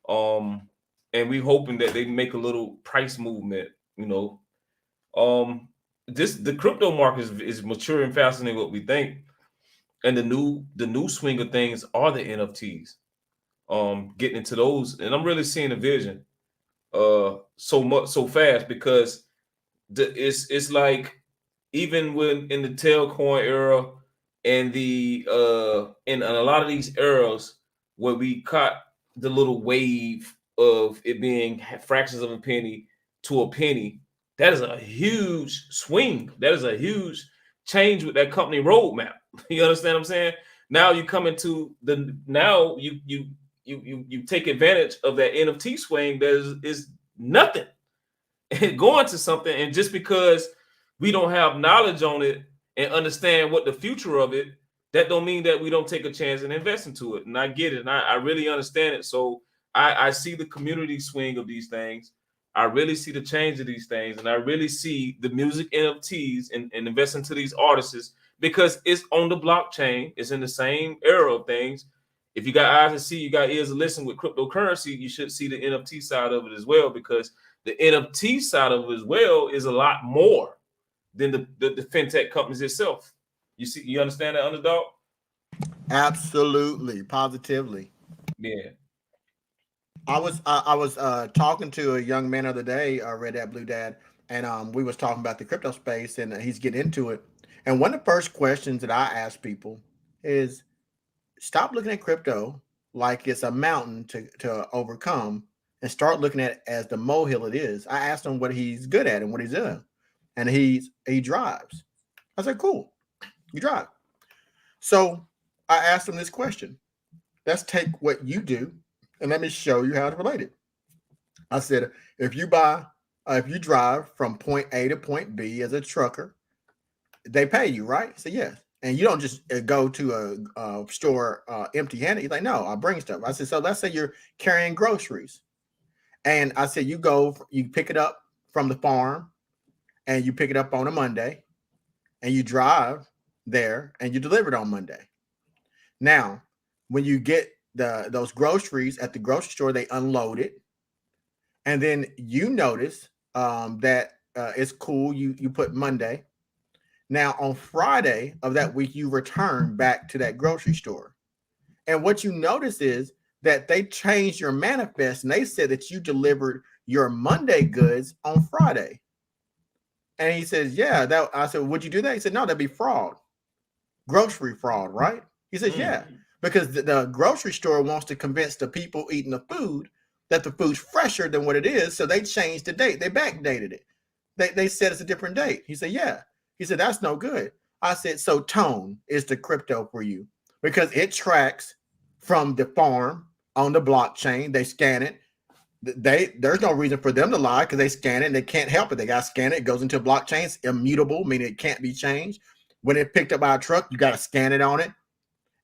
And we hoping that they make a little price movement, the crypto market is maturing faster than what we think. And the new swing of things are the NFTs. Getting into those, and I'm really seeing a vision so fast, because it's like, even when in the tailcoin era and in a lot of these eras where we caught the little wave of it being fractions of a penny to a penny, that is a huge swing. That is a huge change with that company roadmap. You understand what I'm saying? Now you come into you take advantage of that NFT swing that is nothing going to something, and just because we don't have knowledge on it and understand what the future of it, that don't mean that we don't take a chance and invest into it. And I get it, and I really understand it. So I see the community swing of these things. I really see the change of these things, and I really see the music NFTs and invest into these artists, because it's on the blockchain. It's in the same era of things. If you got eyes to see, you got ears to listen with cryptocurrency, you should see the NFT side of it as well, because the NFT side of it as well is a lot more than the fintech companies itself. You understand that, Underdog? Absolutely, positively. Yeah. I was talking to a young man the other day, Red Dad, Blue Dad, and we was talking about the crypto space, and he's getting into it. And one of the first questions that I ask people is, stop looking at crypto like it's a mountain to overcome, and start looking at it as the molehill it is. I asked him what he's good at and what he's doing, and he drives. I said, cool, you drive. So I asked him this question. Let's take what you do and let me show you how to relate it. I said, if you drive from point A to point B as a trucker, they pay you, right? So yes. And you don't just go to a store empty-handed. He's like, no, I bring stuff. I said, so let's say you're carrying groceries. And I said, you pick it up from the farm, and you pick it up on a Monday, and you drive there and you deliver it on Monday. Now, when you get those groceries at the grocery store, they unload it. And then you notice that it's cool. You put Monday. Now, on Friday of that week, you return back to that grocery store. And what you notice is that they changed your manifest, and they said that you delivered your Monday goods on Friday. And he says, yeah. I said, would you do that? He said, no, that'd be fraud. Grocery fraud, right? He says, yeah. Because the grocery store wants to convince the people eating the food that the food's fresher than what it is. So they changed the date. They backdated it. They said it's a different date. He said, yeah. He said, that's no good. I said, so Tone is the crypto for you because it tracks from the farm on the blockchain. They scan it. There's no reason for them to lie because they scan it and they can't help it. They got to scan it. It goes into a blockchain. It's immutable, meaning it can't be changed. When it's picked up by a truck, you got to scan it on it.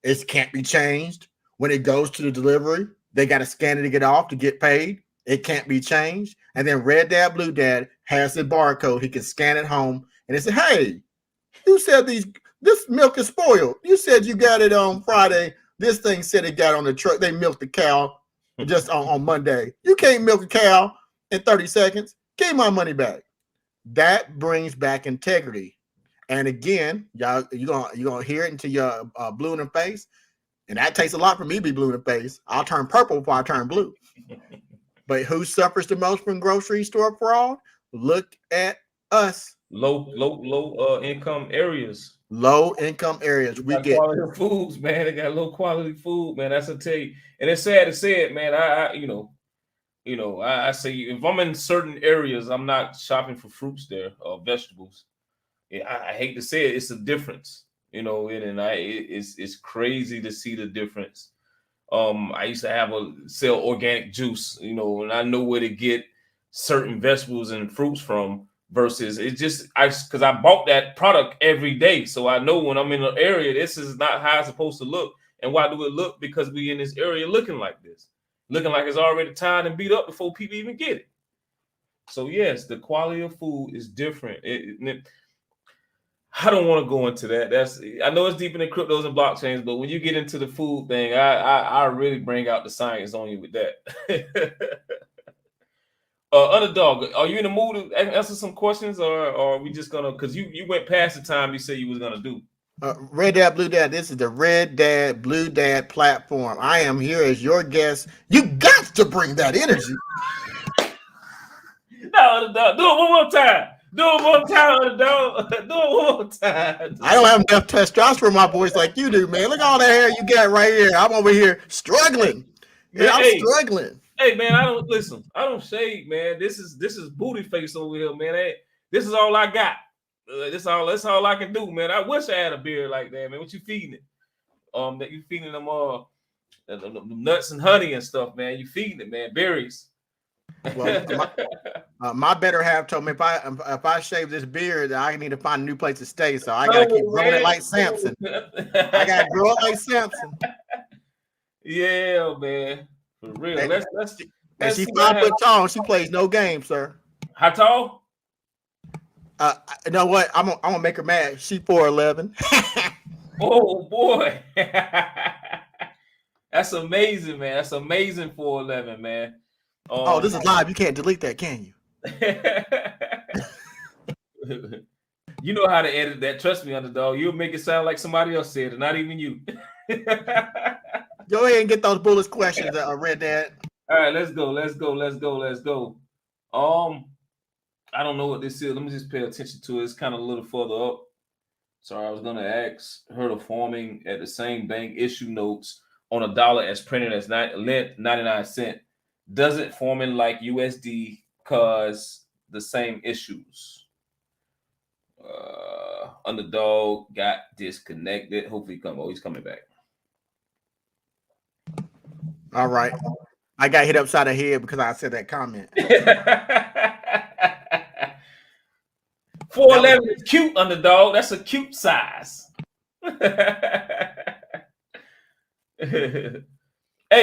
It can't be changed. When it goes to the delivery, they got to scan it to get off to get paid. It can't be changed. And then Red Dad, Blue Dad has the barcode. He can scan it home and it says, hey, you said this milk is spoiled. You said you got it on Friday. This thing said it got on the truck. They milked the cow just on Monday. You can't milk a cow in 30 seconds. Give my money back. That brings back integrity. And again, y'all, you're gonna hear it until you're blue in the face. And that takes a lot for me to be blue in the face. I'll turn purple before I turn blue. But who suffers the most from grocery store fraud? Look at us. Low income areas. Low income areas. We get quality foods, man. They got low quality food, man. That's a tell you. And it's sad to say it, man. I say if I'm in certain areas, I'm not shopping for fruits there or vegetables. I hate to say it, it's a difference, it's crazy to see the difference. I used to sell organic juice, and I know where to get certain vegetables and fruits from versus because I bought that product every day. So I know when I'm in an area, this is not how it's supposed to look. And why do it look? Because we in this area looking like this, looking like it's already tied and beat up before people even get it. So yes, the quality of food is different. I don't want to go into that. I know it's deep in the cryptos and blockchains, but when you get into the food thing, I really bring out the science on you with that. Underdog, are you in the mood to answer some questions, or are we just gonna? Because you went past the time you said you was gonna do. Red Dad, Blue Dad. This is the Red Dad, Blue Dad platform. I am here as your guest. You got to bring that energy. No, Underdog, do it one more time. Do it one more time, Underdog. Do it one more time. I don't have enough testosterone in my voice like you do, man. Look at all that hair you got right here. I'm over here struggling. Yeah, I'm struggling. Hey, man, I don't shade, man. This is booty face over here, man. Hey, this is all I got. That's all I can do, man. I wish I had a beard like that, man. What you feeding it? That you feeding them nuts and honey and stuff, man. You feeding it, man. Berries. Well, my better half told me if I shave this beard, I need to find a new place to stay. So I gotta keep growing it like Samson. I gotta grow it like Samson. Yeah, man. For real. Let's and she's 5 foot tall. She plays no game, sir. How tall? You know what? I'm gonna make her mad. She 4'11". Oh boy. That's amazing, man. That's amazing 4'11", man. Oh, this is live. You can't delete that, can you? You know how to edit that. Trust me, Underdog. You'll make it sound like somebody else said it, not even you. Go ahead and get those bullets questions, Red Dad. All right, let's go. I don't know what this is. Let me just pay attention to it. It's kind of a little further up. Sorry, I was gonna ask her to forming at the same bank issue notes on $1 as printed as 99 cents. Does it forming like USD cause the same issues? Underdog got disconnected. Hopefully he's coming back. All right. I got hit upside the head because I said that comment. 4'11" is cute, Underdog. That's a cute size. Hey,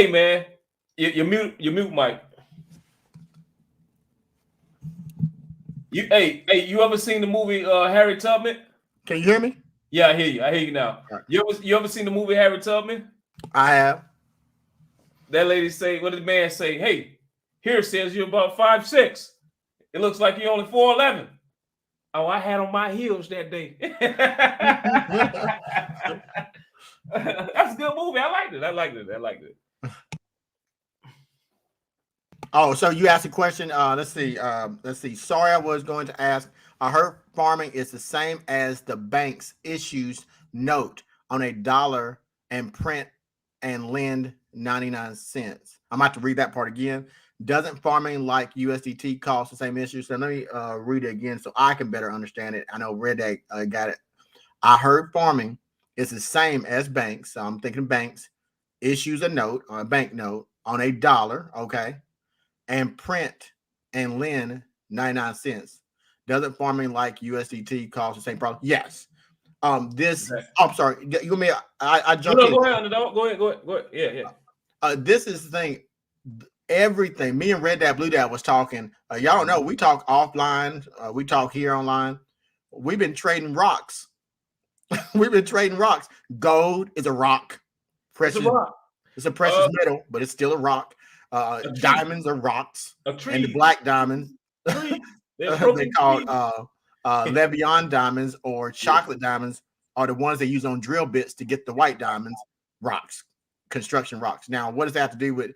man. You mute, Mike. You ever seen the movie Harry Tubman? Can you hear me? Yeah, I hear you now. Right. You ever seen the movie Harry Tubman? I have. That lady say, what did the man say? Hey, here says you're about 5'6". It looks like you're only 4'11". Oh, I had on my heels that day. That's a good movie. I liked it. Oh, so you asked a question. Let's see. Sorry, I was going to ask. I heard farming is the same as the bank's issues note on $1 and print and lend 99 cents. I'm about to read that part again. Doesn't farming like USDT cause the same issues? So let me read it again so I can better understand it. I know Red Egg got it. I heard farming is the same as banks. So I'm thinking banks issues a note or a bank note on $1, okay, and print and lend 99 cents. Doesn't farming like USDT cause the same problem? Yes. This Okay. I'm sorry. You mean I No, jumped in. go ahead, underdog. Go ahead. Yeah. This is the thing. Everything. Me and Red Dad Blue Dad was talking. Y'all don't know. We talk offline. We talk here online. We've been trading rocks. We've been trading rocks. Gold is a rock. Precious. It's a rock. It's a precious metal, but it's still a rock. Diamonds are rocks. A tree. And the black diamonds. Tree. They call Levion diamonds or chocolate diamonds are the ones they use on drill bits to get the white diamonds, rocks, construction rocks. Now, what does that have to do with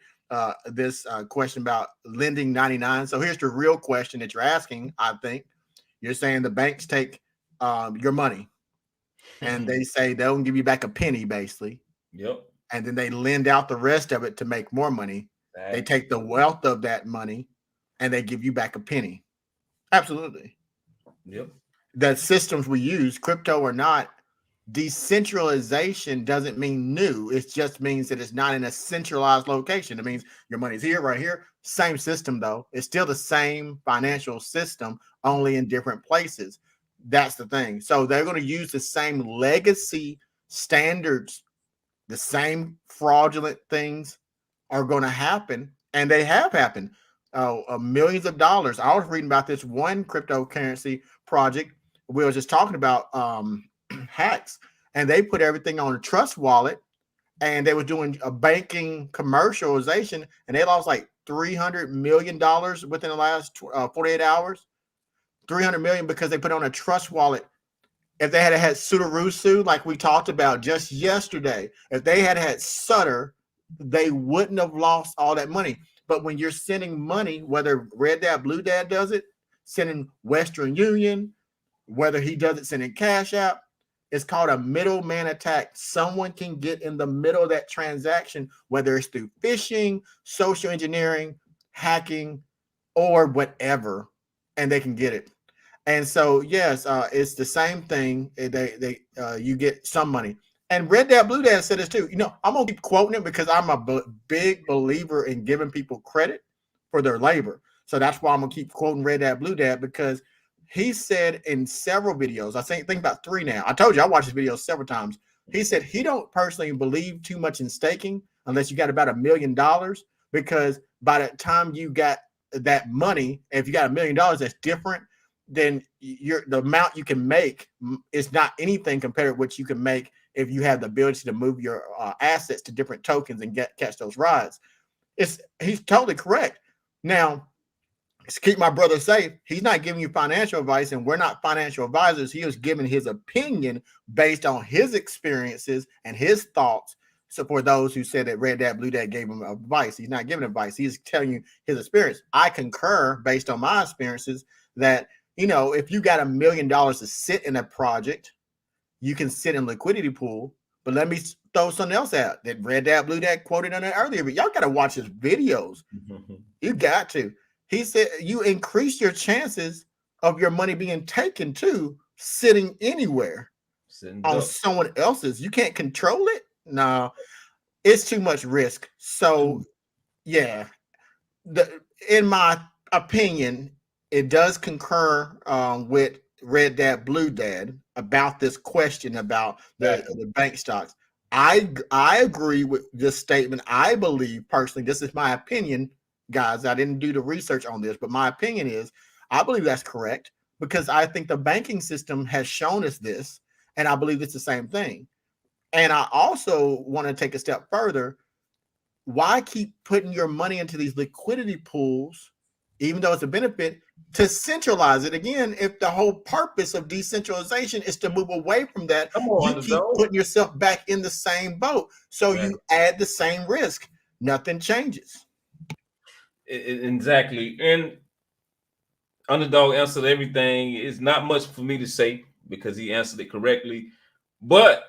this question about lending 99? So here's the real question that you're asking. I think you're saying the banks take your money and they say they'll give you back a penny, basically. Yep. And then they lend out the rest of it to make more money. They take the wealth of that money and they give you back a penny. Absolutely. Yep. The systems we use, crypto or not, decentralization doesn't mean new. It just means that it's not in a centralized location. It means your money's here, right here. Same system, though. It's still the same financial system, only in different places. That's the thing. So they're going to use the same legacy standards. The same fraudulent things are going to happen, and they have happened. Millions of dollars. I was reading about this one cryptocurrency project. We were just talking about hacks, and they put everything on a trust wallet, and they were doing a banking commercialization, and they lost like $300 million within the last 48 hours. 300 million because they put on a trust wallet. If they had had Sudarusu, like we talked about just yesterday, if they had had Sutter, they wouldn't have lost all that money. But when you're sending money, whether Red Dad, Blue Dad does it, sending Western Union, whether he does it sending Cash App, it's called a middleman attack. Someone can get in the middle of that transaction, whether it's through phishing, social engineering, hacking, or whatever, and they can get it. And so, yes, it's the same thing. You get some money. And Red Dad Blue Dad said this too. You know, I'm gonna keep quoting it because I'm a big believer in giving people credit for their labor. So that's why I'm gonna keep quoting Red Dad Blue Dad, because he said in several videos, I think about 3 now. I told you I watched his videos several times. He said he don't personally believe too much in staking unless you got about $1 million, because by the time you got that money, if you got $1 million, that's different. Then the amount you can make is not anything compared to what you can make if you have the ability to move your assets to different tokens and catch those rides. He's totally correct. Now, to keep my brother safe, he's not giving you financial advice, and we're not financial advisors. He was giving his opinion based on his experiences and his thoughts. So for those who said that Red Dad Blue Dad gave him advice, he's not giving advice. He's telling you his experience. I concur based on my experiences that, you know, if you got $1 million to sit in a project, you can sit in liquidity pool. But let me throw something else out that Red Dad Blue Dad quoted on it earlier. But y'all got to watch his videos. You got to. He said you increase your chances of your money being taken too, sitting anywhere on someone else's. You can't control it. No, it's too much risk. So, yeah, in my opinion, it does concur with Red Dad Blue Dad about this question about the bank stocks. I agree with this statement. I believe personally, this is my opinion, guys. I didn't do the research on this, but my opinion is I believe that's correct, because I think the banking system has shown us this, and I believe it's the same thing. And I also want to take a step further. Why keep putting your money into these liquidity pools, even though it's a benefit, to centralize it? Again, if the whole purpose of decentralization is to move away from that, you keep putting yourself back in the same boat. So you add the same risk. Nothing changes. Exactly. And Underdog answered everything. It's not much for me to say because he answered it correctly. But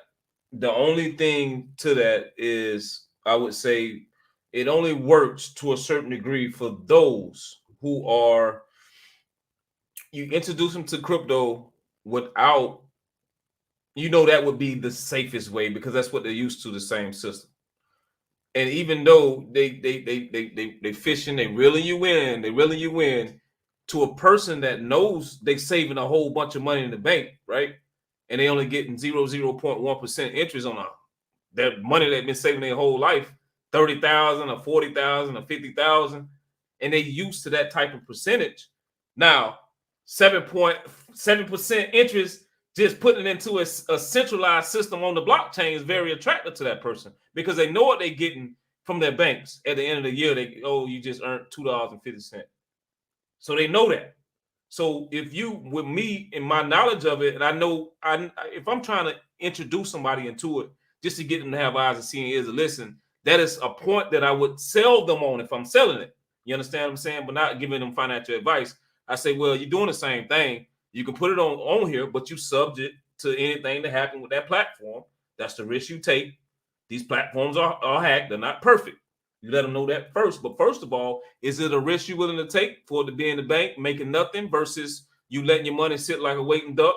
the only thing to that is, I would say, it only works to a certain degree for those who are, you introduce them to crypto without you know that would be the safest way because that's what they're used to, the same system. And even though they fishing, they reeling you in to a person that knows they saving a whole bunch of money in the bank, right? And they only getting 0.1% interest on that money they've been saving their whole life, 30,000 or 40,000 or 50,000, and they used to that type of percentage. Now, 7.7% interest, just putting it into a centralized system on the blockchain is very attractive to that person because they know what they're getting from their banks at the end of the year. You just earned $2.50. So they know that. So if you, with me and my knowledge of it, and I know if I'm trying to introduce somebody into it, just to get them to have eyes and see and ears to listen, that is a point that I would sell them on if I'm selling it. You understand what I'm saying? But not giving them financial advice. I say, well, you're doing the same thing. You can put it on here, but you subject to anything that happen with that platform. That's the risk you take. These platforms are hacked. They're not perfect. You let them know that first. But first of all, is it a risk you're willing to take for it to be in the bank making nothing versus you letting your money sit like a waiting duck,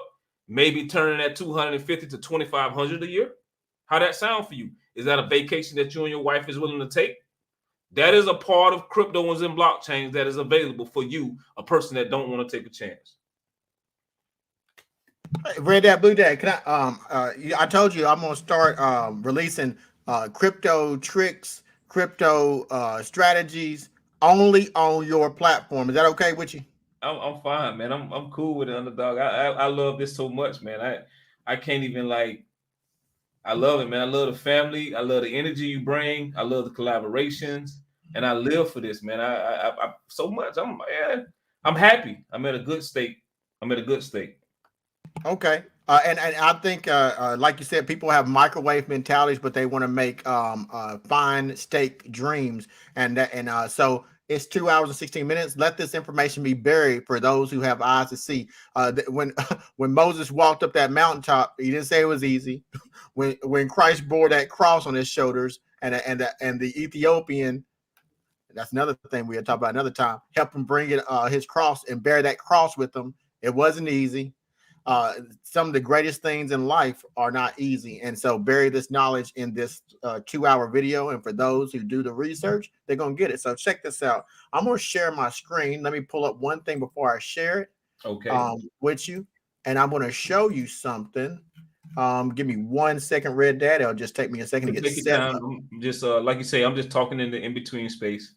maybe turning that $250 to $2,500 a year? How that sound for you? Is that a vacation that you and your wife is willing to take? That is a part of cryptos and blockchains that is available for you, a person that don't want to take a chance. Red Dad, Blue Dad, can I told you I'm gonna start releasing crypto tricks, crypto strategies only on your platform. Is that okay with you? I'm fine, man. I'm cool with it, underdog. I love this so much, man. I can't even I love it, man. I love the family. I love the energy you bring. I love the collaborations, and I live for this, man. I so much. I'm happy. I'm at a good state. Okay. And I think, like you said, people have microwave mentalities, but they want to make fine steak dreams. So it's 2 hours and 16 minutes. Let this information be buried for those who have eyes to see. When Moses walked up that mountaintop, he didn't say it was easy. When Christ bore that cross on his shoulders, and the Ethiopian, that's another thing we'll talk about another time, help him bring it his cross and bear that cross with him. It wasn't easy. Some of the greatest things in life are not easy. And so bury this knowledge in this 2-hour video. And for those who do the research, they're going to get it. So check this out. I'm going to share my screen. Let me pull up one thing before I share it with you. And I'm going to show you something. Give me 1 second, Red Dad. It'll just take me a second to get set up. I'm just like you say, I'm just talking in the in-between space.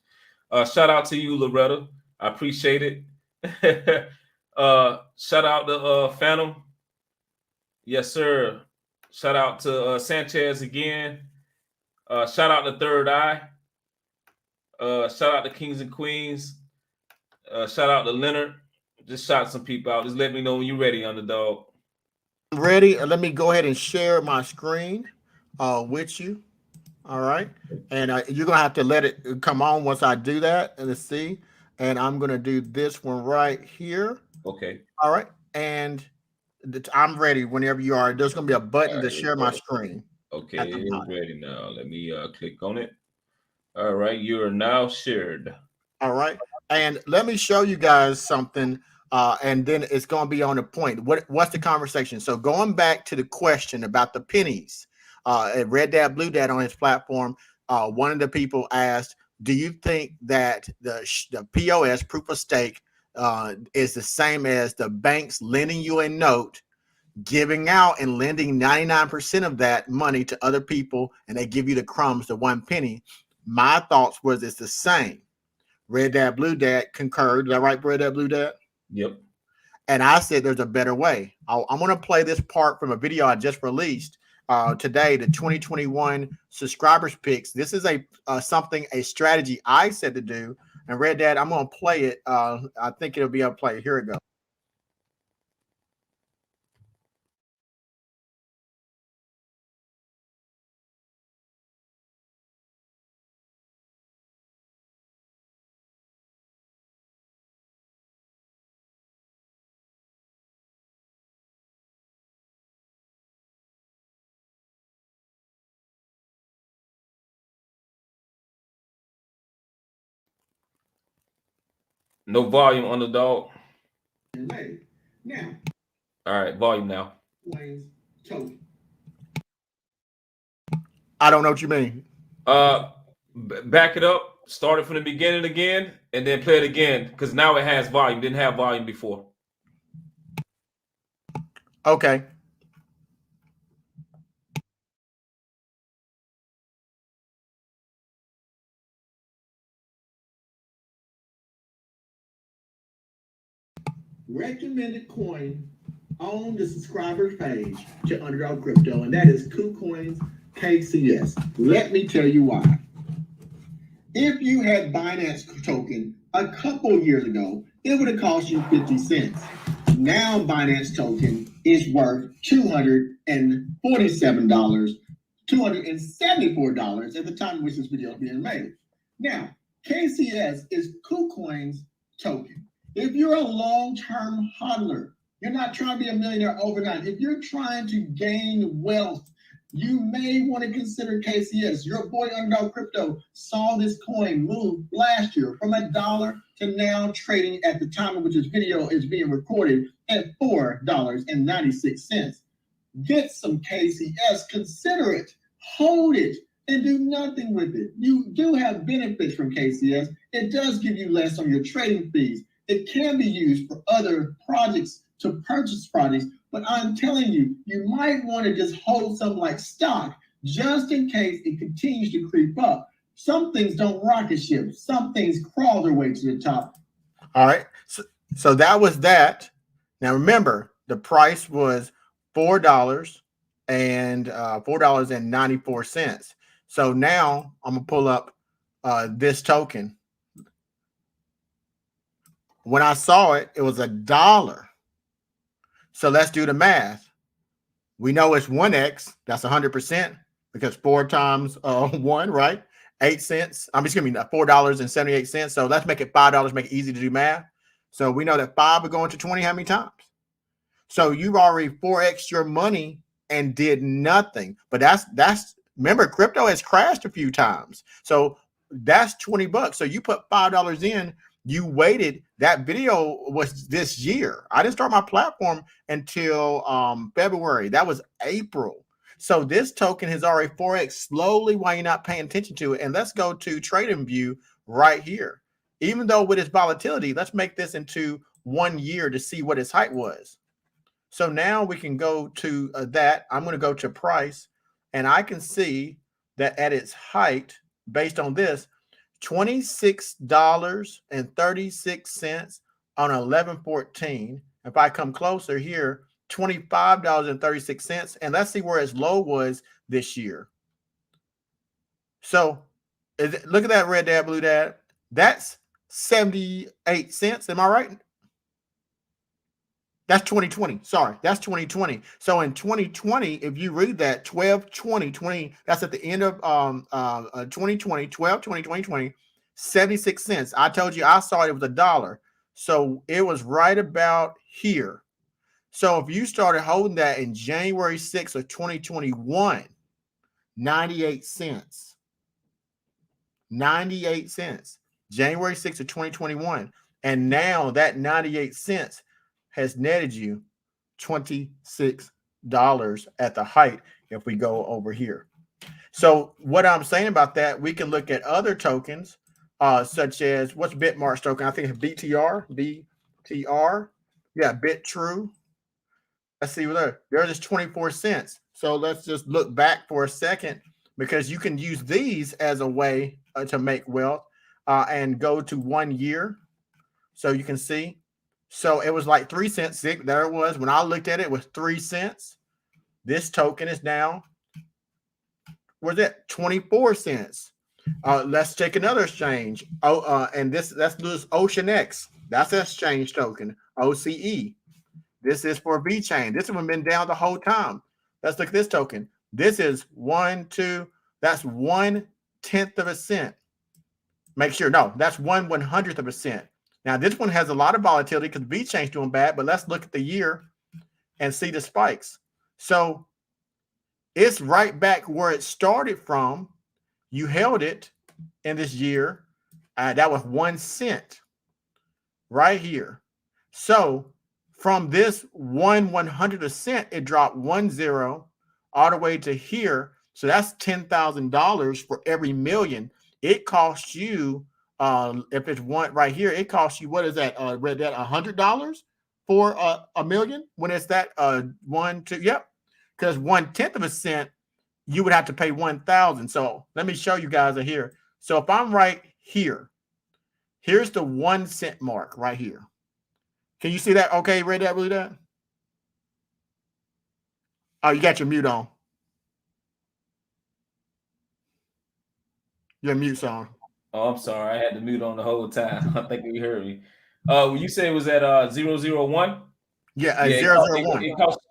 Shout out to you, Loretta. I appreciate it. Shout out to Phantom. Yes, sir. Shout out to Sanchez again. Shout out to Third Eye. Shout out to Kings and Queens. Shout out to Leonard. Just shout some people out. Just let me know when you're ready, underdog. I'm ready. Let me go ahead and share my screen with you. All right. And you're going to have to let it come on once I do that. And let's see. And I'm going to do this one right here. Okay. All right. And I'm ready whenever you are. There's going to be a button to share my screen. Okay, it's ready now. Let me click on it. All right, you are now shared. All right. And let me show you guys something. And then it's going to be on the point. What's the conversation? So going back to the question about the pennies, Red Dad, Blue Dad on his platform, one of the people asked, do you think that the POS, proof of stake, is the same as the banks lending you a note, giving out and lending 99% of that money to other people, and they give you the crumbs, the 1 penny? My thoughts was it's the same. Red Dad, Blue Dad concurred. Is that right, Red Dad, Blue Dad? Yep. And I said there's a better way. I'm going to play this part from a video I just released today, the 2021 subscribers picks. This is a strategy I said to do. And Red Dad, I'm going to play it. I think it'll be able to play. Here we go. No volume, underdog. Now. All right, volume now. token? I don't know what you mean. Back it up, start it from the beginning again, and then play it again, because now it has volume. Didn't have volume before. Okay. Recommended coin on the subscribers page to Underdog Crypto, and that is KuCoin's KCS. Let me tell you why. If you had Binance token a couple years ago, it would have cost you 50 cents. Now Binance token is worth $247, $274 at the time in which this video is being made. Now, KCS is KuCoin's token. If you're a long-term hodler, you're not trying to be a millionaire overnight. If you're trying to gain wealth, you may want to consider KCS. Your boy Underdog Crypto saw this coin move last year from $1 to now trading at the time in which this video is being recorded at $4.96. Get some KCS, consider it, hold it, and do nothing with it. You do have benefits from KCS. It does give you less on your trading fees. It can be used for other projects, to purchase projects, but I'm telling you, you might want to just hold something like stock just in case it continues to creep up. Some things don't rocket ship. Some things crawl their way to the top. All right. So that was that. Now remember, the price was $4 and $4.94. So now I'm gonna pull up this token. When I saw it, it was $1. So let's do the math. We know it's 1x. That's 100% because 4 times 1, right? 8 cents. Excuse me, $4.78. So let's make it $5. Make it easy to do math. So we know that 5 would go into 20 how many times? So you've already 4x your money and did nothing. But that's remember, crypto has crashed a few times. So that's $20. So you put $5 in. You waited. That video was this year. I didn't start my platform until February. That was April. So this token has already 4x slowly while you're not paying attention to it. And let's go to TradingView right here. Even though with its volatility, let's make this into 1 year to see what its height was. So now we can go to that. I'm going to go to price, and I can see that at its height, based on this, $26.36 on 11/14. If I come closer here, $25.36, and let's see where its low was this year. So look at that, red dad, blue dad. That's 78 cents. Am I right? That's 2020. Sorry, that's 2020. So in 2020, if you read that 12/20/20, that's at the end of 2020, 12/20/2020, 76 cents. I told you I saw it was $1. So it was right about here. So if you started holding that in January 6th of 2021, 98 cents. 98 cents. January 6th of 2021. And now that 98 cents has netted you $26 at the height if we go over here. So what I'm saying about that, we can look at other tokens, such as what's Bitmart's token? I think it's BTR. Yeah, BitTrue. Let's see what there's just 24 cents. So let's just look back for a second, because you can use these as a way to make wealth and go to 1 year. So you can see. So it was like 3 cents. There it was. When I looked at it, it was 3 cents. This token is now, where's it? 24 cents. Let's take another exchange. And that's OceanX. That's an exchange token. OCE. This is for VeChain. This one been down the whole time. Let's look at this token. This is 1, 2. That's 1/10 of a cent. Make sure. No, that's 1/100th of a cent. Now, this one has a lot of volatility because VeChain's doing bad, but let's look at the year and see the spikes. So it's right back where it started from. You held it in this year. That was 1 cent right here. So from this 1/100th, it dropped 1 0 all the way to here. So that's $10,000 for every million. It costs you, if it's one right here, it costs you, what is that? Read that $100 for a million when it's that 1, 2, yep. Because 1/10 of a cent, you would have to pay 1,000. So let me show you guys here. So if I'm right here, here's the 1 cent mark right here. Can you see that? Okay, read that, really that? Oh, you got your mute on. Your mute's on. Oh, I'm sorry. I had the mute on the whole time. I think you heard me. When you say it was at 001? Yeah, Yeah, 001.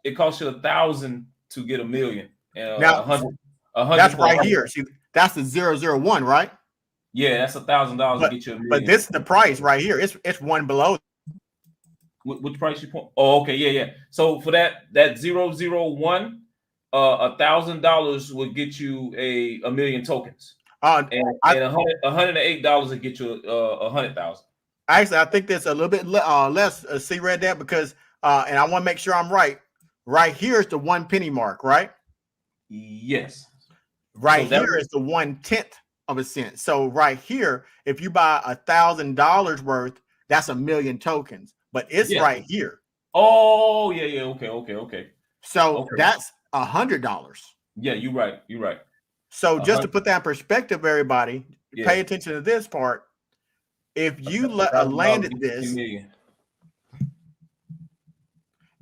It costs you 1,000 to get a million. Now, 100. That's right here. See, that's the 001, right? Yeah, that's $1,000 to get you a million. But this is the price right here. It's one below. Which price you point? Oh, okay, yeah. So for that 001, $1,000 would get you a million tokens. And $108 would get you 100,000. Actually, I think that's a little bit less. See, read that because and I want to make sure I'm right. Right here is the 1 penny mark, right? Yes. Right so here is the 1/10 of a cent. So right here, if you buy $1,000 worth, that's a million tokens. But it's right here. Oh, yeah. Okay. So that's $100. Yeah, you're right. So just to put that in perspective, everybody, pay attention to this part. If you landed this,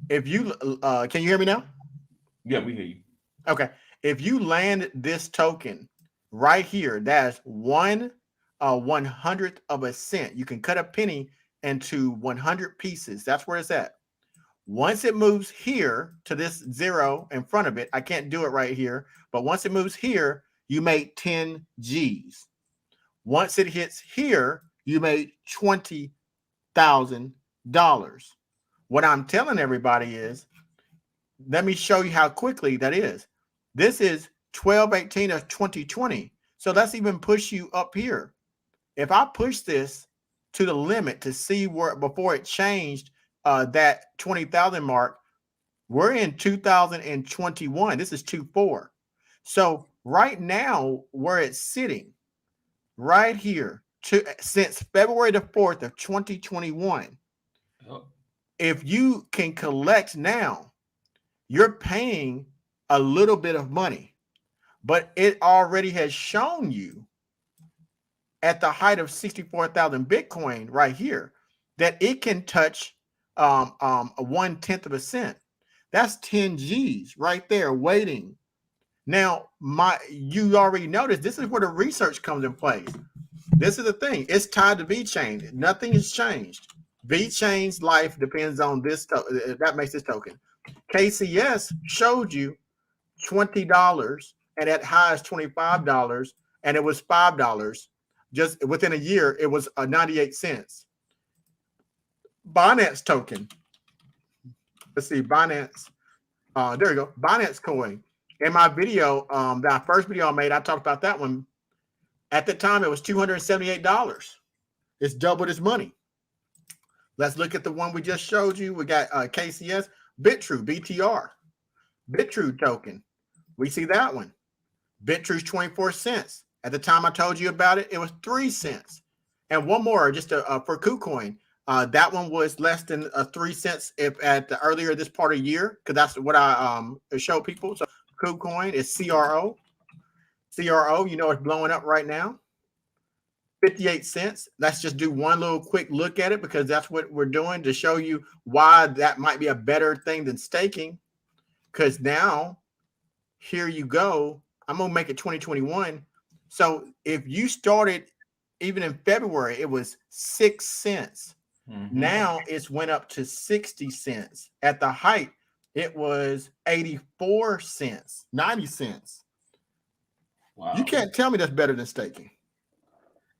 if you can you hear me now? Yeah, we hear you. Okay. If you land this token right here, that's 1/100th of a cent. You can cut a penny into 100 pieces. That's where it's at. Once it moves here to this 0 in front of it, I can't do it right here, but once it moves here, you made 10 G's. Once it hits here, you made $20,000. What I'm telling everybody is, let me show you how quickly that is. This is 12/18 of 2020. So let's even push you up here. If I push this to the limit to see where before it changed that 20,000 mark, we're in 2021. This is 24. So right now, where it's sitting, right here, since February the 4th of 2021, if you can collect now, you're paying a little bit of money, but it already has shown you at the height of 64,000 Bitcoin right here that it can touch a 1/10 of a cent. That's 10 G's right there waiting. Now, you already noticed this is where the research comes in place. This is the thing. It's tied to VeChain. Nothing has changed. VeChain's life depends on this. That makes this token. KCS showed you $20 and at highs $25, and it was $5. Just within a year, it was 98 cents. Binance token. Let's see, Binance. There you go. Binance coin. In my video, that first video I made, I talked about that one. At the time, it was $278. It's doubled its money. Let's look at the one we just showed you. We got KCS, Bitrue, BTR, Bitrue token. We see that one. Bitrue's 24 cents. At the time I told you about it, it was 3 cents. And one more, just for KuCoin. That one was less than 3 cents if at the earlier this part of the year, because that's what I show people. So KuCoin is CRO. CRO, you know, it's blowing up right now. 58 cents. Let's just do one little quick look at it because that's what we're doing to show you why that might be a better thing than staking. Because now, here you go. I'm going to make it 2021. So if you started even in February, it was 6 cents. Mm-hmm. Now it's went up to 60 cents. At the height, it was 84 cents, 90 cents. Wow. You can't tell me that's better than staking.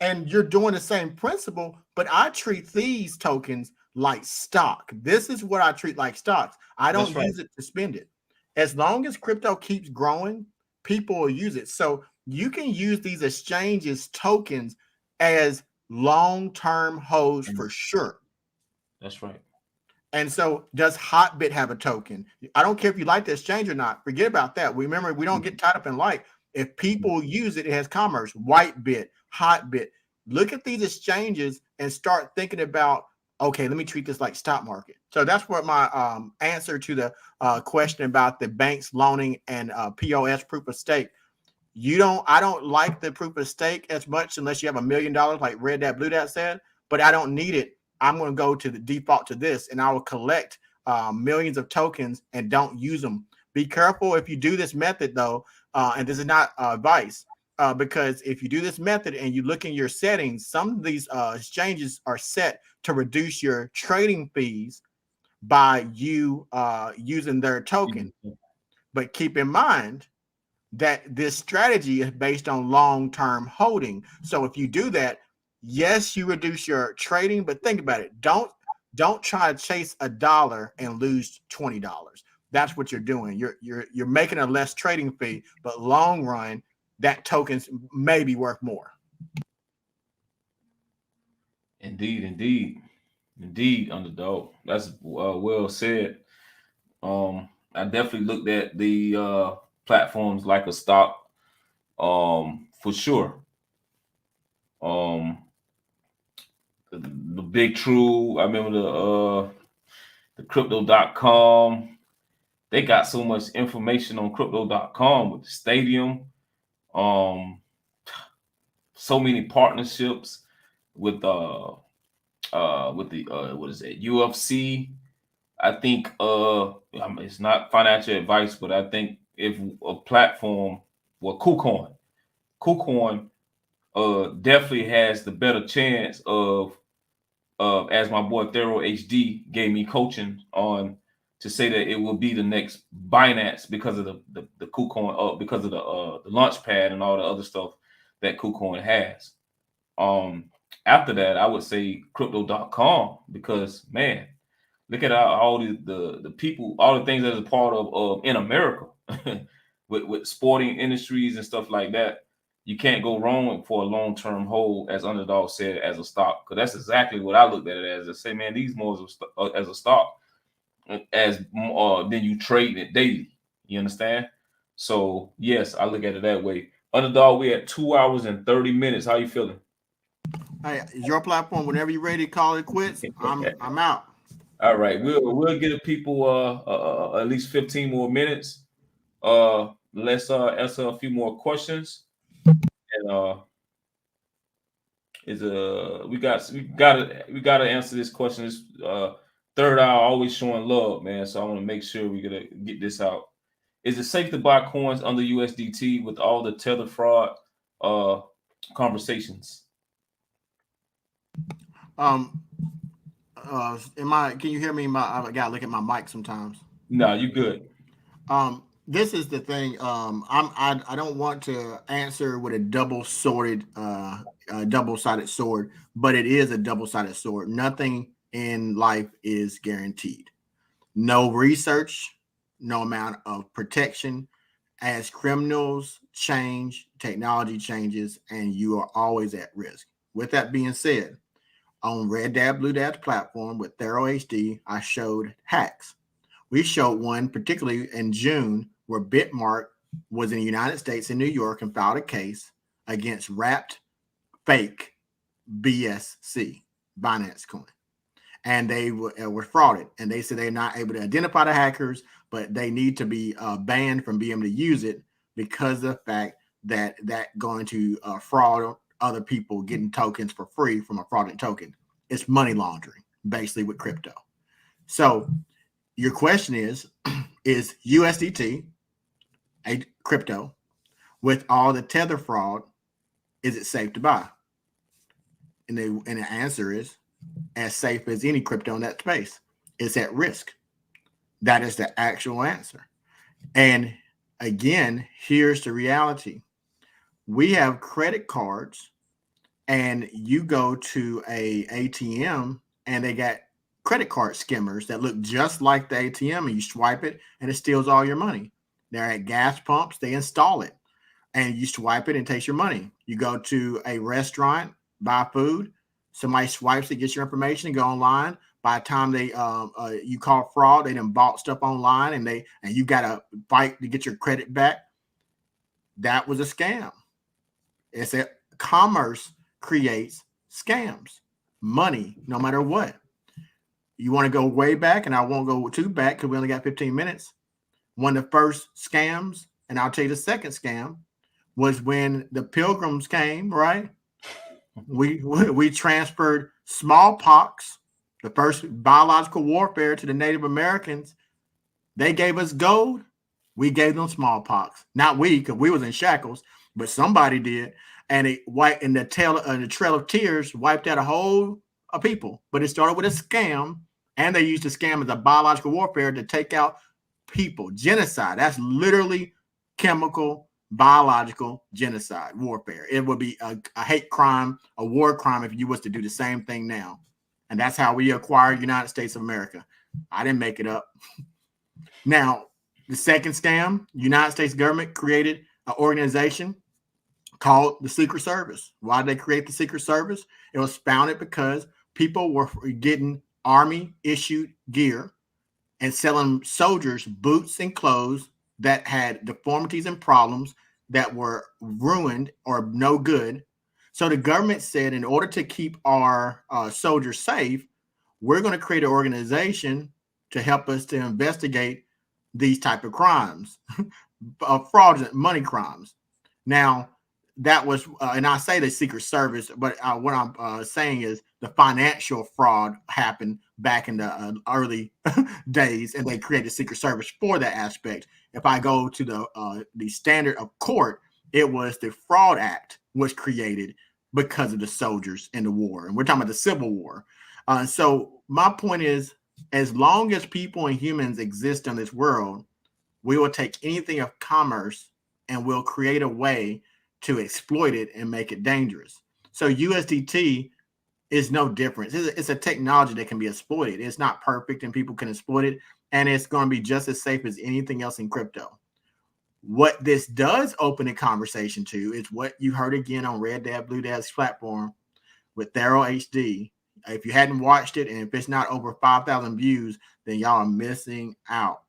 And you're doing the same principle, but I treat these tokens like stock. This is what I treat like stocks. I don't use it to spend it. As long as crypto keeps growing, people will use it. So you can use these exchanges tokens as long-term holds for sure. That's right. And so does Hotbit have a token? I don't care if you like the exchange or not. Forget about that. Remember, we don't get tied up in like. If people use it, it has commerce. Whitebit, Hotbit. Look at these exchanges and start thinking about, okay, let me treat this like stock market. So that's what my answer to the question about the banks loaning and POS, proof of stake. I don't like the proof of stake as much unless you have $1 million, like Red Dad Blue Dad said, but I don't need it. I'm going to go to the default to this, and I will collect millions of tokens and don't use them. Be careful if you do this method, though, and this is not advice, because if you do this method and you look in your settings, some of these exchanges are set to reduce your trading fees by you using their token. But keep in mind that this strategy is based on long-term holding. So if you do that, yes, you reduce your trading, but think about it. Don't try to chase $1 and lose $20. That's what you're doing. You're making a less trading fee, but long run, that tokens may be worth more. Indeed, underdog. That's well said. I definitely looked at the platforms like a stock, for sure. The Big True, I remember the crypto.com. They got so much information on crypto.com with the stadium. So many partnerships with the what is it, UFC. I think it's not financial advice, but I think if a platform, well, KuCoin definitely has the better chance of as my boy Thero HD gave me coaching on, to say that it will be the next Binance because of the KuCoin, because of the launch pad and all the other stuff that KuCoin has. After that, I would say crypto.com, because man, look at all the people, all the things that is a part of in America with sporting industries and stuff like that. You can't go wrong for a long-term hold, as Underdog said, as a stock, because that's exactly what I looked at it as. I say, man, these more as a stock, as then you trade it daily. You understand? So yes, I look at it that way. Underdog, we at 2 hours and 30 minutes. How you feeling? Hey, your platform. Whenever you're ready to call it quits, I'm out. All right, we'll get the people at least 15 more minutes. Let's answer a few more questions. And we gotta answer this question. This third hour always showing love, man. So I want to make sure we gotta get this out. Is it safe to buy coins under USDT with all the tether fraud conversations? Can you hear me? I gotta look at my mic sometimes. No, you good. This is the thing. I don't want to answer with a double-sided sword, but it is a double-sided sword. Nothing in life is guaranteed. No research, no amount of protection. As criminals change, technology changes, and you are always at risk. With that being said, on Red Dad Blue Dad's platform with Thero HD, I showed hacks. We showed one particularly in June where Bitmark was in the United States in New York and filed a case against wrapped fake BSC, Binance Coin. And they were frauded. And they said they're not able to identify the hackers, but they need to be banned from being able to use it because of the fact that going to fraud other people getting tokens for free from a fraudulent token. It's money laundering, basically, with crypto. So your question is USDT a crypto with all the tether fraud, is it safe to buy? And the answer is as safe as any crypto in that space. It's at risk. That is the actual answer. And again, here's the reality. We have credit cards, and you go to a ATM and they got credit card skimmers that look just like the ATM, and you swipe it and it steals all your money. They're at gas pumps, they install it, and you swipe it and takes your money. You go to a restaurant, buy food, somebody swipes it, gets your information, and go online, By the time they you call fraud, they done bought stuff online, and you got to fight to get your credit back. That was a scam. It's a commerce creates scams, money, no matter what. You want to go way back, and I won't go too back because we only got 15 minutes. One of the first scams, and I'll tell you the second scam, was when the Pilgrims came, right? We transferred smallpox, the first biological warfare, to the Native Americans. They gave us gold. We gave them smallpox. Not we, because we was in shackles, but somebody did. And it wiped in the Trail of Tears, wiped out a whole people. But it started with a scam, and they used the scam as a biological warfare to take out people. Genocide. That's literally chemical, biological genocide warfare. It would be a hate crime, a war crime if you was to do the same thing now. And that's how we acquired United States of America. I didn't make it up. Now, the second scam, United States government created an organization called the Secret Service. Why did they create the Secret Service? It was founded because people were getting Army issued gear and selling soldiers boots and clothes that had deformities and problems that were ruined or no good. So the government said, in order to keep our soldiers safe, we're going to create an organization to help us to investigate these type of crimes, fraudulent money crimes. Now, that was, and I say the Secret Service, but what I'm saying is the financial fraud happened back in the early days, and they created Secret Service for that aspect. If I go to the standard of court, it was the Fraud Act was created because of the soldiers in the war, and we're talking about the Civil War. So my point is, as long as people and humans exist in this world, we will take anything of commerce and we'll create a way to exploit it and make it dangerous. So USDT is no different. It's a technology that can be exploited. It's not perfect and people can exploit it, and it's going to be just as safe as anything else in crypto. What this does open a conversation to is what you heard again on Red Dad Blue Dad's platform with Thorough HD. If you hadn't watched it, and if it's not over 5,000 views, then y'all are missing out.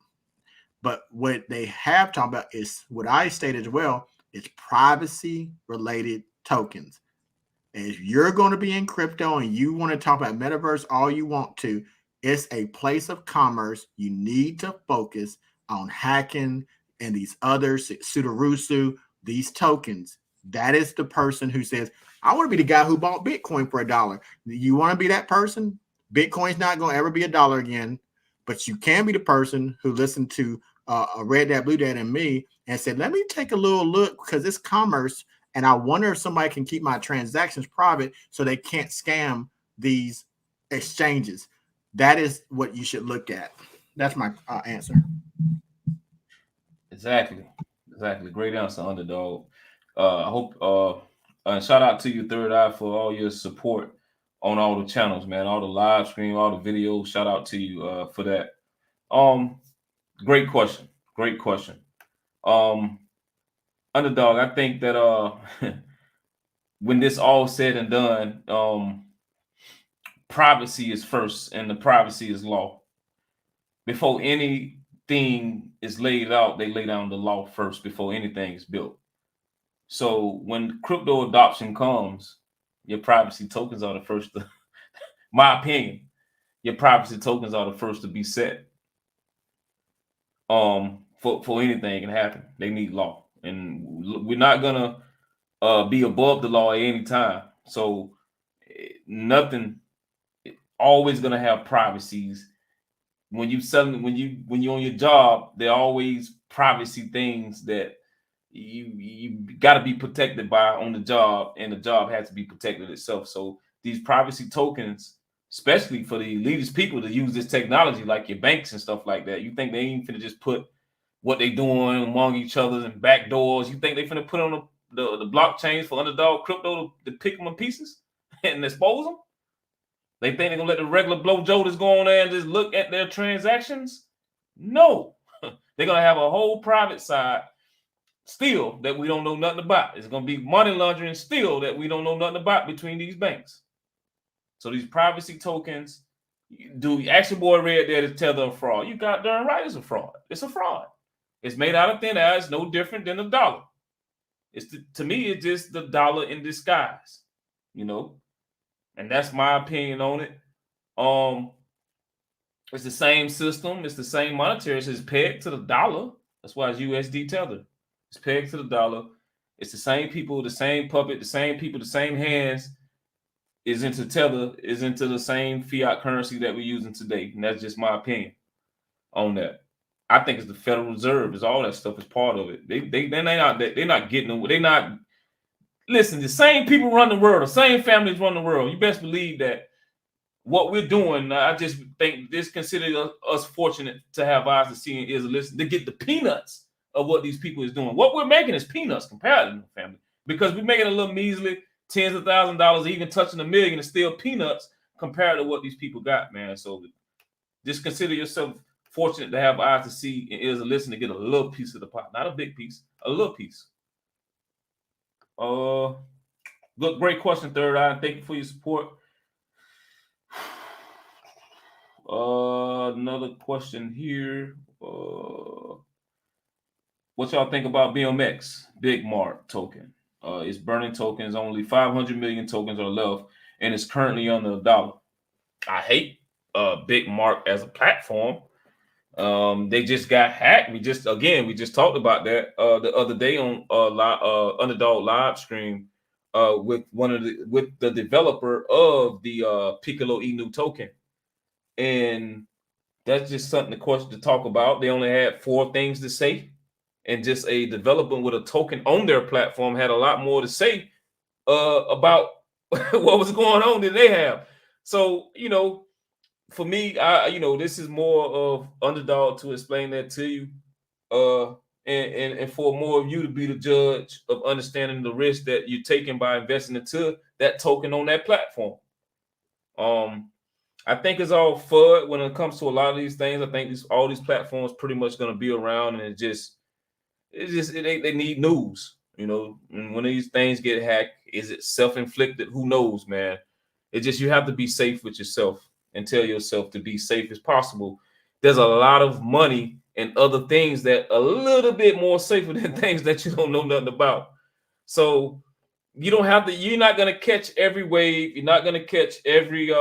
But what they have talked about is what I stated as well. It's privacy-related tokens. And if you're going to be in crypto and you want to talk about metaverse all you want to, it's a place of commerce. You need to focus on hacking and these other Sudorusu, these tokens. That is the person who says, I want to be the guy who bought Bitcoin for $1. You want to be that person? Bitcoin's not going to ever be $1 again, but you can be the person who listened to a Red Dad, Blue Dad, and me and said, let me take a little look because it's commerce, and I wonder if somebody can keep my transactions private so they can't scam these exchanges. That is what you should look at. That's my answer. Exactly. Great answer, Underdog. I hope shout out to you, Third Eye, for all your support on all the channels, man. All the live stream, all the videos. Shout out to you for that. Great question. Underdog, I think that when this all said and done, privacy is first, and the privacy is law. Before anything is laid out, they lay down the law first before anything is built. So when crypto adoption comes, your privacy tokens are the first to, my opinion, your privacy tokens are the first to be set. For anything can happen. They need law. And we're not gonna be above the law at any time. So nothing always gonna have privacies. When you're on your job, there are always privacy things that you got to be protected by on the job, and the job has to be protected itself. So these privacy tokens, especially for the elitist people to use this technology, like your banks and stuff like that, you think they ain't finna just put what they doing among each other and back doors? You think they finna put on the blockchains for Underdog Crypto to pick them in pieces and expose them? They think they're gonna let the regular Blow Joe just go on there and just look at their transactions? No. They're gonna have a whole private side still that we don't know nothing about. It's gonna be money laundering still that we don't know nothing about between these banks. So these privacy tokens Do ask your boy Red there to tell them fraud? You got darn right, it's a fraud. It's a fraud. It's made out of thin air. It's no different than a dollar. To me, it's just the dollar in disguise, you know, and that's my opinion on it. It's the same system. It's the same monetary. It's pegged to the dollar. That's why it's USD tether. It's pegged to the dollar. It's the same people, the same puppet, the same people, the same hands is into tether, is into the same fiat currency that we're using today. And that's just my opinion on that. I think it's the Federal Reserve. Is all that stuff is part of it. They're not getting them. They're not. Listen, the same people run the world. The same families run the world. You best believe that what we're doing. I just think this consider us fortunate to have eyes to see and ears to listen to get the peanuts of what these people is doing. What we're making is peanuts compared to the family, because we're making a little measly tens of thousands of dollars, even touching $1 million, is still peanuts compared to what these people got, man. So just consider yourself fortunate to have eyes to see and ears to listen to get a little piece of the pot, not a big piece, a little piece. Look, great question, Third Eye. Thank you for your support. Another question here. What y'all think about BMX, Big Mark token? It's burning tokens. Only 500 million tokens are left, and it's currently under $1. I hate Big Mark as a platform. They just got hacked. We just talked about that the other day on Underdog live stream with the developer of the Piccolo Inu token, and that's just something to talk about. They only had 4 things to say, and just a developer with a token on their platform had a lot more to say about what was going on than they have. So, you know, for me, this is more of Underdog to explain that to you, and for more of you to be the judge of understanding the risk that you're taking by investing into that token on that platform. I think it's all FUD when it comes to a lot of these things. I think all these platforms pretty much going to be around, and they need news, you know. And when these things get hacked, is it self-inflicted? Who knows, man? It's just you have to be safe with yourself and tell yourself to be safe as possible. There's a lot of money and other things that a little bit more safer than things that you don't know nothing about. So you don't have to. You're not going to catch every wave. You're not going to catch every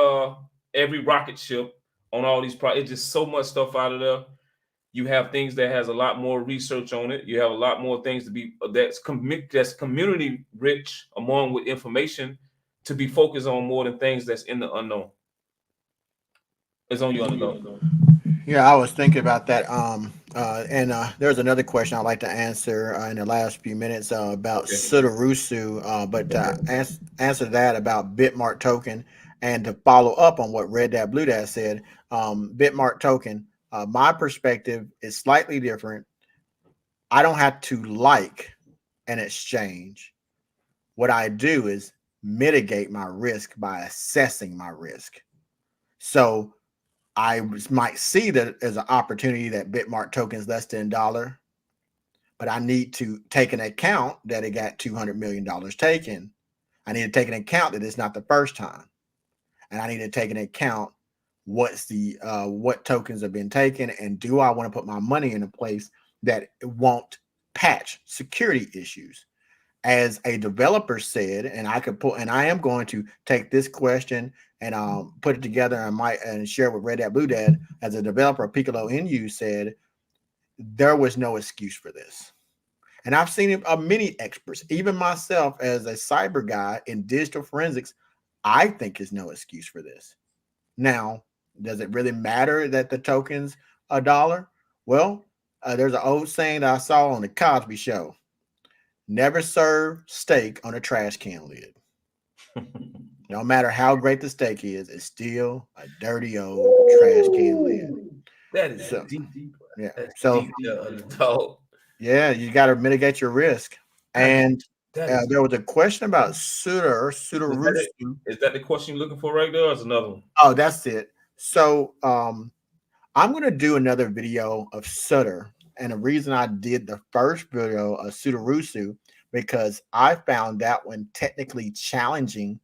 rocket ship on all these projects. It's just so much stuff out of there. You have things that has a lot more research on it. You have a lot more things to be that's community rich among with information to be focused on more than things that's in the unknown. It's on you, Underdog. Yeah, I was thinking about that. And there's another question I'd like to answer in the last few minutes about Sudarusu, but answer that about Bitmark token, and to follow up on what Red Dad Blue Dad said. Bitmark token, my perspective is slightly different. I don't have to like an exchange. What I do is mitigate my risk by assessing my risk. So I might see that as an opportunity that Bitmark token is less than $1, but I need to take an account that it got $200 million taken. I need to take an account that it's not the first time, and I need to take an account what's the what tokens have been taken, and do I want to put my money in a place that won't patch security issues? As a developer said, and I am going to take this question and put it together and share with Red Dad Blue Dad. As a developer, Piccolo Inu said there was no excuse for this. And I've seen many experts, even myself as a cyber guy in digital forensics, I think there's no excuse for this. Now, does it really matter that the token's $1? Well, there's an old saying that I saw on the Cosby Show. Never serve steak on a trash can lid. No matter how great the steak is, it's still a dirty old trash can lid. That is deep. Yeah. That's So deep, yeah, you got to mitigate your risk. And there was a question about Sudarusu. Is that the question you're looking for right there, or is another one? Oh, that's it. So I'm going to do another video of Sutter. And the reason I did the first video of Sudarusu, because I found that one technically challenging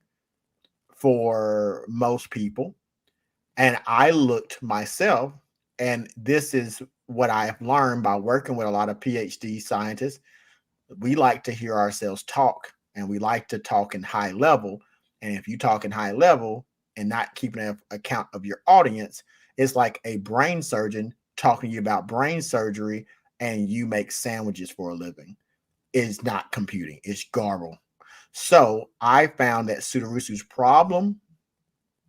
for most people. And I looked myself, and this is what I've learned by working with a lot of PhD scientists. We like to hear ourselves talk, and we like to talk in high level. And if you talk in high level and not keeping an account of your audience, it's like a brain surgeon talking to you about brain surgery, and you make sandwiches for a living. It's not computing, it's garble. So I found that Sudorusu's problem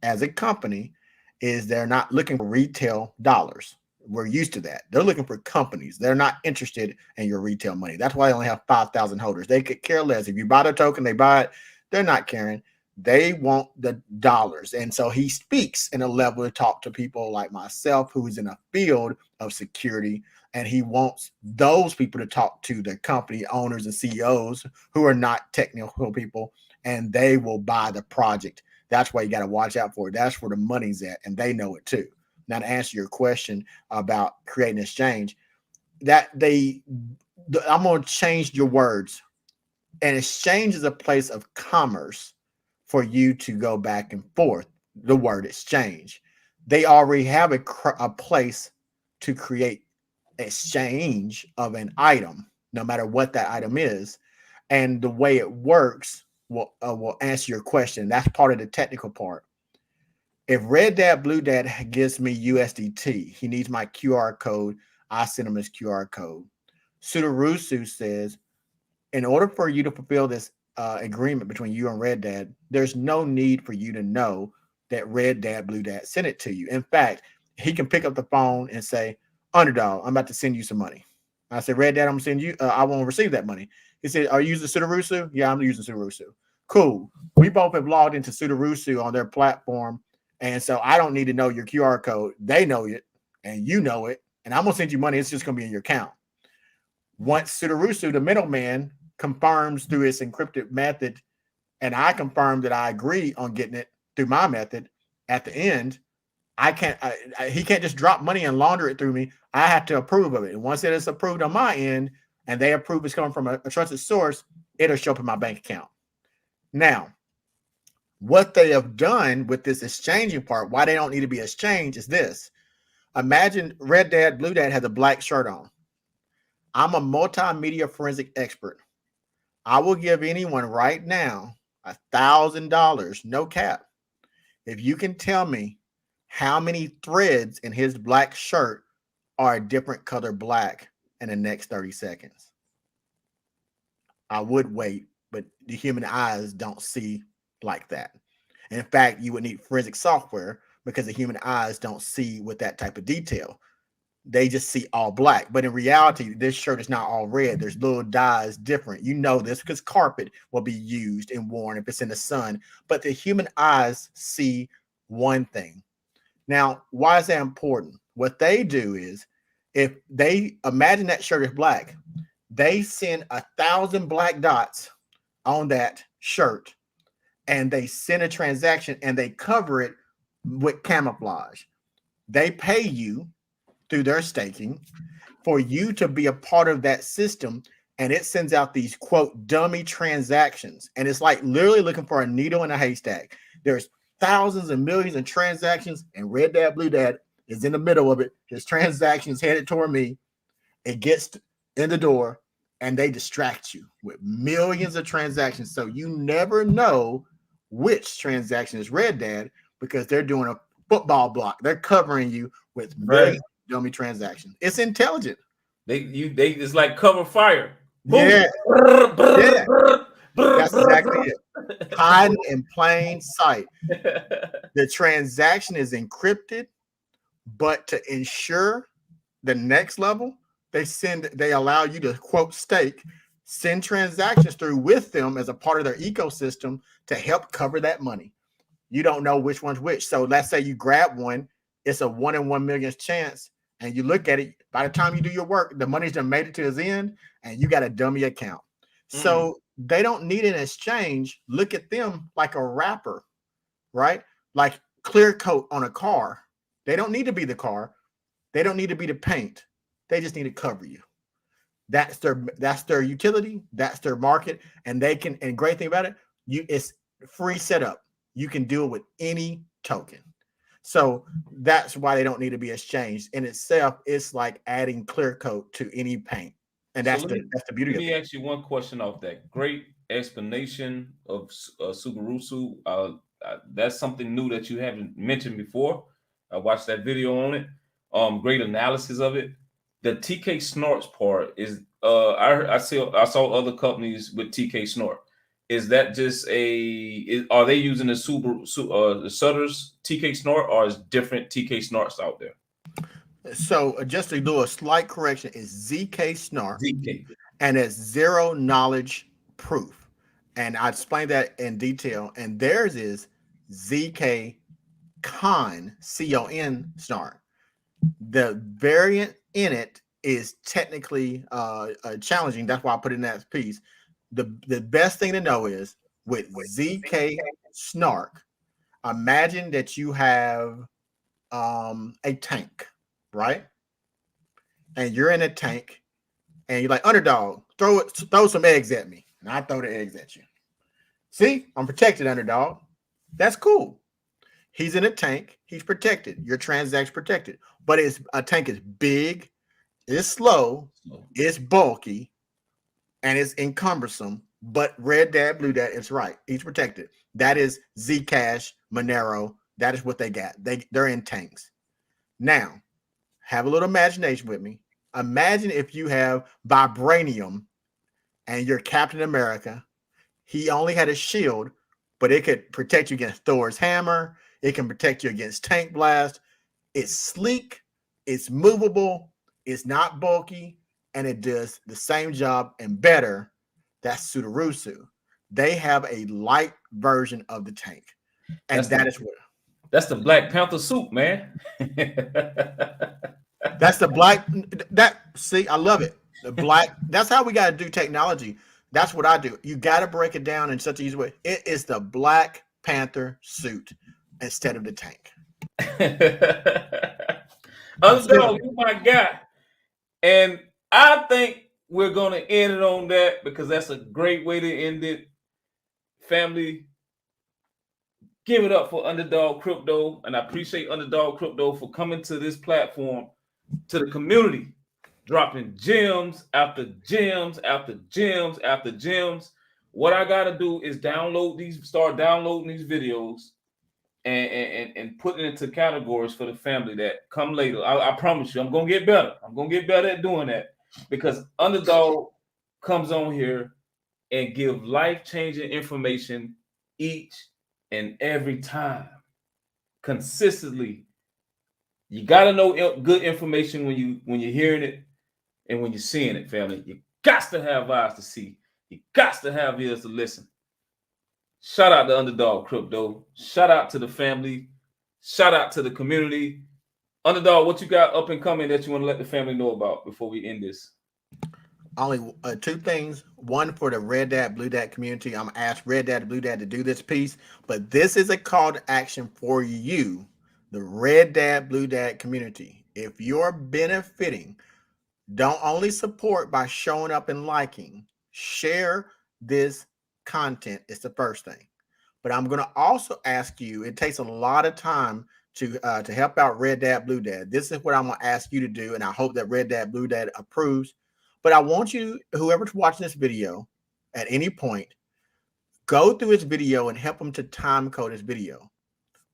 as a company is they're not looking for retail dollars. We're used to that. They're looking for companies. They're not interested in your retail money. That's why they only have 5,000 holders. They could care less. If you buy the token, they buy it. They're not caring. They want the dollars. And so he speaks in a level to talk to people like myself, who is in a field of security. And he wants those people to talk to the company owners and CEOs who are not technical people, and they will buy the project. That's why you got to watch out for it. That's where the money's at, and they know it too. Now, to answer your question about creating an exchange, I'm going to change your words. An exchange is a place of commerce for you to go back and forth. The word exchange. They already have a place to create exchange of an item, no matter what that item is. And the way it works will answer your question. That's part of the technical part. If Red Dad Blue Dad gives me USDT, he needs my QR code. I send him his QR code. Sudorusu says, in order for you to fulfill this agreement between you and Red Dad, there's no need for you to know that Red Dad Blue Dad sent it to you. In fact, he can pick up the phone and say, Underdog, I'm about to send you some money. I said, Red Dad, I'm gonna send you, I won't receive that money. He said, are you using Sudorusu? Yeah, I'm using Sudorusu. Cool. We both have logged into Sudorusu on their platform. And so I don't need to know your QR code. They know it and you know it. And I'm gonna send you money. It's just gonna be in your account. Once Sudorusu, the middleman, confirms through its encrypted method, and I confirm that I agree on getting it through my method, at the end, he can't just drop money and launder it through me. I have to approve of it. And once it is approved on my end and they approve it's coming from a trusted source, it'll show up in my bank account. Now, what they have done with this exchanging part, why they don't need to be exchanged, is this. Imagine Red Dad, Blue Dad has a black shirt on. I'm a multimedia forensic expert. I will give anyone right now $1,000, no cap, if you can tell me how many threads in his black shirt are a different color black in the next 30 seconds. I would wait, but the human eyes don't see like that. In fact, you would need forensic software because the human eyes don't see with that type of detail. They just see all black. But in reality, this shirt is not all red. There's little dyes different. You know this because carpet will be used and worn if it's in the sun. But the human eyes see one thing. Now, why is that important? What they do is, if they imagine that shirt is black, they send 1,000 black dots on that shirt, and they send a transaction and they cover it with camouflage. They pay you through their staking for you to be a part of that system, and it sends out these quote dummy transactions. And it's like literally looking for a needle in a haystack. There's thousands and millions of transactions, and Red Dad Blue Dad is in the middle of it. His transactions headed toward me. It gets in the door, and they distract you with millions of transactions. So you never know which transaction is Red Dad because they're doing a football block. They're covering you with millions of dummy transactions. It's intelligent. They it's like cover fire. Boom. Yeah. Yeah. That's exactly it. Hiding in plain sight. The transaction is encrypted, but to ensure the next level, they allow you to quote stake, send transactions through with them as a part of their ecosystem to help cover that money. You don't know which one's which. So let's say you grab one, it's a 1 in 1 million chance, and you look at it. By the time you do your work, the money's done made it to his end, and you got a dummy account. So they don't need an exchange. Look at them like a wrapper, right? Like clear coat on a car. They don't need to be the car. They don't need to be the paint. They just need to cover you. That's their utility. That's their market. And they can, and great thing about it, it's free setup. You can do it with any token. So that's why they don't need to be exchanged. In itself, it's like adding clear coat to any paint. And that's the beauty of it. Let me ask you one question off that. Great explanation of Subarusu. That's something new that you haven't mentioned before. I watched that video on it. Great analysis of it. The TK Snorts part is I saw other companies with TK Snort. Is that just are they using the the Sutter's TK Snort, or is different TK Snorts out there? So just to do a slight correction, is ZK Snort, ZK, and it's zero knowledge proof. And I explained that in detail. And theirs is ZK Con, C-O-N Snort. The variant in it is technically challenging. That's why I put it in that piece. The best thing to know is with ZK Snark, imagine that you have a tank, right? And you're in a tank and you're like, underdog, throw some eggs at me. And I throw the eggs at you. See, I'm protected, underdog. That's cool. He's in a tank. He's protected. Your transaction protected. But a tank is big, it's slow, it's bulky, and it's encumbersome. But Red Dad, Blue Dad, it's right. He's protected. That is Zcash, Monero. That is what they got. They're in tanks. Now, have a little imagination with me. Imagine if you have vibranium and you're Captain America. He only had a shield, but it could protect you against Thor's hammer. It can protect you against tank blast. It's sleek, it's movable, it's not bulky, and it does the same job and better. That's Sudarusu. They have a light version of the tank. And that's the Black Panther suit, man. That's the black. See, I love it. The black. That's how we got to do technology. That's what I do. You got to break it down in such an easy way. It is the Black Panther suit instead of the tank. Underdog, you my guy. And I think we're going to end it on that because that's a great way to end it. Family, give it up for Underdog Crypto. And I appreciate Underdog Crypto for coming to this platform, to the community, dropping gems after gems after gems after gems. What I got to do is start downloading these videos and put it into categories for the family that come later. I promise you, I'm going to get better. I'm going to get better at doing that because Underdog comes on here and give life-changing information each and every time, consistently. You got to know good information when you're hearing it and when you're seeing it, family. You got to have eyes to see. You got to have ears to listen. Shout out to Underdog Crypto. Shout out to the family. Shout out to the community. Underdog, what you got up and coming that you want to let the family know about before we end this? Only two things. One, for the Red Dad, Blue Dad community. I'm going to ask Red Dad and Blue Dad to do this piece, but this is a call to action for you, the Red Dad, Blue Dad community. If you're benefiting, don't only support by showing up and liking, share this content. It's the first thing. But I'm going to also ask you, it takes a lot of time to help out Red Dad, Blue Dad. This is what I'm going to ask you to do, and I hope that Red Dad, Blue Dad approves. But I want you, whoever's watching this video at any point, go through his video and help him to time code his video.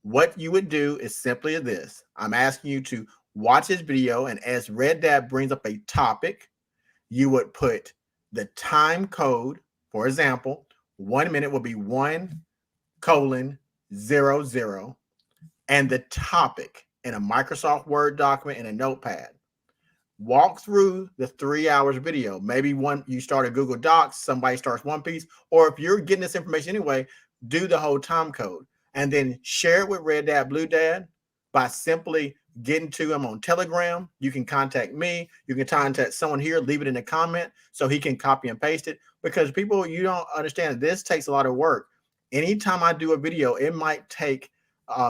What you would do is simply this. I'm asking you to watch his video, and as Red Dad brings up a topic, you would put the time code. For example, 1 minute will be 1:00 and the topic in a Microsoft Word document and a notepad. Walk through the 3 hours video. Maybe you start a Google Docs, somebody starts one piece, or if you're getting this information anyway, do the whole time code and then share it with Red Dad, Blue Dad by simply getting to him on Telegram. You can contact me. You can contact someone here, leave it in the comment so he can copy and paste it, because people, you don't understand, this takes a lot of work. Anytime I do a video, it might take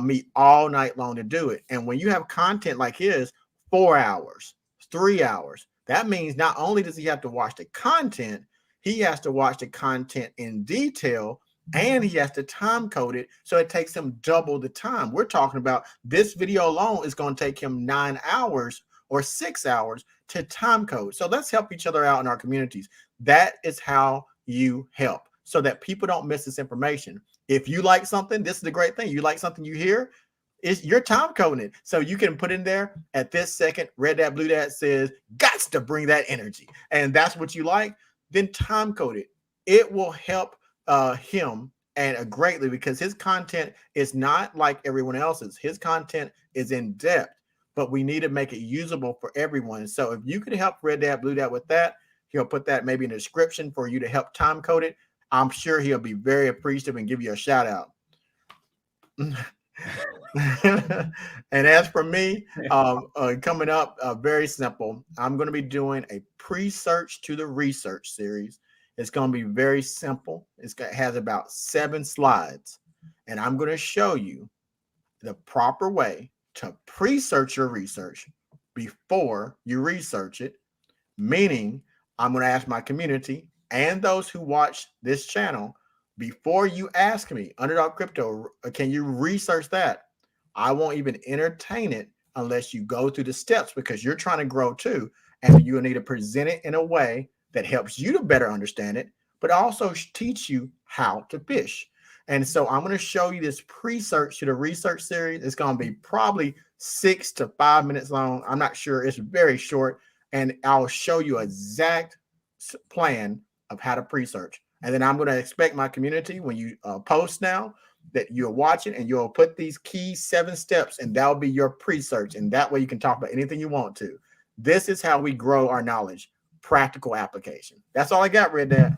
me all night long to do it. And when you have content like his, 4 hours, 3 hours, that means not only does he have to watch the content, he has to watch the content in detail and he has to time code it. So it takes him double the time. We're talking about this video alone is going to take him 9 hours or 6 hours to time code. So let's help each other out in our communities. That is how you help, so that people don't miss this information. If you like something, this is the great thing. You like something you hear, is you're time coding it. So you can put in there at this second, Red Dad Blue Dad says, gots to bring that energy. And that's what you like, then time code it. It will help him and greatly, because his content is not like everyone else's. His content is in depth, but we need to make it usable for everyone. So if you could help Red Dad Blue Dad with that, he'll put that maybe in the description for you to help time code it. I'm sure he'll be very appreciative and give you a shout out. And as for me, coming up, very simple. I'm going to be doing a pre-search to the research series. It's going to be very simple. It has about 7 slides, and I'm going to show you the proper way to pre-search your research before you research it. Meaning, I'm going to ask my community and those who watch this channel, before you ask me, Underdog Crypto, can you research that? I won't even entertain it unless you go through the steps, because you're trying to grow too. And you'll need to present it in a way that helps you to better understand it, but also teach you how to fish. And so I'm going to show you this pre-search to the research series. It's going to be probably 6 to 5 minutes long. I'm not sure. It's very short. And I'll show you an exact plan of how to pre-search. And then I'm going to expect my community, when you post now, that you're watching, and you'll put these key 7 steps, and that'll be your pre-search. And that way you can talk about anything you want to. This is how we grow our knowledge. Practical application. That's all I got, Red Dad.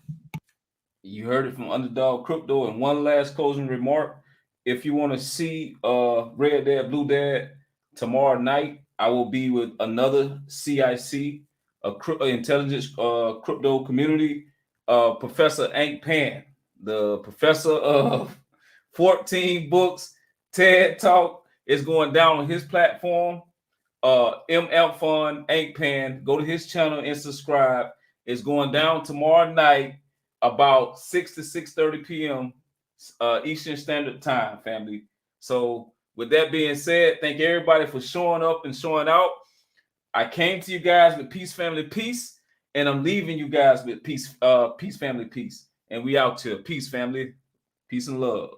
You heard it from Underdog Crypto. And one last closing remark. If you want to see Red Dad Blue Dad tomorrow night, I will be with another CIC, intelligence crypto community, Professor Hank Pan, the professor of 14 books, TED Talk, is going down on his platform. Fun, Hank Pan, go to his channel and subscribe. It's going down tomorrow night about 6 to 6:30 p.m. Eastern Standard Time, family. So with that being said, thank everybody for showing up and showing out. I came to you guys with peace, family, peace, and I'm leaving you guys with peace, peace, family, peace. And we out here. Peace, family. Peace and love.